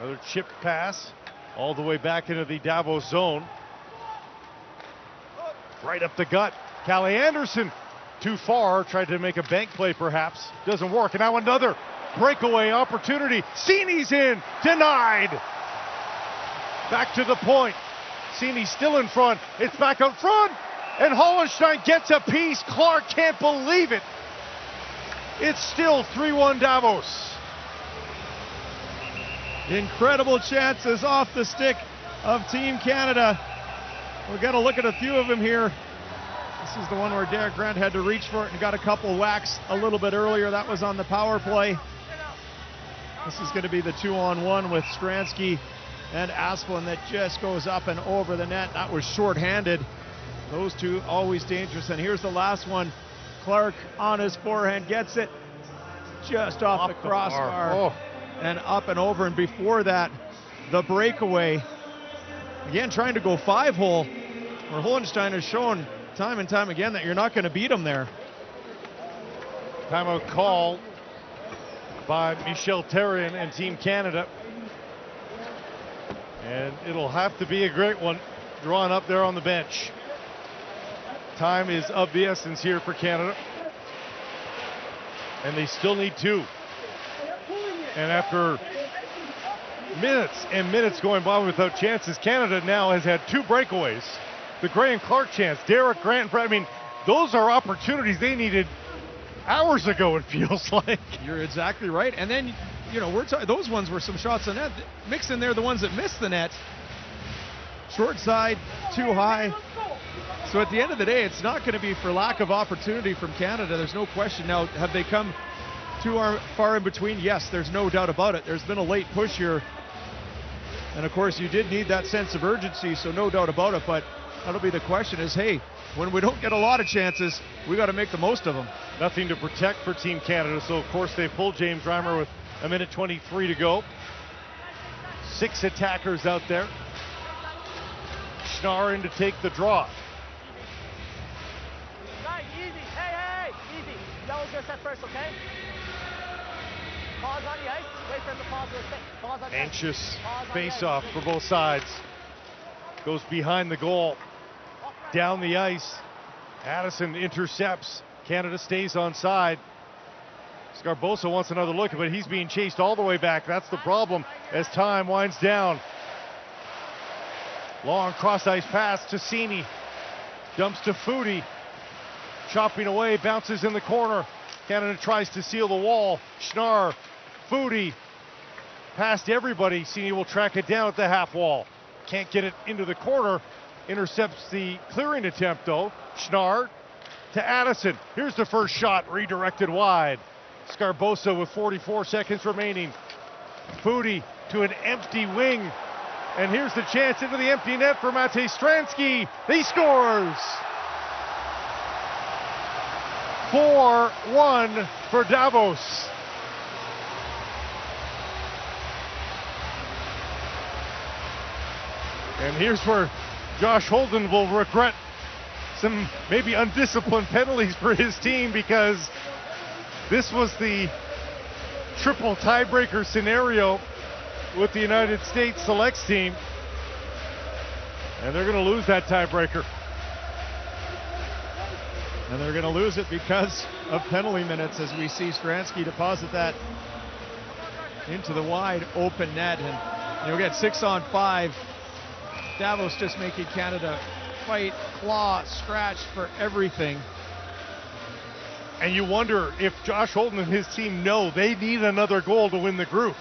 Another chip pass all the way back into the Davos zone. Right up the gut. Callie Anderson too far. Tried to make a bank play perhaps. Doesn't work. And now another breakaway opportunity. Cini's in. Denied. Back to the point. Cini still in front. It's back up front. And Hollenstein gets a piece. Clark can't believe it. It's still 3-1 Davos. Incredible chances off the stick of Team Canada. We've got to look at a few of them here. This is the one where Derek Grant had to reach for it and got a couple whacks a little bit earlier. That was on the power play. This is going to be the 2-on-1 with Stransky and Asplund that just goes up and over the net. That was shorthanded. Those two always dangerous. And here's the last one. Clark on his forehand gets it just off the crossbar and up and over. And before that, the breakaway. Again, trying to go 5-hole, where Hollenstein has shown time and time again that you're not going to beat them there. Timeout call by Michel Therrien and Team Canada. And it'll have to be a great one drawn up there on the bench. Time is of the essence here for Canada. And they still need 2. And after minutes and minutes going by without chances, Canada now has had 2 breakaways. The Graham Clark chance, Derek Grant, I mean, those are opportunities they needed hours ago, it feels like. You're exactly right. And then, you know, those ones were some shots on net. Mix in there the ones that missed the net. Short side, too high. So at the end of the day, it's not going to be for lack of opportunity from Canada. There's no question. Now, have they come too far in between? Yes, there's no doubt about it. There's been a late push here. And of course, you did need that sense of urgency, so no doubt about it. But that'll be the question is, hey, when we don't get a lot of chances, we got to make the most of them. Nothing to protect for Team Canada, so of course they pulled James Reimer with a minute 23 to go. 6 attackers out there. Schnarr in to take the draw. Nice, easy. Hey, easy. Yellow's gonna set first, okay? Pause on the ice. Wait for him to pause. Pause on the ice. Anxious face-off for both sides. Goes behind the goal. Down the ice. Addison intercepts. Canada stays on side. Sgarbossa wants another look, but he's being chased all the way back. That's the problem as time winds down. Long cross-ice pass to Cattini. Dumps to Foudy. Chopping away, bounces in the corner. Canada tries to seal the wall. Schnarr, Foudy, past everybody. Cattini will track it down at the half wall. Can't get it into the corner. Intercepts the clearing attempt though. Schnarr to Addison. Here's the first shot, redirected wide. Sgarbossa with 44 seconds remaining. Foudy to an empty wing. And here's the chance into the empty net for Matej Stransky. He scores! 4-1 for Davos. And here's where Josh Holden will regret some maybe undisciplined penalties for his team, because this was the triple tiebreaker scenario with the United States selects team. And they're going to lose that tiebreaker. And they're going to lose it because of penalty minutes as we see Stransky deposit that into the wide open net. And you'll get 6-on-5. Davos just making Canada fight, claw, scratch for everything. And you wonder if Josh Holden and his team know they need another goal to win the group.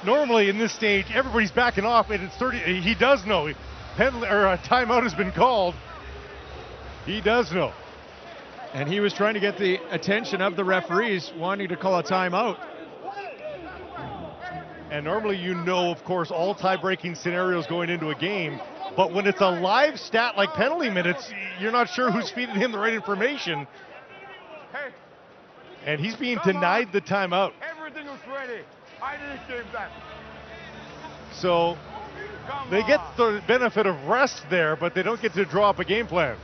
Normally in this stage, everybody's backing off, and it's 30. He does know. Penalty or a timeout has been called. He does know. And he was trying to get the attention of the referees, wanting to call a timeout. And normally, you know, of course, all tie-breaking scenarios going into a game. But when it's a live stat like penalty minutes, you're not sure who's feeding him the right information. And he's being denied the timeout. Everything was ready. I didn't give that. So they get the benefit of rest there, but they don't get to draw up a game plan.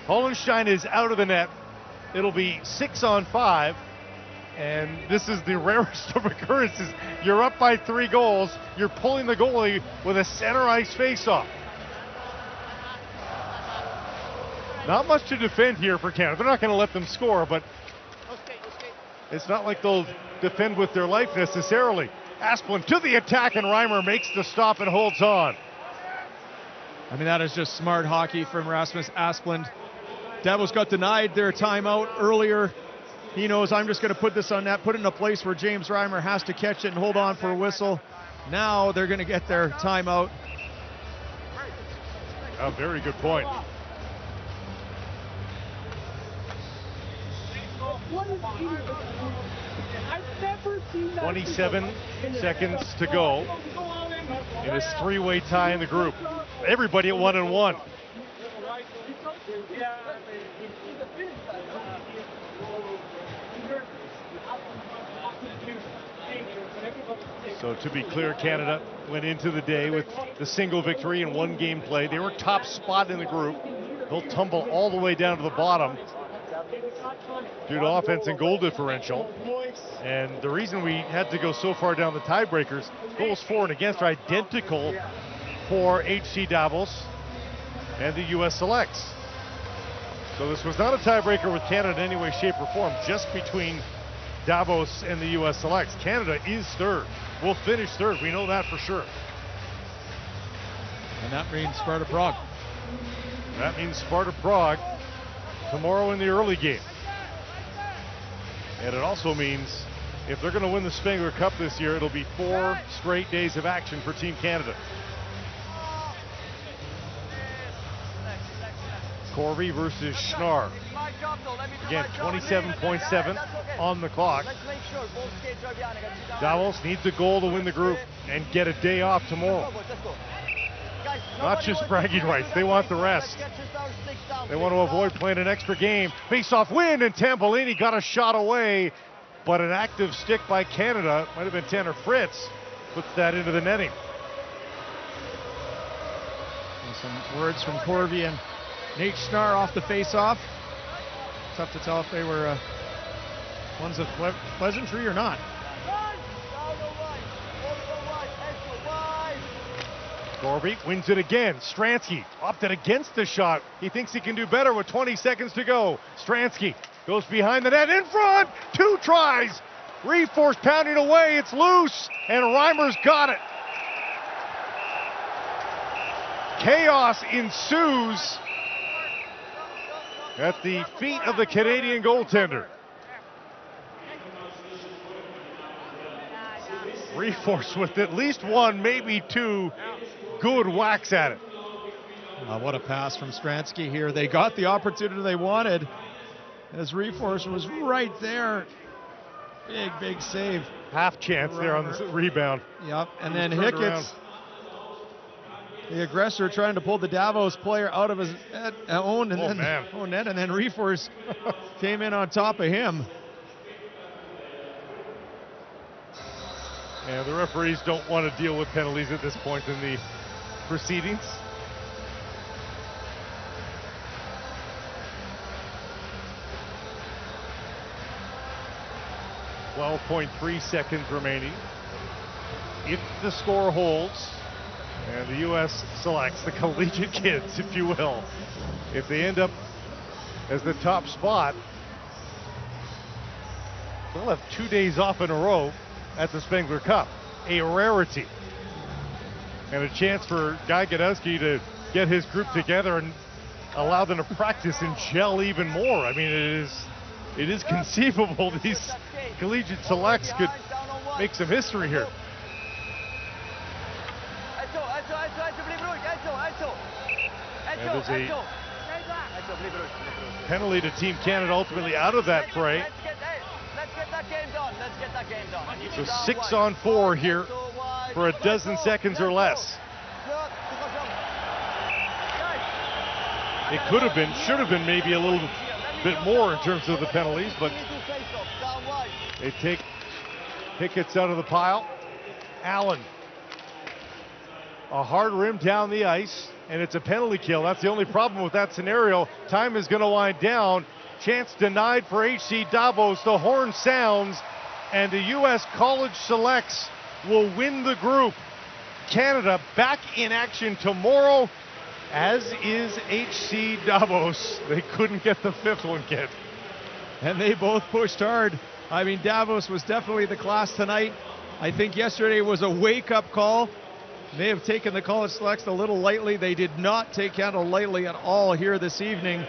Hollenstein is out of the net. It'll be 6-on-5. And this is the rarest of occurrences. You're up by 3 goals. You're pulling the goalie with a center ice faceoff. Not much to defend here for Canada. They're not going to let them score, but it's not like they'll defend with their life necessarily. Asplund to the attack, and Reimer makes the stop and holds on. I mean, that is just smart hockey from Rasmus Asplund. Davos got denied their timeout earlier. He knows, I'm just going to put this on net, put it in a place where James Reimer has to catch it and hold on for a whistle. Now they're going to get their timeout. A very good point. 27 seconds to go in this 3-way tie in the group. Everybody at 1-1. So to be clear, Canada went into the day with the single victory and 1 game played. They were top spot in the group. They'll tumble all the way down to the bottom due to offense and goal differential. And the reason we had to go so far down the tiebreakers, goals for and against are identical for HC Davos and the U.S. Selects. So this was not a tiebreaker with Canada in any way, shape, or form, just between Davos and the U.S. Selects. Canada is third. Will finish third. We know that for sure. And that means Sparta Prague. That means Sparta Prague tomorrow in the early game. And it also means if they're going to win the Spengler Cup this year, it'll be 4 straight days of action for Team Canada. Corby versus Schnarr. Again, 27.7 on the clock. Davos needs a goal to win the group and get a day off tomorrow. Not just bragging rights, they want the rest. They want to avoid playing an extra game. Face-off win, and Tambolini got a shot away, but an active stick by Canada, might have been Tanner Fritz, puts that into the netting. And some words from Corby and Nate Schnarr off the face-off. Tough to tell if they were ones of pleasantry or not. Corby wins it again. Stransky opted against the shot. He thinks he can do better with 20 seconds to go. Stransky goes behind the net, in front, 2 tries. Reforce pounding away, it's loose, and Reimer's got it. Chaos ensues at the feet of the Canadian goaltender. Reforce with at least 1, maybe 2 good whacks at it. What a pass from Stransky here. They got the opportunity they wanted as Reforce was right there. Big save. Half chance there on the rebound. Yep, and then Hickett's, the aggressor, trying to pull the Davos player out of his own net, and then Reforce came in on top of him. And the referees don't want to deal with penalties at this point in the proceedings. .3 seconds remaining. If the score holds, and the U.S. selects the collegiate kids, if you will, if they end up as the top spot, they'll have 2 days off in a row at the Spengler Cup, a rarity. And a chance for Guy Gadowski to get his group together and allow them to practice and gel even more. I mean, it is conceivable these collegiate selects could make some history here. And there's a penalty to Team Canada ultimately out of that fray. So 6 on 4 here for a dozen seconds or less. It could have been, should have been maybe a little bit more in terms of the penalties, but they take Hickett's out of the pile. Allen, a hard rim down the ice, and it's a penalty kill. That's the only problem with that scenario. Time is going to wind down. Chance denied for HC Davos. The horn sounds, and the U.S. College Selects will win the group. Canada back in action tomorrow, as is HC Davos. They couldn't get the 5th one, kid. And they both pushed hard. I mean, Davos was definitely the class tonight. I think yesterday was a wake-up call. They have taken the College Selects a little lightly. They did not take Canada lightly at all here this evening.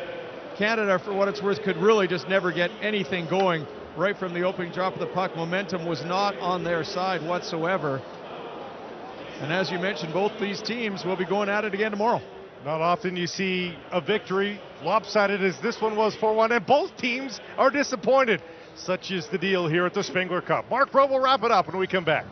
Canada, for what it's worth, could really just never get anything going right from the opening drop of the puck. Momentum was not on their side whatsoever. And as you mentioned, both these teams will be going at it again tomorrow. Not often you see a victory lopsided as this one was 4-1, and both teams are disappointed. Such is the deal here at the Spengler Cup. Mark Rowe will wrap it up when we come back.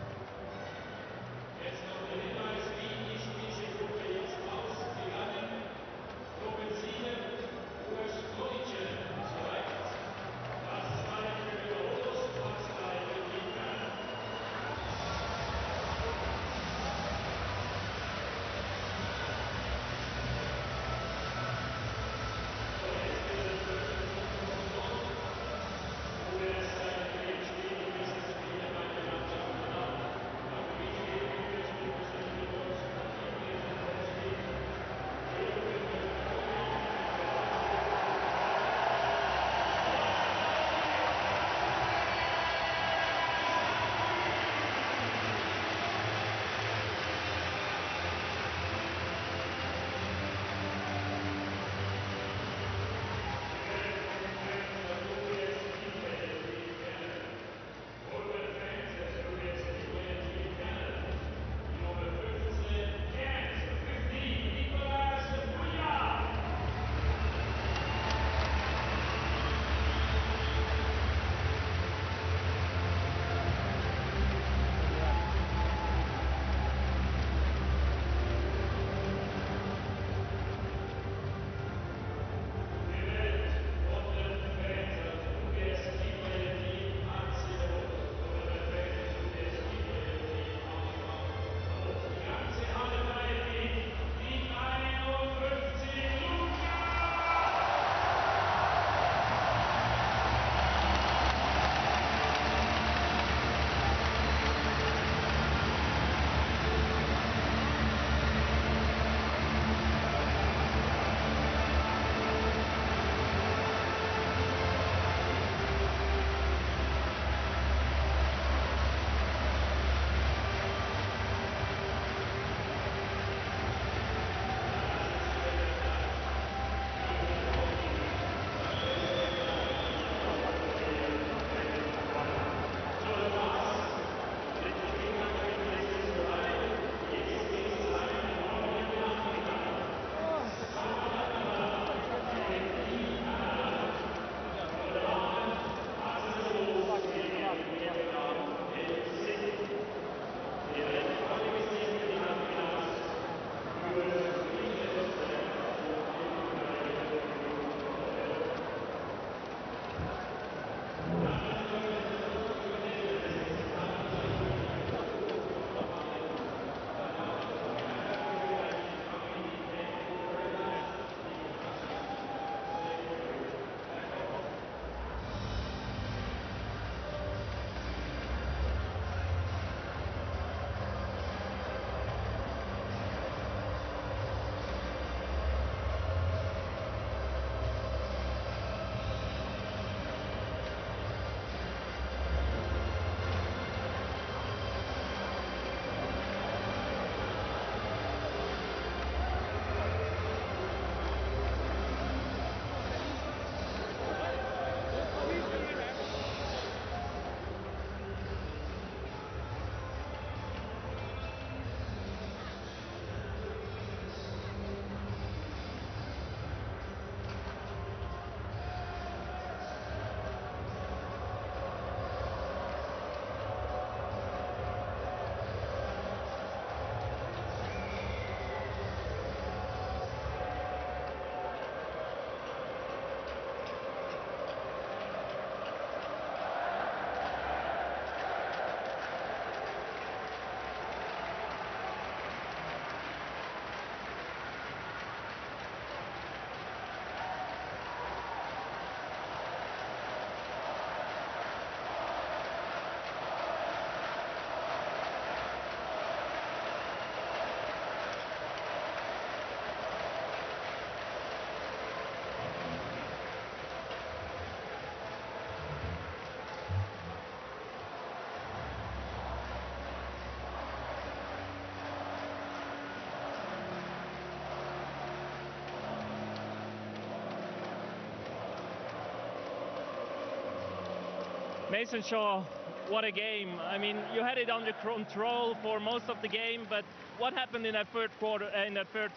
Mason Shaw, what a game. I mean, you had it under control for most of the game, but what happened in that third quarter, in that third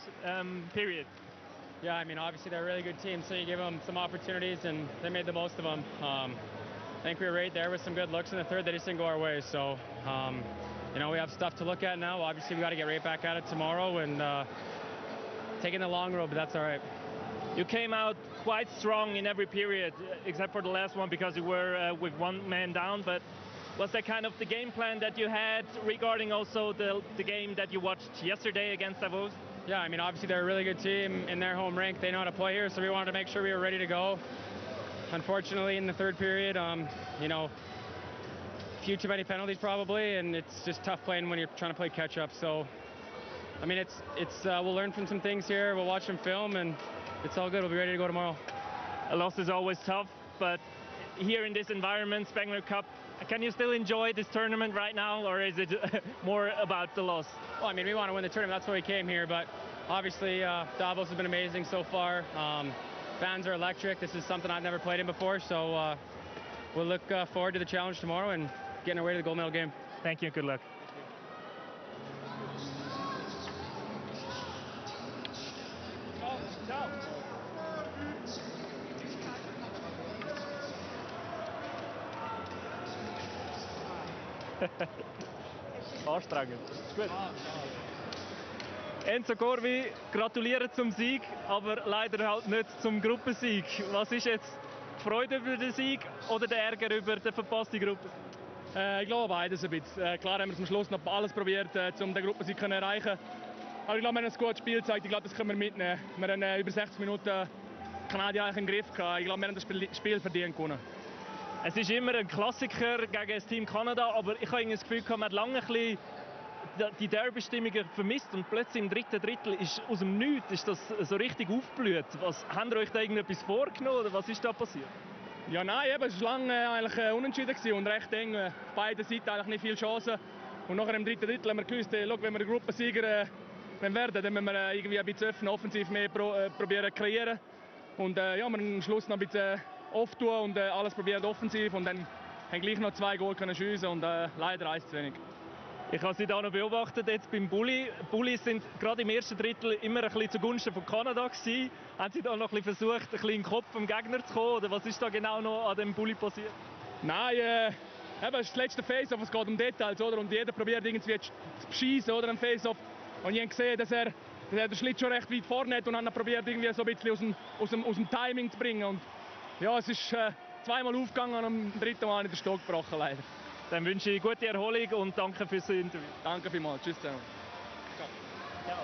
period? Yeah, I mean, obviously they're a really good team, so you give them some opportunities, and they made the most of them. I think we were right there with some good looks in the third. They just didn't go our way, so you know, we have stuff to look at now. Obviously, we got to get right back at it tomorrow and taking the long road, but that's all right. You came out quite strong in every period, except for the last one because you were with one man down. But was that kind of the game plan that you had regarding also the game that you watched yesterday against Davos? Yeah, I mean, obviously they're a really good team in their home rink. They know how to play here, so we wanted to make sure we were ready to go. Unfortunately, in the third period, you know, a few too many penalties probably, and it's just tough playing when you're trying to play catch up. So, I mean, we'll learn from some things here. We'll watch some film, and it's all good. We'll be ready to go tomorrow. A loss is always tough, but here in this environment, Spengler Cup, can you still enjoy this tournament right now, or is it more about the loss? Well, I mean, we want to win the tournament. That's why we came here, but obviously Davos has been amazing so far. Fans are electric. This is something I've never played in before, so we'll look forward to the challenge tomorrow and getting our way to the gold medal game. Thank you. Good luck. Anstrengend. Ist gut. Enzo Corvi, gratuliere zum Sieg, aber leider halt nicht zum Gruppensieg. Was ist jetzt die Freude über den Sieg oder der Ärger über die verpasste Gruppe? Ich glaube beides ein bisschen. Klar haben wir zum Schluss noch alles probiert, um den Gruppensieg zu erreichen. Aber ich glaube, wir haben ein gutes Spiel gezeigt. Ich glaube, das können wir mitnehmen. Wir haben über 60 Minuten Kanadier eigentlich im Griff gehabt. Ich glaube, wir haben das Spiel verdient gewonnen. Es ist immer ein Klassiker gegen das Team Kanada, aber ich habe irgendwie das Gefühl, man hat lange ein bisschen die Derby-Stimmungen vermisst und plötzlich im dritten Drittel ist aus dem Nichts ist das so richtig aufgeblüht. Habt ihr euch da irgendetwas vorgenommen oder was ist da passiert? Ja, nein, eben, es war lange eigentlich unentschieden und recht eng. Auf beiden Seiten eigentlich nicht viele Chancen. Und nachher im dritten Drittel haben wir gewusst, wenn wir einen Gruppensieger werden, dann müssen wir irgendwie ein bisschen öffnen, offensiv mehr probieren zu kreieren. Und ja, wir am Schluss noch ein bisschen auftun und alles probiert offensiv und dann haben gleich noch 2 Goal können schiessen und leider 1 zu wenig. Ich habe Sie da noch beobachtet jetzt beim Bulli. Bullis sind gerade im ersten Drittel immer ein bisschen zugunsten von Kanada gewesen. Haben Sie da noch ein bisschen versucht, ein bisschen in den Kopf vom Gegner zu kommen oder was ist da genau noch an dem Bulli passiert? Nein, eben, es ist das letzte Face-Off, es geht um Details, oder? Und jeder probiert irgendwie zu beschießen oder ein Face-Off. Und ich habe gesehen, dass er den Schlitz schon recht weit vorne hat und hat probiert irgendwie so ein bisschen aus dem Timing zu bringen. Und ja, es ist zweimal aufgegangen und am dritten Mal in den Stock gebrochen leider. Dann wünsche ich gute Erholung und danke fürs Interview. Danke vielmals. Tschüss zusammen. Ja.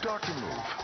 start to move.